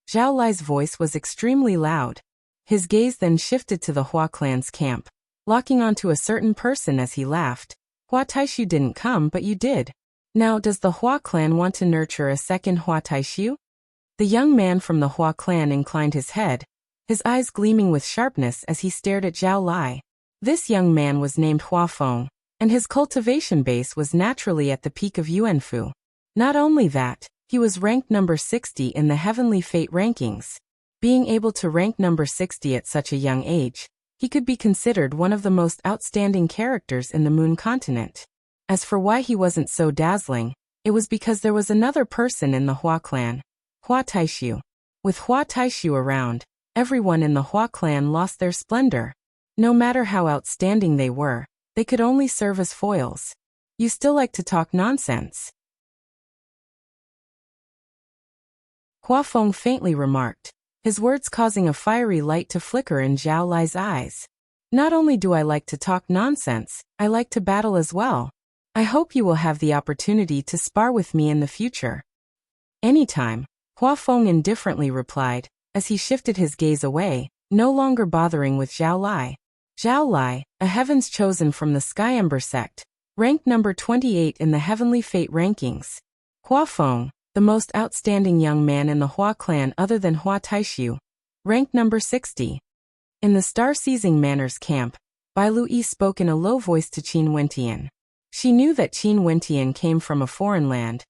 Zhao Lai's voice was extremely loud. His gaze then shifted to the Hua clan's camp, locking onto a certain person as he laughed. Hua Taishu didn't come, but you did. Now, does the Hua clan want to nurture a second Hua Taishu? The young man from the Hua clan inclined his head, his eyes gleaming with sharpness as he stared at Zhao Lai. This young man was named Hua Feng, and his cultivation base was naturally at the peak of Yuanfu. Not only that, he was ranked number 60 in the heavenly fate rankings. Being able to rank number 60 at such a young age, he could be considered one of the most outstanding characters in the Moon continent. As for why he wasn't so dazzling, it was because there was another person in the Hua clan, Hua Taishu. With Hua Taishu around, everyone in the Hua clan lost their splendor. No matter how outstanding they were, they could only serve as foils. You still like to talk nonsense? Hua Feng faintly remarked, his words causing a fiery light to flicker in Zhao Lai's eyes. Not only do I like to talk nonsense, I like to battle as well. I hope you will have the opportunity to spar with me in the future. Anytime, Hua Feng indifferently replied, as he shifted his gaze away, no longer bothering with Zhao Lai. Zhao Lai, a heavens chosen from the Skyember sect, Ranked number 28 in the Heavenly Fate rankings. Hua Feng, the most outstanding young man in the Hua clan other than Hua Taishu. Ranked number 60. In the Star-Seizing Manners camp, Bai Lui spoke in a low voice to Qin Wentian. She knew that Qin Wentian came from a foreign land,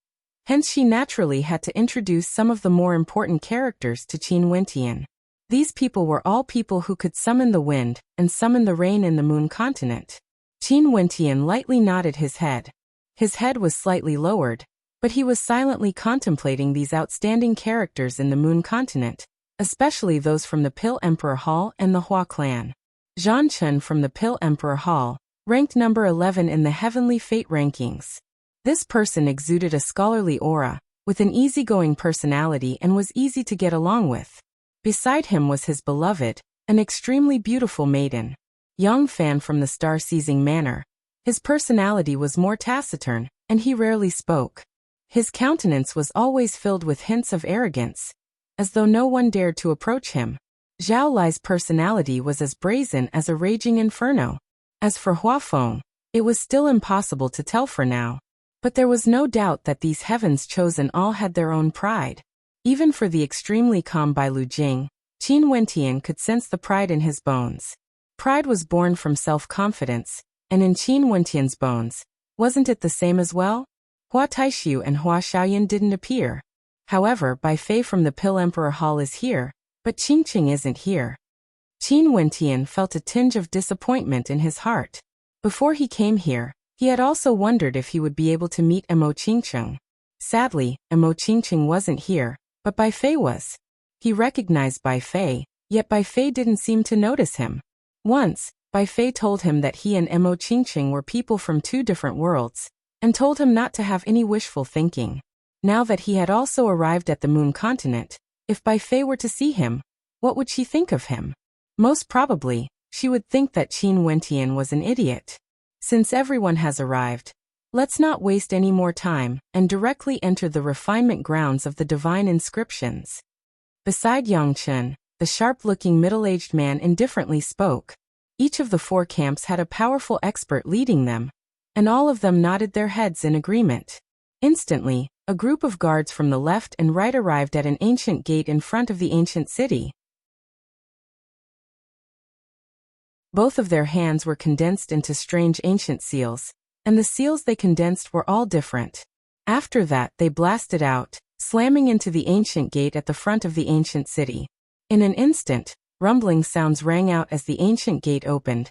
hence she naturally had to introduce some of the more important characters to Qin Wentian. These people were all people who could summon the wind and summon the rain in the Moon continent. Qin Wentian lightly nodded his head. His head was slightly lowered, but he was silently contemplating these outstanding characters in the Moon continent, especially those from the Pill Emperor Hall and the Hua clan. Zhan Chen from the Pill Emperor Hall, ranked number 11 in the Heavenly Fate rankings. This person exuded a scholarly aura, with an easygoing personality and was easy to get along with. Beside him was his beloved, an extremely beautiful maiden. Yang Fan from the Star-Seizing Manor. His personality was more taciturn, and he rarely spoke. His countenance was always filled with hints of arrogance, as though no one dared to approach him. Zhao Lai's personality was as brazen as a raging inferno. As for Hua Feng, it was still impossible to tell for now. But there was no doubt that these heavens chosen all had their own pride. Even for the extremely calm Bai Lu Jing, Qin Wentian could sense the pride in his bones. Pride was born from self-confidence, and in Qin Wentian's bones, wasn't it the same as well? Hua Taishu and Hua Xiaoyan didn't appear. However, Bai Fei from the Pill Emperor Hall is here, but Qingqing isn't here. Qin Wentian felt a tinge of disappointment in his heart. Before he came here, he had also wondered if he would be able to meet Mo Qingqing. Sadly, Mo Qingqing wasn't here, but Bai Fei was. He recognized Bai Fei, yet Bai Fei didn't seem to notice him. Once, Bai Fei told him that he and Mo Qingqing were people from two different worlds, and told him not to have any wishful thinking. Now that he had also arrived at the Moon continent, if Bai Fei were to see him, what would she think of him? Most probably, she would think that Qin Wentian was an idiot. Since everyone has arrived, let's not waste any more time and directly enter the refinement grounds of the divine inscriptions. Beside Yang Chen, the sharp-looking middle-aged man indifferently spoke. Each of the four camps had a powerful expert leading them, and all of them nodded their heads in agreement. Instantly, a group of guards from the left and right arrived at an ancient gate in front of the ancient city. Both of their hands were condensed into strange ancient seals, and the seals they condensed were all different. After that, they blasted out, slamming into the ancient gate at the front of the ancient city. In an instant, rumbling sounds rang out as the ancient gate opened,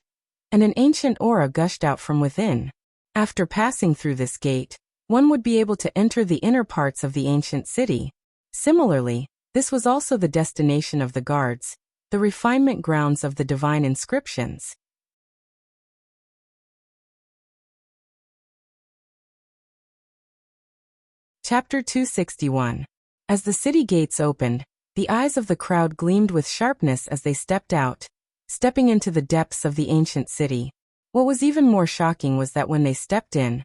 and an ancient aura gushed out from within. After passing through this gate, one would be able to enter the inner parts of the ancient city. Similarly, this was also the destination of the guards, the refinement grounds of the divine inscriptions. Chapter 261. As the city gates opened, the eyes of the crowd gleamed with sharpness as they stepped out, stepping into the depths of the ancient city. What was even more shocking was that when they stepped in,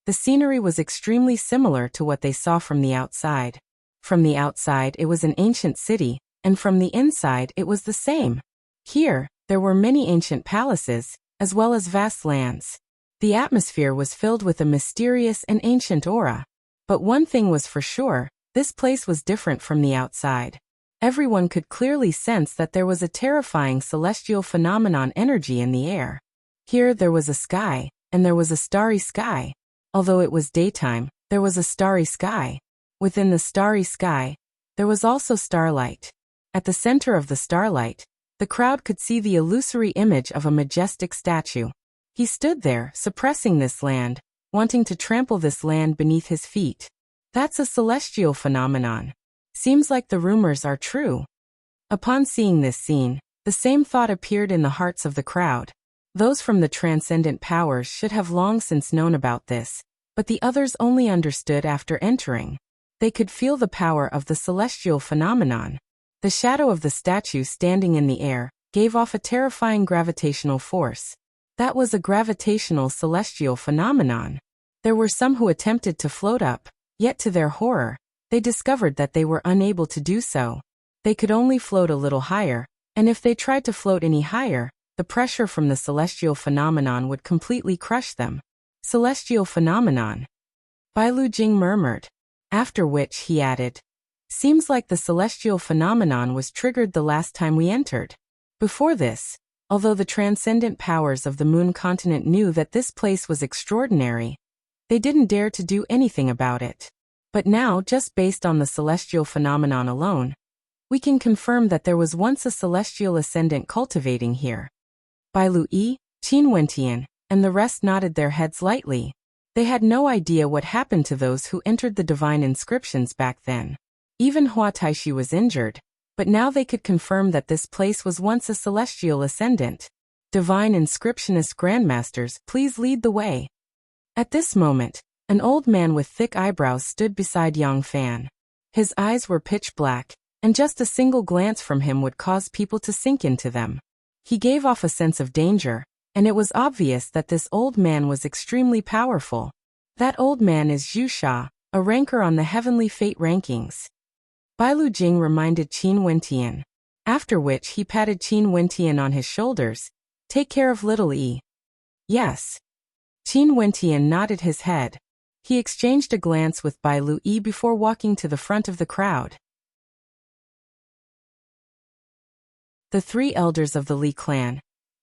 the scenery was extremely similar to what they saw from the outside. From the outside it was an ancient city, and from the inside it was the same. Here, there were many ancient palaces, as well as vast lands. The atmosphere was filled with a mysterious and ancient aura. But one thing was for sure, this place was different from the outside. Everyone could clearly sense that there was a terrifying celestial phenomenon energy in the air. Here there was a sky, and there was a starry sky. Although it was daytime, there was a starry sky. Within the starry sky, there was also starlight. At the center of the starlight, the crowd could see the illusory image of a majestic statue. He stood there, suppressing this land, wanting to trample this land beneath his feet. That's a celestial phenomenon. Seems like the rumors are true. Upon seeing this scene, the same thought appeared in the hearts of the crowd. Those from the transcendent powers should have long since known about this, but the others only understood after entering. They could feel the power of the celestial phenomenon. The shadow of the statue standing in the air gave off a terrifying gravitational force. That was a gravitational celestial phenomenon. There were some who attempted to float up, yet to their horror, they discovered that they were unable to do so. They could only float a little higher, and if they tried to float any higher, the pressure from the celestial phenomenon would completely crush them. Celestial phenomenon. Bai Lu Jing murmured. After which he added, seems like the celestial phenomenon was triggered the last time we entered. Before this, although the transcendent powers of the moon continent knew that this place was extraordinary, they didn't dare to do anything about it. But now, just based on the celestial phenomenon alone, we can confirm that there was once a celestial ascendant cultivating here. Bai Lu Yi, Qin Wentian, and the rest nodded their heads lightly. They had no idea what happened to those who entered the divine inscriptions back then. Even Hua Taishi was injured, but now they could confirm that this place was once a celestial ascendant. Divine inscriptionist grandmasters, please lead the way. At this moment, an old man with thick eyebrows stood beside Yang Fan. His eyes were pitch black, and just a single glance from him would cause people to sink into them. He gave off a sense of danger, and it was obvious that this old man was extremely powerful. That old man is Zhu Sha, a ranker on the heavenly fate rankings. Bai Lu Jing reminded Qin Wentian, after which he patted Qin Wentian on his shoulders. Take care of little E. Yes. Qin Wentian nodded his head. He exchanged a glance with Bai Lu Yi before walking to the front of the crowd. The three elders of the Li clan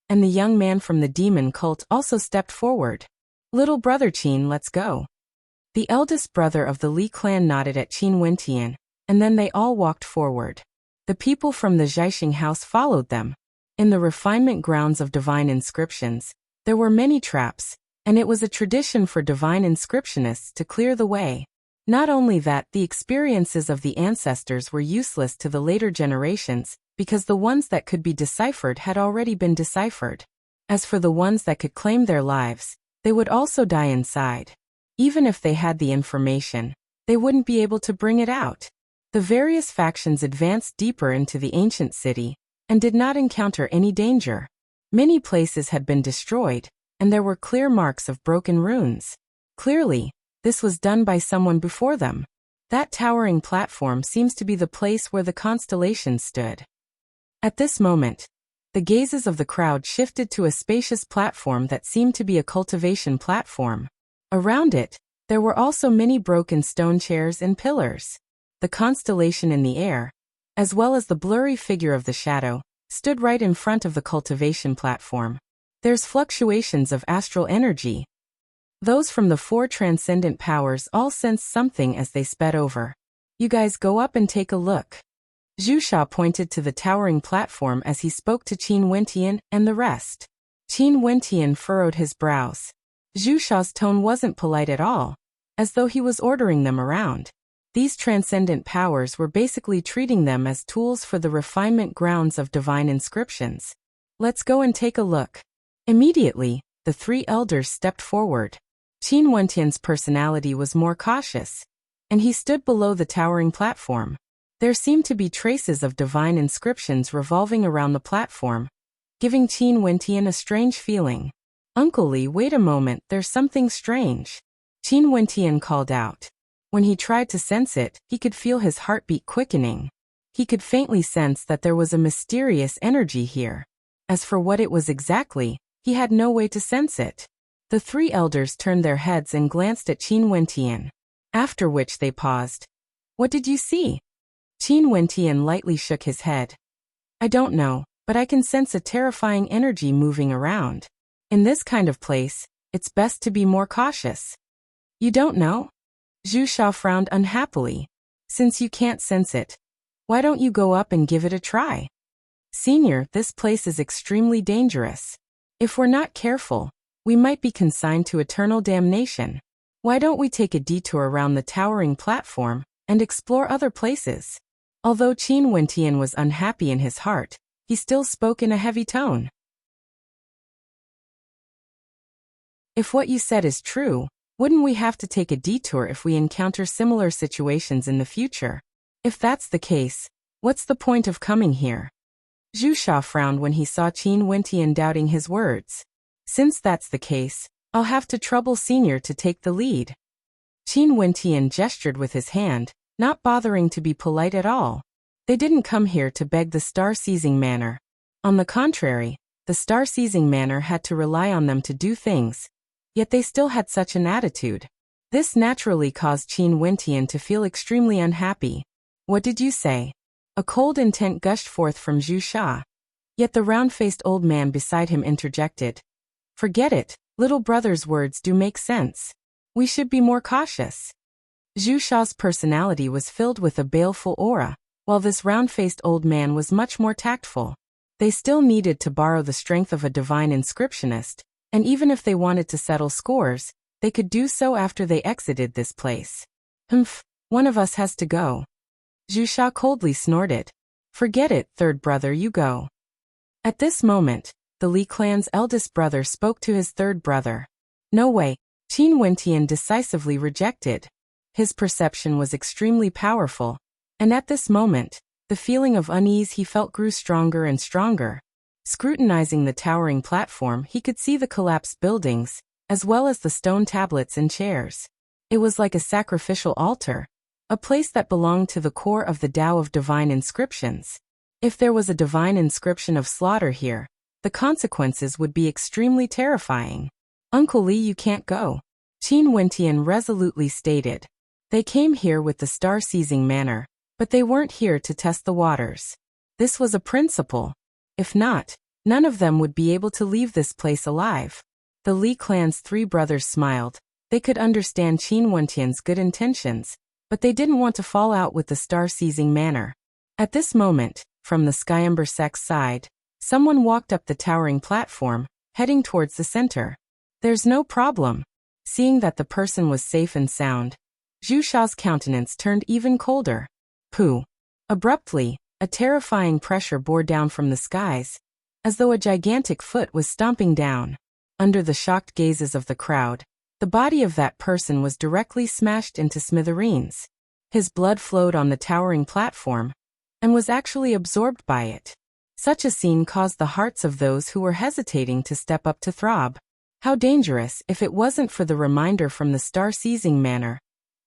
and the young man from the demon cult also stepped forward. Little brother Qin, let's go. The eldest brother of the Li clan nodded at Qin Wentian, and then they all walked forward. The people from the Zhaixing house followed them. In the refinement grounds of divine inscriptions, there were many traps, and it was a tradition for divine inscriptionists to clear the way. Not only that, the experiences of the ancestors were useless to the later generations, because the ones that could be deciphered had already been deciphered. As for the ones that could claim their lives, they would also die inside. Even if they had the information, they wouldn't be able to bring it out. The various factions advanced deeper into the ancient city, and did not encounter any danger. Many places had been destroyed, and there were clear marks of broken runes. Clearly, this was done by someone before them. That towering platform seems to be the place where the constellations stood. At this moment, the gazes of the crowd shifted to a spacious platform that seemed to be a cultivation platform. Around it, there were also many broken stone chairs and pillars. The constellation in the air, as well as the blurry figure of the shadow, stood right in front of the cultivation platform. There's fluctuations of astral energy. Those from the four transcendent powers all sensed something as they sped over. You guys go up and take a look. Zhu Sha pointed to the towering platform as he spoke to Qin Wentian and the rest. Qin Wentian furrowed his brows. Zhu Sha's tone wasn't polite at all, as though he was ordering them around. These transcendent powers were basically treating them as tools for the refinement grounds of divine inscriptions. Let's go and take a look. Immediately, the three elders stepped forward. Qin Wentian's personality was more cautious, and he stood below the towering platform. There seemed to be traces of divine inscriptions revolving around the platform, giving Qin Wentian a strange feeling. Uncle Li, wait a moment, there's something strange. Qin Wentian called out. When he tried to sense it, he could feel his heartbeat quickening. He could faintly sense that there was a mysterious energy here. As for what it was exactly, he had no way to sense it. The three elders turned their heads and glanced at Qin Wentian, after which they paused. What did you see? Qin Wentian lightly shook his head. I don't know, but I can sense a terrifying energy moving around. In this kind of place, it's best to be more cautious. You don't know? Zhu Sha frowned unhappily. Since you can't sense it, why don't you go up and give it a try? Senior, this place is extremely dangerous. If we're not careful, we might be consigned to eternal damnation. Why don't we take a detour around the towering platform and explore other places? Although Qin Wentian was unhappy in his heart, he still spoke in a heavy tone. If what you said is true, wouldn't we have to take a detour if we encounter similar situations in the future? If that's the case, what's the point of coming here? Zhu Sha frowned when he saw Qin Wentian doubting his words. Since that's the case, I'll have to trouble Senior to take the lead. Qin Wentian gestured with his hand, not bothering to be polite at all. They didn't come here to beg the star-seizing manor. On the contrary, the star-seizing manor had to rely on them to do things, Yet they still had such an attitude. This naturally caused Qin Wentian to feel extremely unhappy. What did you say? A cold intent gushed forth from Zhu Sha. Yet the round-faced old man beside him interjected. Forget it, little brother's words do make sense. We should be more cautious. Zhu Sha's personality was filled with a baleful aura, while this round-faced old man was much more tactful. They still needed to borrow the strength of a divine inscriptionist, and even if they wanted to settle scores, they could do so after they exited this place. Humph, one of us has to go. Zhu Sha coldly snorted. Forget it, third brother, you go. At this moment, the Li clan's eldest brother spoke to his third brother. No way, Qin Wentian decisively rejected. His perception was extremely powerful, and at this moment, the feeling of unease he felt grew stronger and stronger. Scrutinizing the towering platform, he could see the collapsed buildings, as well as the stone tablets and chairs. It was like a sacrificial altar, a place that belonged to the core of the Tao of divine inscriptions. If there was a divine inscription of slaughter here, the consequences would be extremely terrifying. Uncle Li, you can't go, Qin Wentian resolutely stated. They came here with the star-seizing manner, but they weren't here to test the waters. This was a principle. If not, none of them would be able to leave this place alive. The Li clan's three brothers smiled. They could understand Qin Wentian's good intentions, but they didn't want to fall out with the star-seizing manner. At this moment, from the Skyember sect's side, someone walked up the towering platform, heading towards the center. There's no problem. Seeing that the person was safe and sound, Zhu Sha's countenance turned even colder. Pooh. Abruptly, a terrifying pressure bore down from the skies, as though a gigantic foot was stomping down. Under the shocked gazes of the crowd, the body of that person was directly smashed into smithereens. His blood flowed on the towering platform, and was actually absorbed by it. Such a scene caused the hearts of those who were hesitating to step up to throb. How dangerous! If it wasn't for the reminder from the star-seizing manner,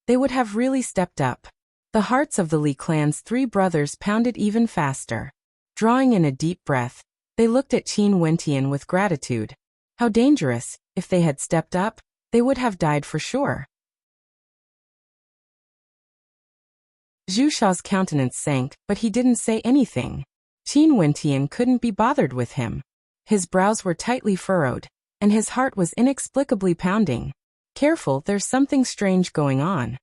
they would have really stepped up. The hearts of the Li clan's three brothers pounded even faster. Drawing in a deep breath, they looked at Qin Wentian with gratitude. How dangerous! If they had stepped up, they would have died for sure. Zhu Sha's countenance sank, but he didn't say anything. Qin Wentian couldn't be bothered with him. His brows were tightly furrowed, and his heart was inexplicably pounding. Careful, there's something strange going on.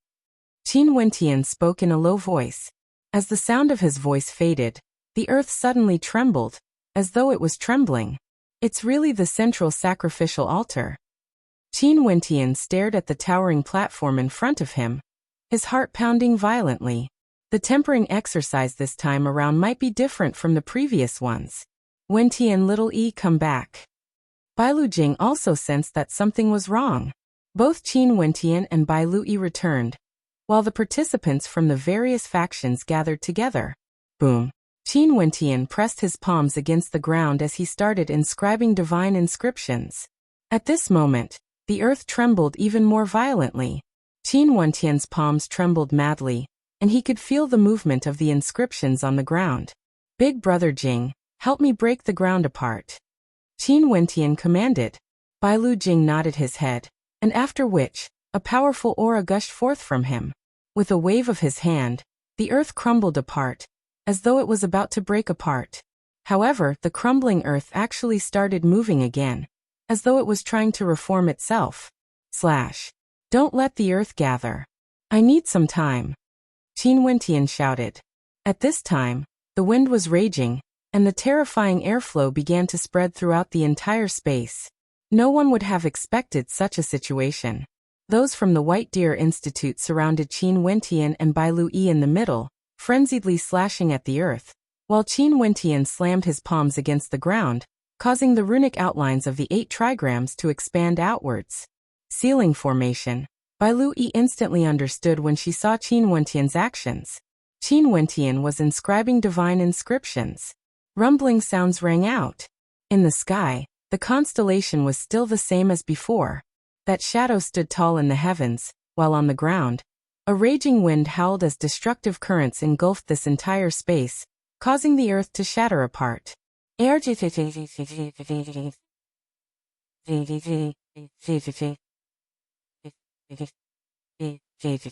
Qin Wentian spoke in a low voice. As the sound of his voice faded, the earth suddenly trembled, as though it was trembling. It's really the central sacrificial altar. Qin Wentian stared at the towering platform in front of him, his heart pounding violently. The tempering exercise this time around might be different from the previous ones. Wentian little E, come back. Bailu Jing also sensed that something was wrong. Both Qin Wentian and Bailu Yi returned, while the participants from the various factions gathered together. Boom. Qin Wentian pressed his palms against the ground as he started inscribing divine inscriptions. At this moment, the earth trembled even more violently. Qin Wentian's palms trembled madly, and he could feel the movement of the inscriptions on the ground. Big brother Jing, help me break the ground apart. Qin Wentian commanded. Bailu Jing nodded his head, and after which, a powerful aura gushed forth from him. With a wave of his hand, the earth crumbled apart, as though it was about to break apart. However, the crumbling earth actually started moving again, as though it was trying to reform itself. Don't let the earth gather. I need some time. Qin Wentian shouted. At this time, the wind was raging, and the terrifying airflow began to spread throughout the entire space. No one would have expected such a situation. Those from the White Deer Institute surrounded Qin Wentian and Bailu Yi in the middle, frenziedly slashing at the earth, while Qin Wentian slammed his palms against the ground, causing the runic outlines of the 8 trigrams to expand outwards. Ceiling formation. Bailu Yi instantly understood when she saw Qin Wentian's actions. Qin Wentian was inscribing divine inscriptions. Rumbling sounds rang out. In the sky, the constellation was still the same as before. That shadow stood tall in the heavens, while on the ground, a raging wind howled as destructive currents engulfed this entire space, causing the earth to shatter apart.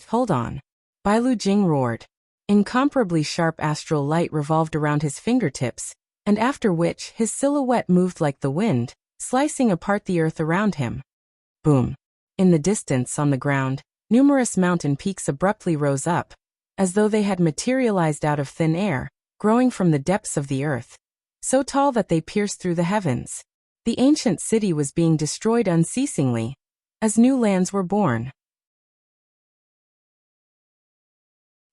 Hold on. Bai Lu Jing roared. Incomparably sharp astral light revolved around his fingertips, and after which his silhouette moved like the wind, slicing apart the earth around him. Boom. In the distance on the ground, numerous mountain peaks abruptly rose up, as though they had materialized out of thin air, growing from the depths of the earth, so tall that they pierced through the heavens. The ancient city was being destroyed unceasingly, as new lands were born.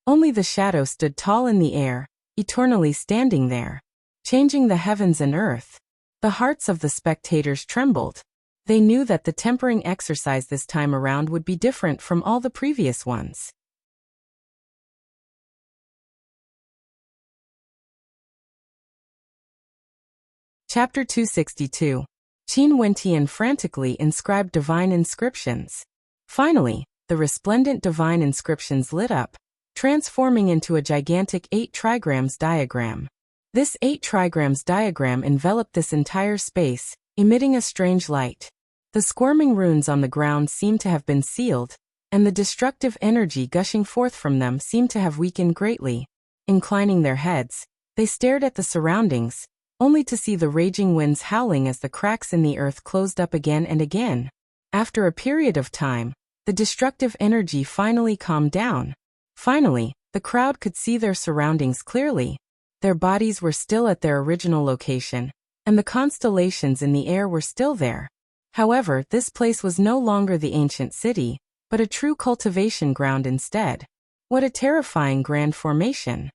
Only the shadow stood tall in the air, eternally standing there, changing the heavens and earth. The hearts of the spectators trembled. They knew that the tempering exercise this time around would be different from all the previous ones. Chapter 262. Qin Wentian frantically inscribed divine inscriptions. Finally, the resplendent divine inscriptions lit up, transforming into a gigantic 8 trigrams diagram. This 8 trigrams diagram enveloped this entire space, emitting a strange light. The squirming runes on the ground seemed to have been sealed, and the destructive energy gushing forth from them seemed to have weakened greatly. Inclining their heads, they stared at the surroundings, only to see the raging winds howling as the cracks in the earth closed up again and again. After a period of time, the destructive energy finally calmed down. Finally, the crowd could see their surroundings clearly. Their bodies were still at their original location, and the constellations in the air were still there. However, this place was no longer the ancient city, but a true cultivation ground instead. What a terrifying grand formation!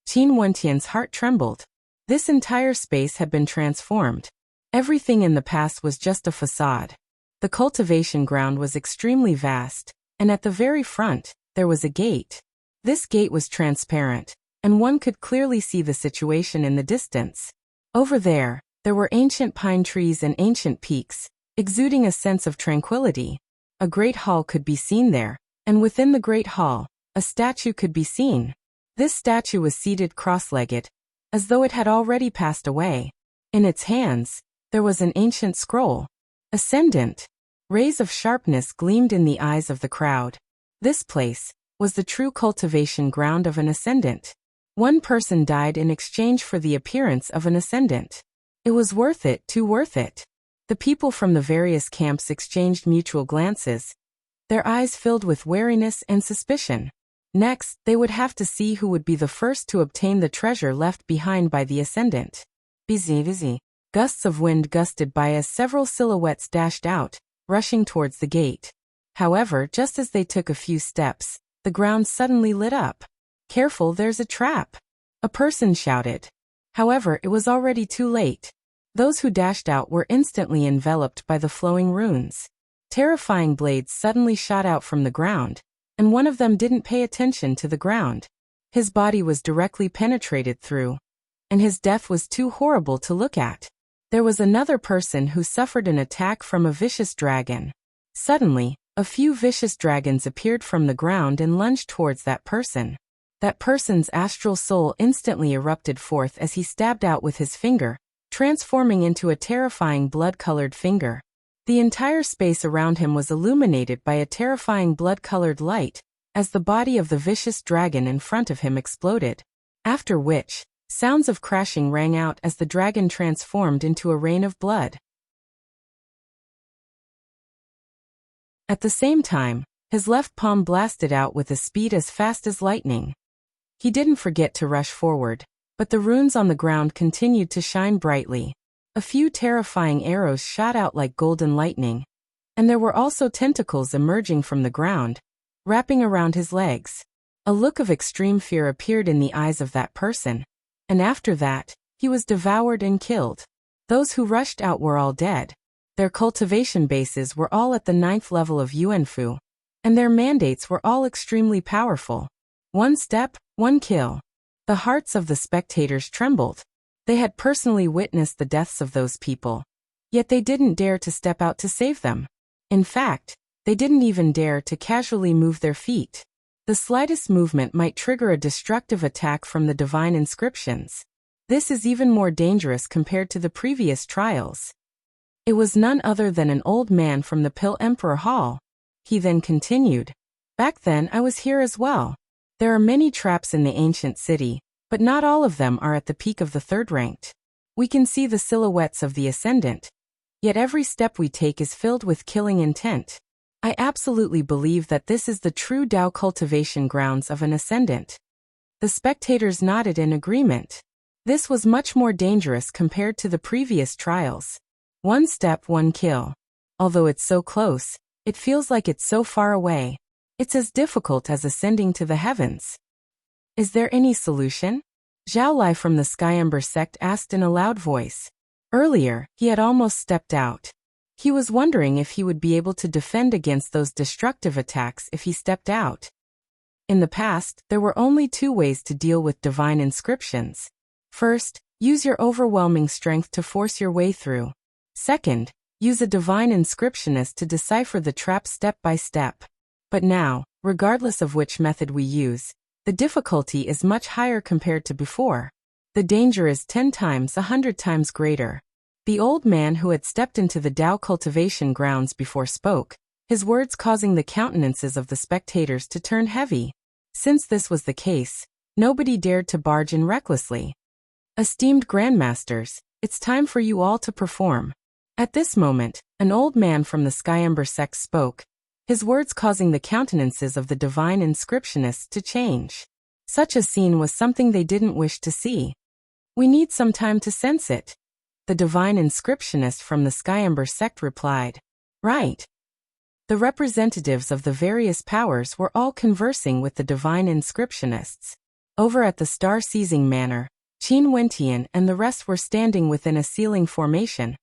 Qin Wentian's heart trembled. This entire space had been transformed. Everything in the past was just a facade. The cultivation ground was extremely vast, and at the very front, there was a gate. This gate was transparent, and one could clearly see the situation in the distance. Over there were ancient pine trees and ancient peaks, exuding a sense of tranquility. A great hall could be seen there, and within the great hall, a statue could be seen. This statue was seated cross-legged, as though it had already passed away. In its hands, there was an ancient scroll. Ascendant. Rays of sharpness gleamed in the eyes of the crowd. This place was the true cultivation ground of an ascendant. One person died in exchange for the appearance of an ascendant. It was worth it, too worth it. The people from the various camps exchanged mutual glances, their eyes filled with wariness and suspicion. Next, they would have to see who would be the first to obtain the treasure left behind by the ascendant. Busy. Gusts of wind gusted by as several silhouettes dashed out, rushing towards the gate. However, just as they took a few steps, the ground suddenly lit up. "Careful, there's a trap!" a person shouted. However, it was already too late. Those who dashed out were instantly enveloped by the flowing runes. Terrifying blades suddenly shot out from the ground, and one of them didn't pay attention to the ground. His body was directly penetrated through, and his death was too horrible to look at. There was another person who suffered an attack from a vicious dragon. Suddenly, a few vicious dragons appeared from the ground and lunged towards that person. That person's astral soul instantly erupted forth as he stabbed out with his finger, transforming into a terrifying blood-colored finger. The entire space around him was illuminated by a terrifying blood-colored light, as the body of the vicious dragon in front of him exploded. After which, sounds of crashing rang out as the dragon transformed into a rain of blood. At the same time, his left palm blasted out with a speed as fast as lightning. He didn't forget to rush forward, but the runes on the ground continued to shine brightly. A few terrifying arrows shot out like golden lightning, and there were also tentacles emerging from the ground, wrapping around his legs. A look of extreme fear appeared in the eyes of that person, and after that, he was devoured and killed. Those who rushed out were all dead. Their cultivation bases were all at the 9th level of Yuanfu, and their mandates were all extremely powerful. One step, one kill. The hearts of the spectators trembled. They had personally witnessed the deaths of those people, yet they didn't dare to step out to save them. In fact, they didn't even dare to casually move their feet. The slightest movement might trigger a destructive attack from the divine inscriptions. This is even more dangerous compared to the previous trials. It was none other than an old man from the Pill Emperor Hall. He then continued, "Back then I was here as well. There are many traps in the ancient city, but not all of them are at the peak of the third ranked. We can see the silhouettes of the ascendant, yet every step we take is filled with killing intent. I absolutely believe that this is the true Dao cultivation grounds of an ascendant." The spectators nodded in agreement. This was much more dangerous compared to the previous trials. One step, one kill. Although it's so close, it feels like it's so far away. It's as difficult as ascending to the heavens. Is there any solution? Zhao Lai from the Skyember sect asked in a loud voice. Earlier, he had almost stepped out. He was wondering if he would be able to defend against those destructive attacks if he stepped out. In the past, there were only two ways to deal with divine inscriptions. First, use your overwhelming strength to force your way through. Second, use a divine inscriptionist to decipher the trap step by step. But now, regardless of which method we use, the difficulty is much higher compared to before. The danger is 10 times, 100 times greater. The old man who had stepped into the Dao cultivation grounds before spoke, his words causing the countenances of the spectators to turn heavy. Since this was the case, nobody dared to barge in recklessly. "Esteemed grandmasters, it's time for you all to perform." At this moment, an old man from the Skyember sect spoke, his words causing the countenances of the divine inscriptionists to change. Such a scene was something they didn't wish to see. "We need some time to sense it," the divine inscriptionist from the Skyember sect replied. "Right." The representatives of the various powers were all conversing with the divine inscriptionists. Over at the star-seizing manor, Qin Wentian and the rest were standing within a ceiling formation,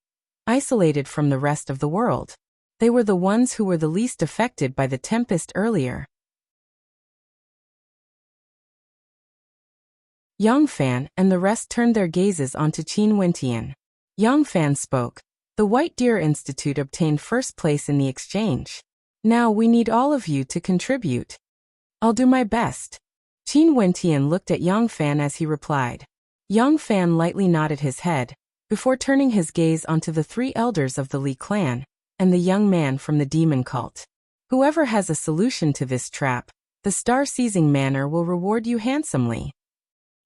isolated from the rest of the world. They were the ones who were the least affected by the tempest earlier. Yang Fan and the rest turned their gazes onto Qin Wentian. Yang Fan spoke. "The White Deer Institute obtained first place in the exchange. Now we need all of you to contribute." "I'll do my best." Qin Wentian looked at Yang Fan as he replied. Yang Fan lightly nodded his head, before turning his gaze onto the 3 elders of the Li clan, and the young man from the demon cult. "Whoever has a solution to this trap, the star-seizing manor will reward you handsomely."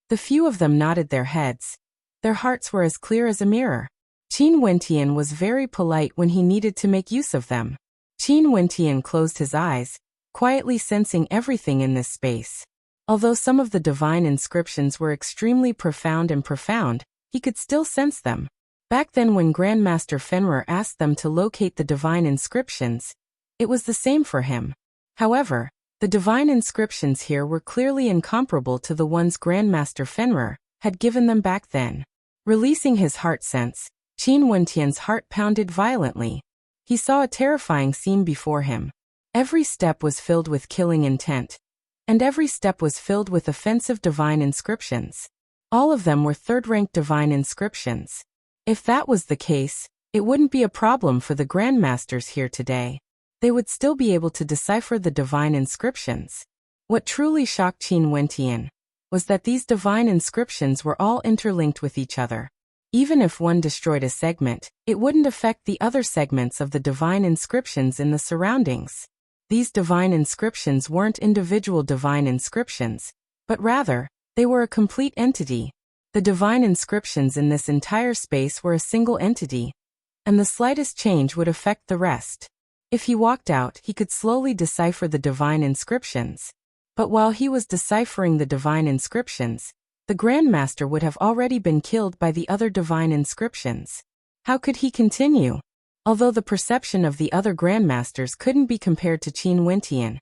The few of them nodded their heads. Their hearts were as clear as a mirror. Qin Wentian was very polite when he needed to make use of them. Qin Wentian closed his eyes, quietly sensing everything in this space. Although some of the divine inscriptions were extremely profound, he could still sense them. Back then when Grandmaster Fenrir asked them to locate the divine inscriptions, it was the same for him. However, the divine inscriptions here were clearly incomparable to the ones Grandmaster Fenrir had given them back then. Releasing his heart sense, Qin Wentian's heart pounded violently. He saw a terrifying scene before him. Every step was filled with killing intent, and every step was filled with offensive divine inscriptions. All of them were third-ranked divine inscriptions. If that was the case, it wouldn't be a problem for the grandmasters here today. They would still be able to decipher the divine inscriptions. What truly shocked Qin Wentian was that these divine inscriptions were all interlinked with each other. Even if one destroyed a segment, it wouldn't affect the other segments of the divine inscriptions in the surroundings. These divine inscriptions weren't individual divine inscriptions, but rather, they were a complete entity. The divine inscriptions in this entire space were a single entity, and the slightest change would affect the rest. If he walked out, he could slowly decipher the divine inscriptions. But while he was deciphering the divine inscriptions, the Grandmaster would have already been killed by the other divine inscriptions. How could he continue? Although the perception of the other Grandmasters couldn't be compared to Qin Wentian,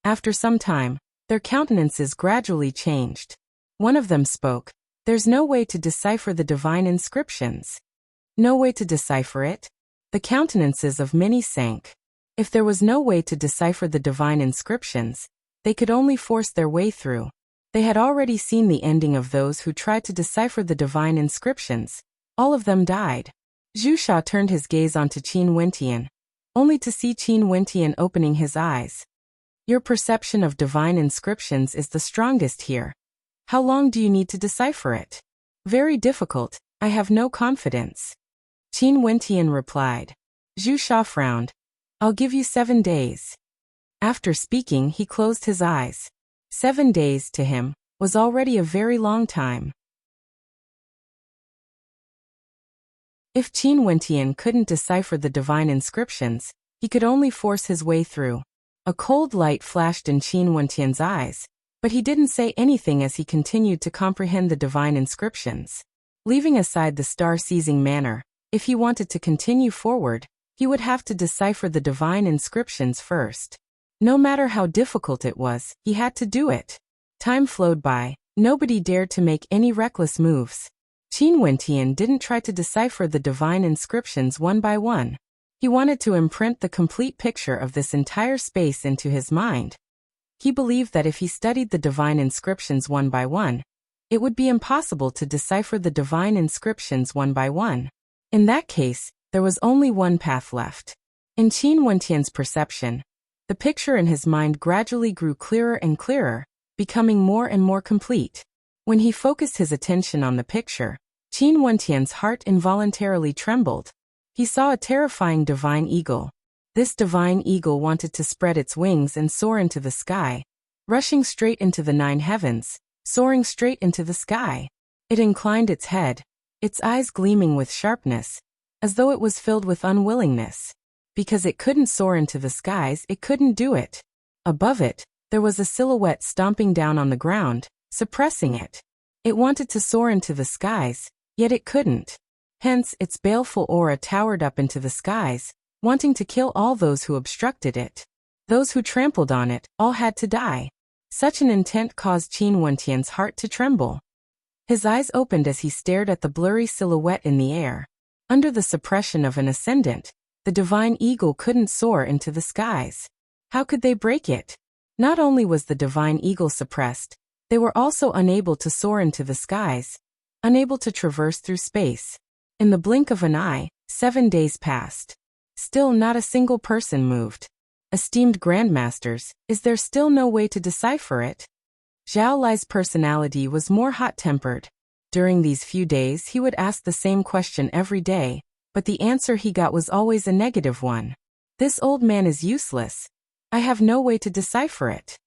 after some time, their countenances gradually changed. One of them spoke. "There's no way to decipher the divine inscriptions." No way to decipher it? The countenances of many sank. If there was no way to decipher the divine inscriptions, they could only force their way through. They had already seen the ending of those who tried to decipher the divine inscriptions. All of them died. Zhu Sha turned his gaze onto Qin Wentian, only to see Qin Wentian opening his eyes. "Your perception of divine inscriptions is the strongest here. How long do you need to decipher it?" "Very difficult. I have no confidence." Qin Wentian replied. Zhu Sha frowned. I'll give you 7 days. After speaking, he closed his eyes. 7 days, to him, was already a very long time. If Qin Wentian couldn't decipher the divine inscriptions, he could only force his way through. A cold light flashed in Qin Wentian's eyes, but he didn't say anything as he continued to comprehend the divine inscriptions. Leaving aside the star-seizing manner, if he wanted to continue forward, he would have to decipher the divine inscriptions first. No matter how difficult it was, he had to do it. Time flowed by. Nobody dared to make any reckless moves. Qin Wentian didn't try to decipher the divine inscriptions one by one. He wanted to imprint the complete picture of this entire space into his mind. He believed that if he studied the divine inscriptions one by one, it would be impossible to decipher the divine inscriptions one by one. In that case, there was only one path left. In Qin Wentian's perception, the picture in his mind gradually grew clearer and clearer, becoming more and more complete. When he focused his attention on the picture, Qin Wentian's heart involuntarily trembled. He saw a terrifying divine eagle. This divine eagle wanted to spread its wings and soar into the sky, rushing straight into the 9 heavens, soaring straight into the sky. It inclined its head, its eyes gleaming with sharpness, as though it was filled with unwillingness. Because it couldn't soar into the skies, it couldn't do it. Above it, there was a silhouette stomping down on the ground, suppressing it. It wanted to soar into the skies, yet it couldn't. Hence, its baleful aura towered up into the skies, wanting to kill all those who obstructed it. Those who trampled on it, all had to die. Such an intent caused Qin Wentian's heart to tremble. His eyes opened as he stared at the blurry silhouette in the air. Under the suppression of an ascendant, the divine eagle couldn't soar into the skies. How could they break it? Not only was the divine eagle suppressed, they were also unable to soar into the skies, unable to traverse through space. In the blink of an eye, 7 days passed. Still not a single person moved. Esteemed grandmasters, is there still no way to decipher it? Zhao Lai's personality was more hot-tempered. During these few days he would ask the same question every day, but the answer he got was always a negative one. This old man is useless. I have no way to decipher it.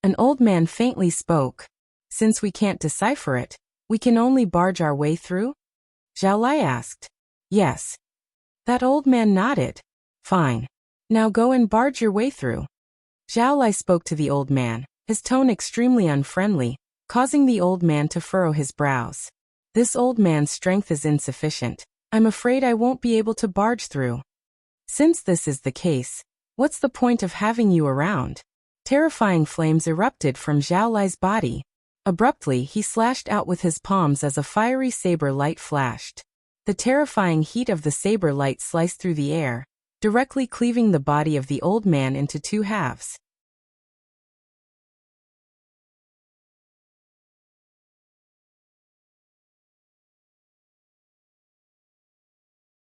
An old man faintly spoke. Since we can't decipher it, we can only barge our way through? Zhao Lai asked. Yes. That old man nodded. Fine. Now go and barge your way through. Zhao Lai spoke to the old man, his tone extremely unfriendly, causing the old man to furrow his brows. This old man's strength is insufficient. I'm afraid I won't be able to barge through. Since this is the case, what's the point of having you around? Terrifying flames erupted from Zhao Lai's body. Abruptly, he slashed out with his palms as a fiery saber light flashed. The terrifying heat of the saber light sliced through the air, directly cleaving the body of the old man into 2 halves.